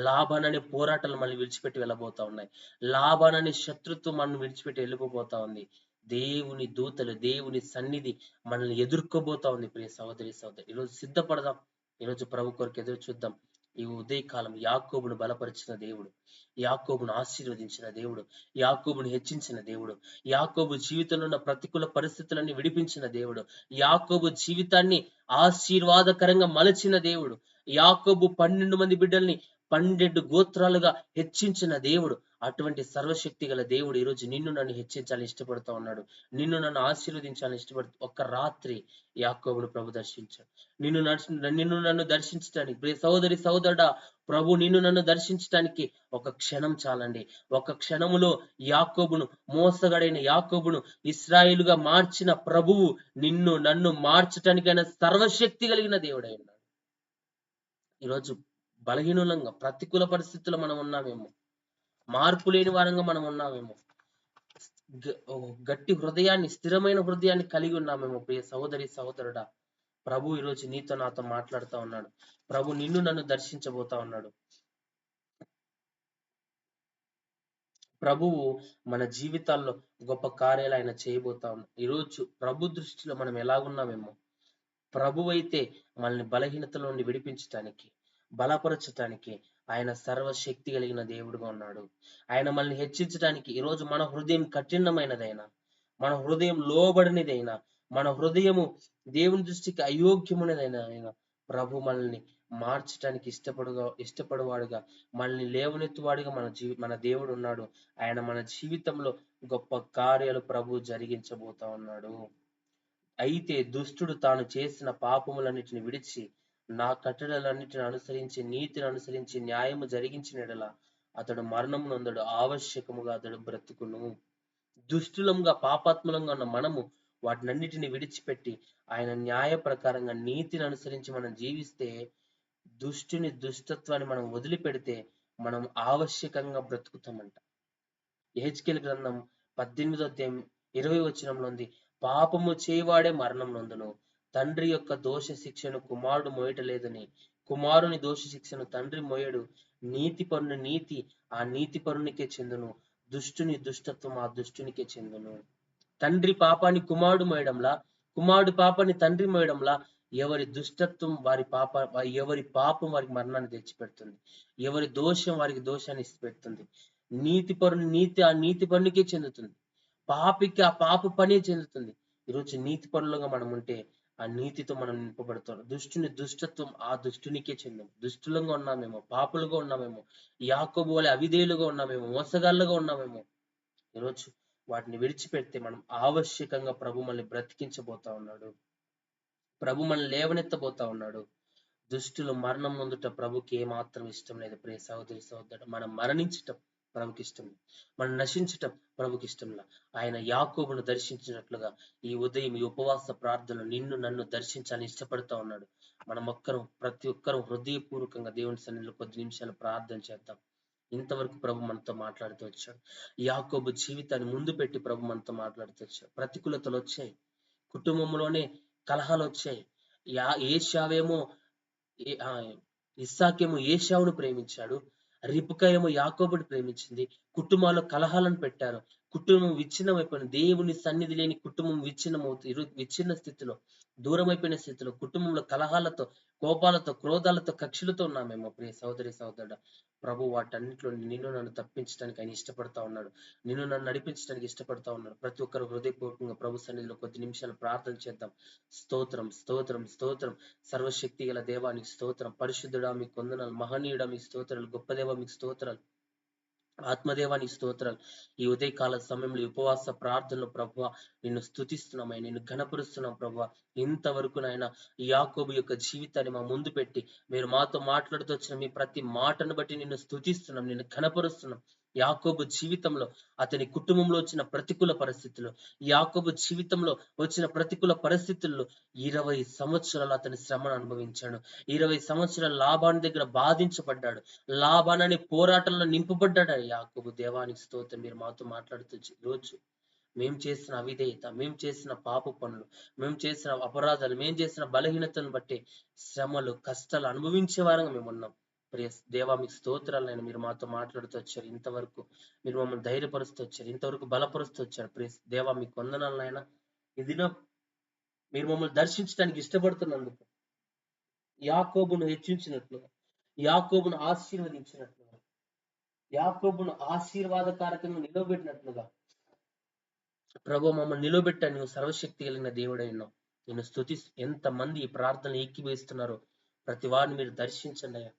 లాభాలనే పోరాటాలు మనల్ని విడిచిపెట్టి వెళ్ళబోతా ఉన్నాయి. లాభాలనే శత్రుత్వం మనల్ని విడిచిపెట్టి వెళ్ళిపోతా ఉంది. దేవుని దూతలు, దేవుని సన్నిధి మనల్ని ఎదుర్కోబోతా ఉంది. ప్రియ సహోదరి సహోదరి, ఈరోజు సిద్ధపడదాం. ఈరోజు ప్రభు కొరకు ఎదురు చూద్దాం. ఈ ఉదయకాలం యాకోబును బలపరిచిన దేవుడు, యాకోబును ఆశీర్వదించిన దేవుడు, యాకోబును హెచ్చించిన దేవుడు, యాకోబు జీవితంలో ఉన్న ప్రతికూల పరిస్థితులన్నీ విడిపించిన దేవుడు, యాకోబు జీవితాన్ని ఆశీర్వాదకరంగా మలచిన దేవుడు, యాకోబు 12 మంది బిడ్డల్ని 12 గోత్రాలుగా హెచ్చించిన దేవుడు. అటువంటి సర్వశక్తి గల దేవుడు ఈరోజు నిన్ను నన్ను హెచ్చించాలని ఇష్టపడుతూ ఉన్నాడు. నిన్ను నన్ను ఆశీర్వదించాలని ఇష్టపడుతూ ఒక్క రాత్రి యాకోబును ప్రభు దర్శించాడు. నిన్ను నన్ను దర్శించడానికి, ప్రియ సహోదరి సహోదరుడా, ప్రభు నిన్ను నన్ను దర్శించడానికి ఒక క్షణం చాలండి. ఒక క్షణములో యాకోబును, మోసగాడైన యాకోబును ఇశ్రాయేలుగా మార్చిన ప్రభువు నిన్ను నన్ను మార్చటానికైనా సర్వశక్తి కలిగిన దేవుడై ఉన్నాడు. ఈరోజు బలహీనంగా ప్రతికూల పరిస్థితుల్లో మనం ఉన్నామేమో, మార్పు లేని వారంగా మనం ఉన్నామేమో, గట్టి హృదయాన్ని, స్థిరమైన హృదయాన్ని కలిగి ఉన్నామేమో. ప్రియ సహోదరి సహోదరుడా, ప్రభు ఈరోజు నీతో నాతో మాట్లాడుతా ఉన్నాడు. ప్రభు నిన్ను నన్ను దర్శించబోతా ఉన్నాడు. ప్రభువు మన జీవితాల్లో గొప్ప కార్యాలు ఆయన చేయబోతా ఉన్నాడు. ఈరోజు ప్రభు దృష్టిలో మనం ఎలాగున్నామేమో. ప్రభు అయితే మనల్ని బలహీనతలో నుండి విడిపించటానికి, బలపరచటానికి ఆయన సర్వశక్తి కలిగిన దేవుడుగా ఉన్నాడు. ఆయన మనల్ని హెచ్చించడానికి, ఈరోజు మన హృదయం కఠినమైనదైనా, మన హృదయం లోబడినదైనా, మన హృదయము దేవుని దృష్టికి అయోగ్యమైనదైనా ప్రభు మనల్ని మార్చడానికి ఇష్టపడువాడుగా, మనల్ని లేవనెత్తువాడుగా మన దేవుడు ఉన్నాడు. ఆయన మన జీవితంలో గొప్ప కార్యాలు ప్రభు జరిగించబోతా ఉన్నాడు. అయితే దుష్టుడు తాను చేసిన పాపములన్నిటిని విడిచి నా కట్టడలన్నిటిని అనుసరించి, నీతిని అనుసరించి న్యాయము జరిగించిన యెడల అతడు మరణం నొందడు, ఆవశ్యకముగా అతడు బ్రతుకును. దుష్టులంగా, పాపాత్ములంగా ఉన్న మనము వాటినన్నిటిని విడిచిపెట్టి ఆయన న్యాయ ప్రకారంగా నీతిని అనుసరించి మనం జీవిస్తే, దుష్టుని దుష్టత్వాన్ని మనం వదిలిపెడితే మనం ఆవశ్యకంగా బ్రతుకుతామంట. యెహెజ్కేలు గ్రంథం 18వ అధ్యాయం 20 వచనంలో ఉంది, పాపము చేయవాడే మరణం నొందును, తండ్రి యొక్క దోష శిక్షను కుమారుడు మోయటలేదని, కుమారుని దోష శిక్షను తండ్రి మోయడు, నీతి పరుని నీతి ఆ నీతి పరునికే చెందును, దుష్టుని దుష్టత్వం ఆ దుష్టునికే చెందును. తండ్రి పాపాన్ని కుమారుడు మోయడంలా, కుమారుడు పాపాన్ని తండ్రి మోయడంలా, ఎవరి దుష్టత్వం వారి ఎవరి పాపం వారికి మరణాన్ని తెచ్చిపెడుతుంది, ఎవరి దోషం వారికి దోషాన్ని ఇచ్చిపెడుతుంది. నీతి పరుని నీతి ఆ నీతి పరునికే చెందుతుంది, పాపికి ఆ పాప పనే చెందుతుంది. ఈరోజు నీతి పరులుగా మనం ఉంటే ఆ నీతితో మనం నింపబడతాం. దుష్టుని దుష్టత్వం ఆ దుష్టునికే చెందాం. దుష్టులంగా ఉన్నామేమో, పాపులుగా ఉన్నామేమో, యాకోబు వలె అవిధేయులుగా ఉన్నామేమో, మోసగాళ్ళుగా ఉన్నామేమో, ఈరోజు వాటిని విడిచిపెడితే మనం ఆవశ్యకంగా ప్రభు మనల్ని బ్రతికించబోతా ఉన్నాడు, ప్రభు మనల్ని లేవనెత్తబోతా ఉన్నాడు. దుష్టులు మరణం నొందుట ప్రభుకి ఏమాత్రం ఇష్టం లేదు. ప్రియ సహోదరి సహోదరుడు, మనం మరణించటం ప్రభుకి ఇష్టం లేదు, మనం నశించటం ప్రభుకి ఇష్టంలా. ఆయన యాకోబును దర్శించినట్లుగా ఈ ఉదయం ఈ ఉపవాస ప్రార్థనలు నిన్ను నన్ను దర్శించాలని ఇష్టపడుతూ ఉన్నాడు. మనం ప్రతి ఒక్కరం హృదయపూర్వకంగా దేవుని సన్నిధిలో కొద్ది నిమిషాలు ప్రార్థన చేద్దాం. ఇంతవరకు ప్రభు మనతో మాట్లాడుతూ వచ్చాడు. యాకోబు జీవితాన్ని ముందు పెట్టి ప్రభు మనతో మాట్లాడుతూ వచ్చాడు. ప్రతికూలతలు వచ్చాయి, కుటుంబంలోనే కలహాలు వచ్చాయి. ఏశావేమో ఇస్సాకేమో ఏశావును ప్రేమించాడు, రిబ్కా ఏమో యాకోబుని ప్రేమించింది. కుటుంబాల్లో కలహాలను పెట్టారు, కుటుంబం విచ్ఛిన్నమైపోయింది. దేవుని సన్నిధి లేని కుటుంబం విచ్ఛిన్న స్థితిలో, దూరం అయిపోయిన స్థితిలో, కుటుంబంలో కలహాలతో, కోపాలతో, క్రోధాలతో, కక్షలతో ఉన్నామేమో. ప్రియ సహోదరి సహోదరుడా, ప్రభు వాటన్నిటిలో నిన్ను నన్ను తప్పించడానికి ఆయన ఇష్టపడతా ఉన్నాడు, నిన్ను నన్ను నడిపించడానికి ఇష్టపడతా ఉన్నాడు. ప్రతి ఒక్కరు హృదయపూర్వకంగా ప్రభు సన్నిధిలో కొద్ది నిమిషాలు ప్రార్థన చేద్దాం. స్తోత్రం స్తోత్రం స్తోత్రం, సర్వశక్తి గల దేవానికి స్తోత్రం, పరిశుద్ధుడా మీకు వందనాలు, మహనీయుడా మీకు స్తోత్రాలు, గొప్ప దేవ మీకు స్తోత్రాలు, ఆత్మదేవానికి స్తోత్రాలు. ఈ ఉదయకాల సమయంలో ఉపవాస ప్రార్థనలో ప్రభువా నిన్ను స్తుతిస్తున్నామయ్య, నిన్ను ఘనపరుస్తున్నాం ప్రభువా. ఇంతవరకు నాయన యాకోబు యొక్క జీవితాన్ని మా ముందు పెట్టి మీరు మాతో మాట్లాడుతూ వచ్చిన మీ ప్రతి మాటను బట్టి నిన్ను స్తుతిస్తున్నాం, నిన్ను ఘనపరుస్తున్నాం. యాకోబు జీవితంలో, అతని కుటుంబంలో వచ్చిన ప్రతికూల పరిస్థితులు, యాకోబు జీవితంలో వచ్చిన ప్రతికూల పరిస్థితుల్లో 20 సంవత్సరాలు అతని శ్రమను అనుభవించాడు. 20 సంవత్సరాల లాభాన్ని దగ్గర బాధించబడ్డాడు, లాభాన్ని పోరాటంలో నింపబడ్డాడు యాకోబు. దేవానికి స్తోత్రం. మీరు మాతో మాట్లాడుతూ రోజు మేము చేసిన అవిధేయత, మేము చేసిన పాప పనులు, మేము చేసిన అపరాధాలు, మేము చేసిన బలహీనతను బట్టి శ్రమలు, కష్టాలు అనుభవించే వారంగా మేము ఉన్నాం. ప్రియ దేవా మీకు స్తోత్రాలైనా మీరు మాతో మాట్లాడుతూ వచ్చారు. ఇంతవరకు మీరు మమ్మల్ని ధైర్యపరుస్తూ వచ్చారు, ఇంతవరకు బలపరుస్తూ వచ్చారు. ప్రియ దేవా మీకు వందనాలైనా. ఈ దినం మీరు మమ్మల్ని దర్శించడానికి ఇష్టపడుతున్నందుకు, యాకోబును హెచ్చించినట్లుగా, యాకోబును ఆశీర్వదించినట్లుగా, యాకోబును ఆశీర్వాదకారకంగా నిలవబెట్టినట్లుగా ప్రభు మమ్మల్ని నిలబెట్టాను. నువ్వు సర్వశక్తి కలిగిన దేవుడై ఉన్నావు. నేను ఎంతమంది ఈ ప్రార్థనలు ఏకీభవిస్తున్నారో ప్రతి వారిని మీరు దర్శించండి అయ్యా,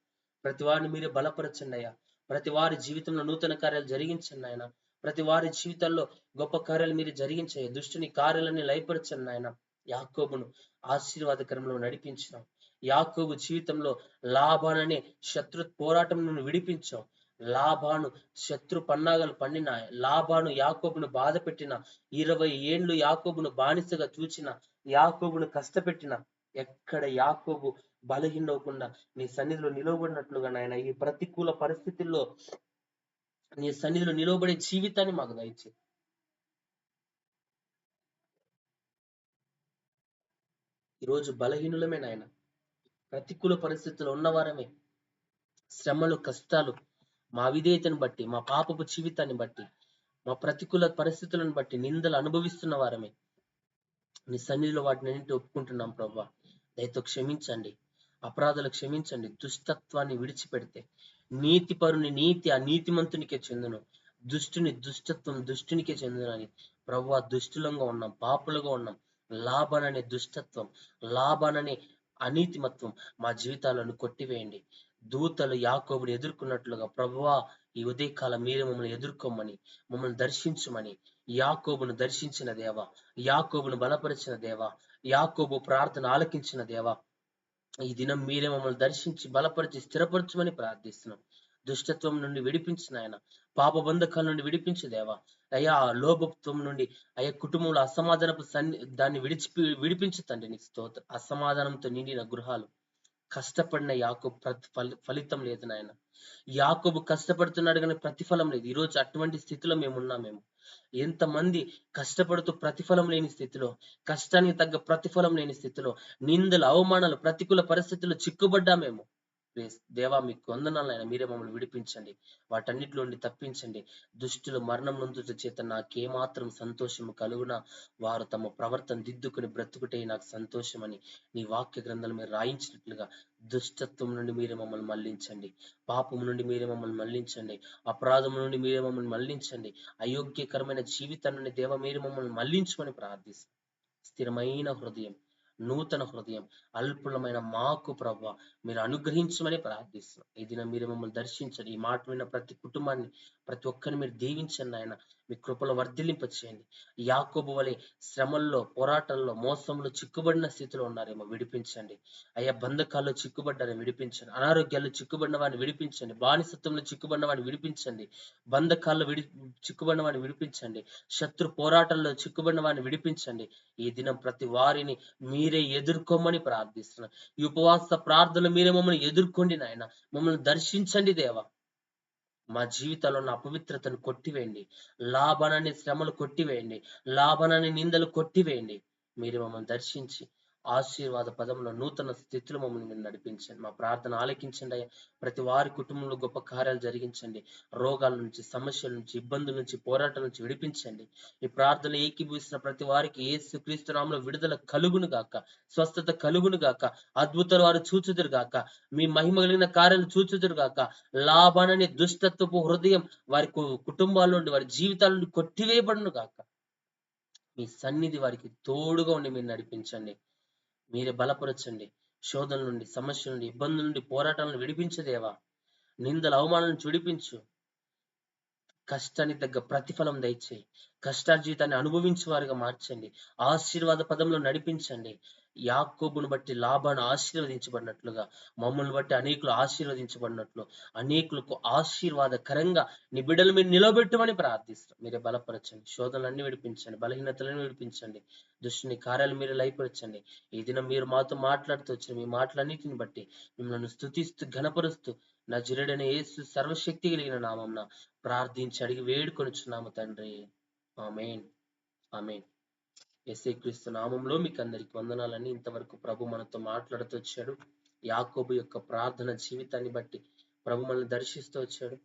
ప్రతి వారిని మీరే బలపరచండి అయ్యా, ప్రతి వారి జీవితంలో నూతన కార్యాలు జరిగించండి ఆయన, ప్రతి వారి జీవితాల్లో గొప్ప కార్యాలు మీరు జరిగించాయి, దుష్టుని కార్యాలని లయపరచండి ఆయన. యాకోబును ఆశీర్వాదకరంలో నడిపించాం, యాకోబు జీవితంలో లాభాననే శత్రు పోరాటం నుండి విడిపించాం. లాభాను శత్రు పన్నాగాలు పండిన, లాభాను యాకోబును బాధ పెట్టిన, 20 ఏండ్లు యాకోబును బానిసగా చూచిన, యాకోబును కష్టపెట్టిన, ఎక్కడ యాకోబు బలహీనవ్వకుండా నీ సన్నిధిలో నిలవబడినట్లుగా నాయన ఈ ప్రతికూల పరిస్థితుల్లో నీ సన్నిధిలో నిలవబడే జీవితాన్ని మాకు దయచే. ఈరోజు బలహీనులమే నాయన, ప్రతికూల పరిస్థితుల్లో ఉన్నవారమే, శ్రమలు, కష్టాలు, మా విధేయతను బట్టి, మా పాపపు జీవితాన్ని బట్టి, మా ప్రతికూల పరిస్థితులను బట్టి నిందలు అనుభవిస్తున్న వారమే. నీ సన్నిధిలో వాటిని అన్నింటి ఒప్పుకుంటున్నాం ప్రభా. దయతో క్షమించండి, అపరాధాలు క్షమించండి. దుష్టత్వాన్ని విడిచిపెడితే నీతి పరుని నీతి ఆ నీతిమంతునికే చెందును, దుష్టుని దుష్టత్వం దుష్టునికే చెందునని ప్రభా. దుష్టులంగా ఉన్నాం, పాపులుగా ఉన్నాం. లాభాననే దుష్టత్వం, లాభాననే అనీతిమత్వం మా జీవితాలను కొట్టివేయండి. దూతలు యాకోబుని ఎదుర్కొన్నట్లుగా ప్రభువా ఈ ఉదయకాలం మీరే మమ్మల్ని ఎదుర్కోమని, మమ్మల్ని దర్శించమని, యాకోబును దర్శించిన దేవ, యాకోబును బలపరిచిన దేవ, యాకోబు ప్రార్థన ఆలకించిన దేవ, ఈ దినం మీరే మమ్మల్ని దర్శించి బలపరిచి స్థిరపరచమని ప్రార్థిస్తున్నాం. దుష్టత్వం నుండి విడిపించిన ఆయన, పాప బంధకాల నుండి విడిపించు దేవా. అయ్యా లోభత్వం నుండి, అయ్యా కుటుంబంలో అసమాధానపు దాన్ని విడిపించు తండ్రి. నీకు స్తోత్రం. అసమాధానంతో నిండిన గృహాలు, కష్టపడిన యాకోబు ఫలితం లేదు నాయన. యాకోబు కష్టపడుతున్నాడు కానీ ప్రతిఫలం లేదు. ఈరోజు అటువంటి స్థితిలో మేము ఎంతమంది కష్టపడుతూ ప్రతిఫలం లేని స్థితిలో, కష్టానికి తగ్గ ప్రతిఫలం లేని స్థితిలో, నిందలు, అవమానాలు, ప్రతికూల పరిస్థితుల్లో చిక్కుబడ్డా మేము. దేవా మీకు వందనాలైనా మీరే మమ్మల్ని విడిపించండి, వాటన్నిటిలో నుండి తప్పించండి. దుష్టులు మరణం నొందుట చేత నాకేమాత్రం సంతోషము కలుగునా వారు తమ ప్రవర్తన దిద్దుకుని బ్రతుకుటే నాకు సంతోషమని నీ వాక్య గ్రంథాలు మీరు రాయించినట్లుగా దుష్టత్వం నుండి మీరే మమ్మల్ని మళ్లించండి, పాపం నుండి మీరే మమ్మల్ని మళ్లించండి, అపరాధం నుండి మీరే మమ్మల్ని మళ్లించండి, అయోగ్యకరమైన జీవితం నుండి దేవ మీరే మమ్మల్ని మళ్లించమని ప్రార్థిస్తాం. స్థిరమైన హృదయం, నూతన హృదయం అల్పులమైన మాకు ప్రభువా మీరు అనుగ్రహించమని ప్రార్థిస్తున్నాం. ఈ దినం మీరు మమ్మల్ని దర్శించండి. ఈ మాట విన్న ప్రతి కుటుంబాన్ని, ప్రతి ఒక్కరిని మీరు దీవించండి ఆయన. మీ కృపలో వర్ధిల్లింప చేయండి. యాకోబు వలె శ్రమల్లో, పోరాటంలో, మోసంలో చిక్కుబడిన స్థితిలో ఉన్నారేమో విడిపించండి అయ్యా. బంధకాల్లో చిక్కుబడ్డారని విడిపించండి, అనారోగ్యాల్లో చిక్కుబడిన వాడిని విడిపించండి, బానిసత్వంలో చిక్కుబడిన వాడిని విడిపించండి, బంధకాల్లో చిక్కుబడిన వాడిని విడిపించండి, శత్రు పోరాటంలో చిక్కుబడిన వాడిని విడిపించండి. ఈ దినం ప్రతి వారిని మీరే ఎదుర్కోమని ప్రార్థిస్తున్నాం. ఈ ఉపవాస ప్రార్థనలు మీరే మమ్మల్ని ఎదుర్కోండి నాయన. మమ్మల్ని దర్శించండి దేవా. మా జీవితంలో ఉన్న అపవిత్రతను కొట్టివేయండి, లాభాన్ని శ్రమలు కొట్టివేయండి, లాభాన్ని నిందలు కొట్టివేయండి. మీరు మమ్మల్ని దర్శించి ఆశీర్వాద పదంలో నూతన స్థితిలో మమ్మల్ని మీరు నడిపించండి. మా ప్రార్థన ఆలకించండి అయ్యా. ప్రతి వారి కుటుంబంలో గొప్ప కార్యాలు జరిగించండి. రోగాల నుంచి, సమస్యల నుంచి, ఇబ్బందుల నుంచి, పోరాటాల నుంచి విడిపించండి. ఈ ప్రార్థనలు ఏకీభవిస్తున్న ప్రతి వారికి యేసుక్రీస్తు నామములో విడుదల కలుగును గాక, స్వస్థత కలుగును గాక, అద్భుతాలు వారు చూచుదురు గాక, మీ మహిమ కలిగిన కార్యాలు చూచుదురు గాక. లాభానని దుష్టత్వపు హృదయం వారి కుటుంబాల నుండి, వారి జీవితాల నుండి కొట్టివేయబడును గాక. మీ సన్నిధి వారికి తోడుగా ఉండి మీరు నడిపించండి. మీరే బలపరచండి. శోధన నుండి, సమస్యల నుండి, ఇబ్బందుల నుండి, పోరాటాలను విడిపించదేవా. నిందల అవమానాల నుంచి విడిపించు. కష్టానికి తగ్గ ప్రతిఫలం దయచేయి. కష్టార్జితాన్ని అనుభవించే వారిగా మార్చండి. ఆశీర్వాద పదంలో నడిపించండి. యాకోబును బట్టి లాభాన్ని ఆశీర్వదించబడినట్లుగా మమ్మల్ని బట్టి అనేకులు ఆశీర్వదించబడినట్లు అనేకులకు ఆశీర్వాదకరంగా నీ బిడ్డలు మీరు నిలబెట్టమని ప్రార్థిస్తాం. మీరే బలపరచండి. శోధనలన్నీ విడిపించండి, బలహీనతలను విడిపించండి, దుష్టుని కార్యాలు మీరు లయపరచండి. ఈ దినం మీరు మాతో మాట్లాడుతూ వచ్చిన మీ మాటలన్నిటిని బట్టి మిమ్మల్ని స్తుతిస్తూ ఘనపరుస్తూ నజరేయుడైన యేసు సర్వశక్తి కలిగిన నామమున ప్రార్థించి అడిగి వేడుకొనుచున్నాము తండ్రి. ఆమేన్, ఆమేన్. యేసుక్రీస్తు నామంలో మీకు అందరికి వందనాలని. ఇంతవరకు ప్రభు మనతో మాట్లాడుతూ వచ్చాడు. యాకోబు యొక్క ప్రార్థన జీవితాన్ని బట్టి ప్రభు మనల్ని దర్శిస్తూ వచ్చాడు.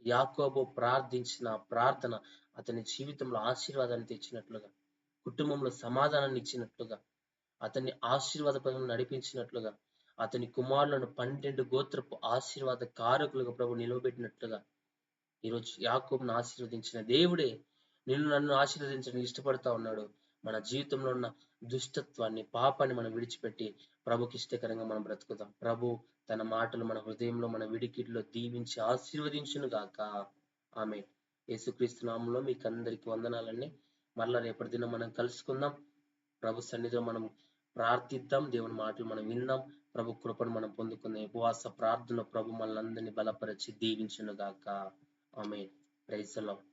యాకోబు ప్రార్థించిన ప్రార్థన అతని జీవితంలో ఆశీర్వాదాన్ని తెచ్చినట్లుగా, కుటుంబంలో సమాధానాన్ని ఇచ్చినట్లుగా, అతన్ని ఆశీర్వాదపరంగా నడిపించినట్లుగా, అతని కుమారులను 12 గోత్రపు ఆశీర్వాద కారకులుగా ప్రభు నిలవబెట్టినట్లుగా ఈరోజు యాకోబును ఆశీర్వదించిన దేవుడే నిన్ను నన్ను ఆశీర్వదించడానికి ఇష్టపడతా ఉన్నాడు. మన జీవితంలో ఉన్న దుష్టత్వాన్ని, పాపాన్ని మనం విడిచిపెట్టి ప్రభుకి ఇష్టకరంగా మనం బ్రతుకుదాం. ప్రభు తన మాటలు మన హృదయంలో, మన విడికిడిలో దీవించి ఆశీర్వదించును గాక. ఆమేన్. యేసుక్రీస్తు నామములో మీకు అందరికి వందనాలండి. మరలా రేపటి దినం మనం కలుసుకుందాం. ప్రభు సన్నిధిలో మనం ప్రార్థిద్దాం. దేవుని మాటలు మనం విందాం. ప్రభు కృపను మనం పొందుకుందాం. ఉపవాస ప్రార్థన ప్రభు మనల్ని బలపరిచి దీవించును గాక. ఆమేన్. Praise the lord.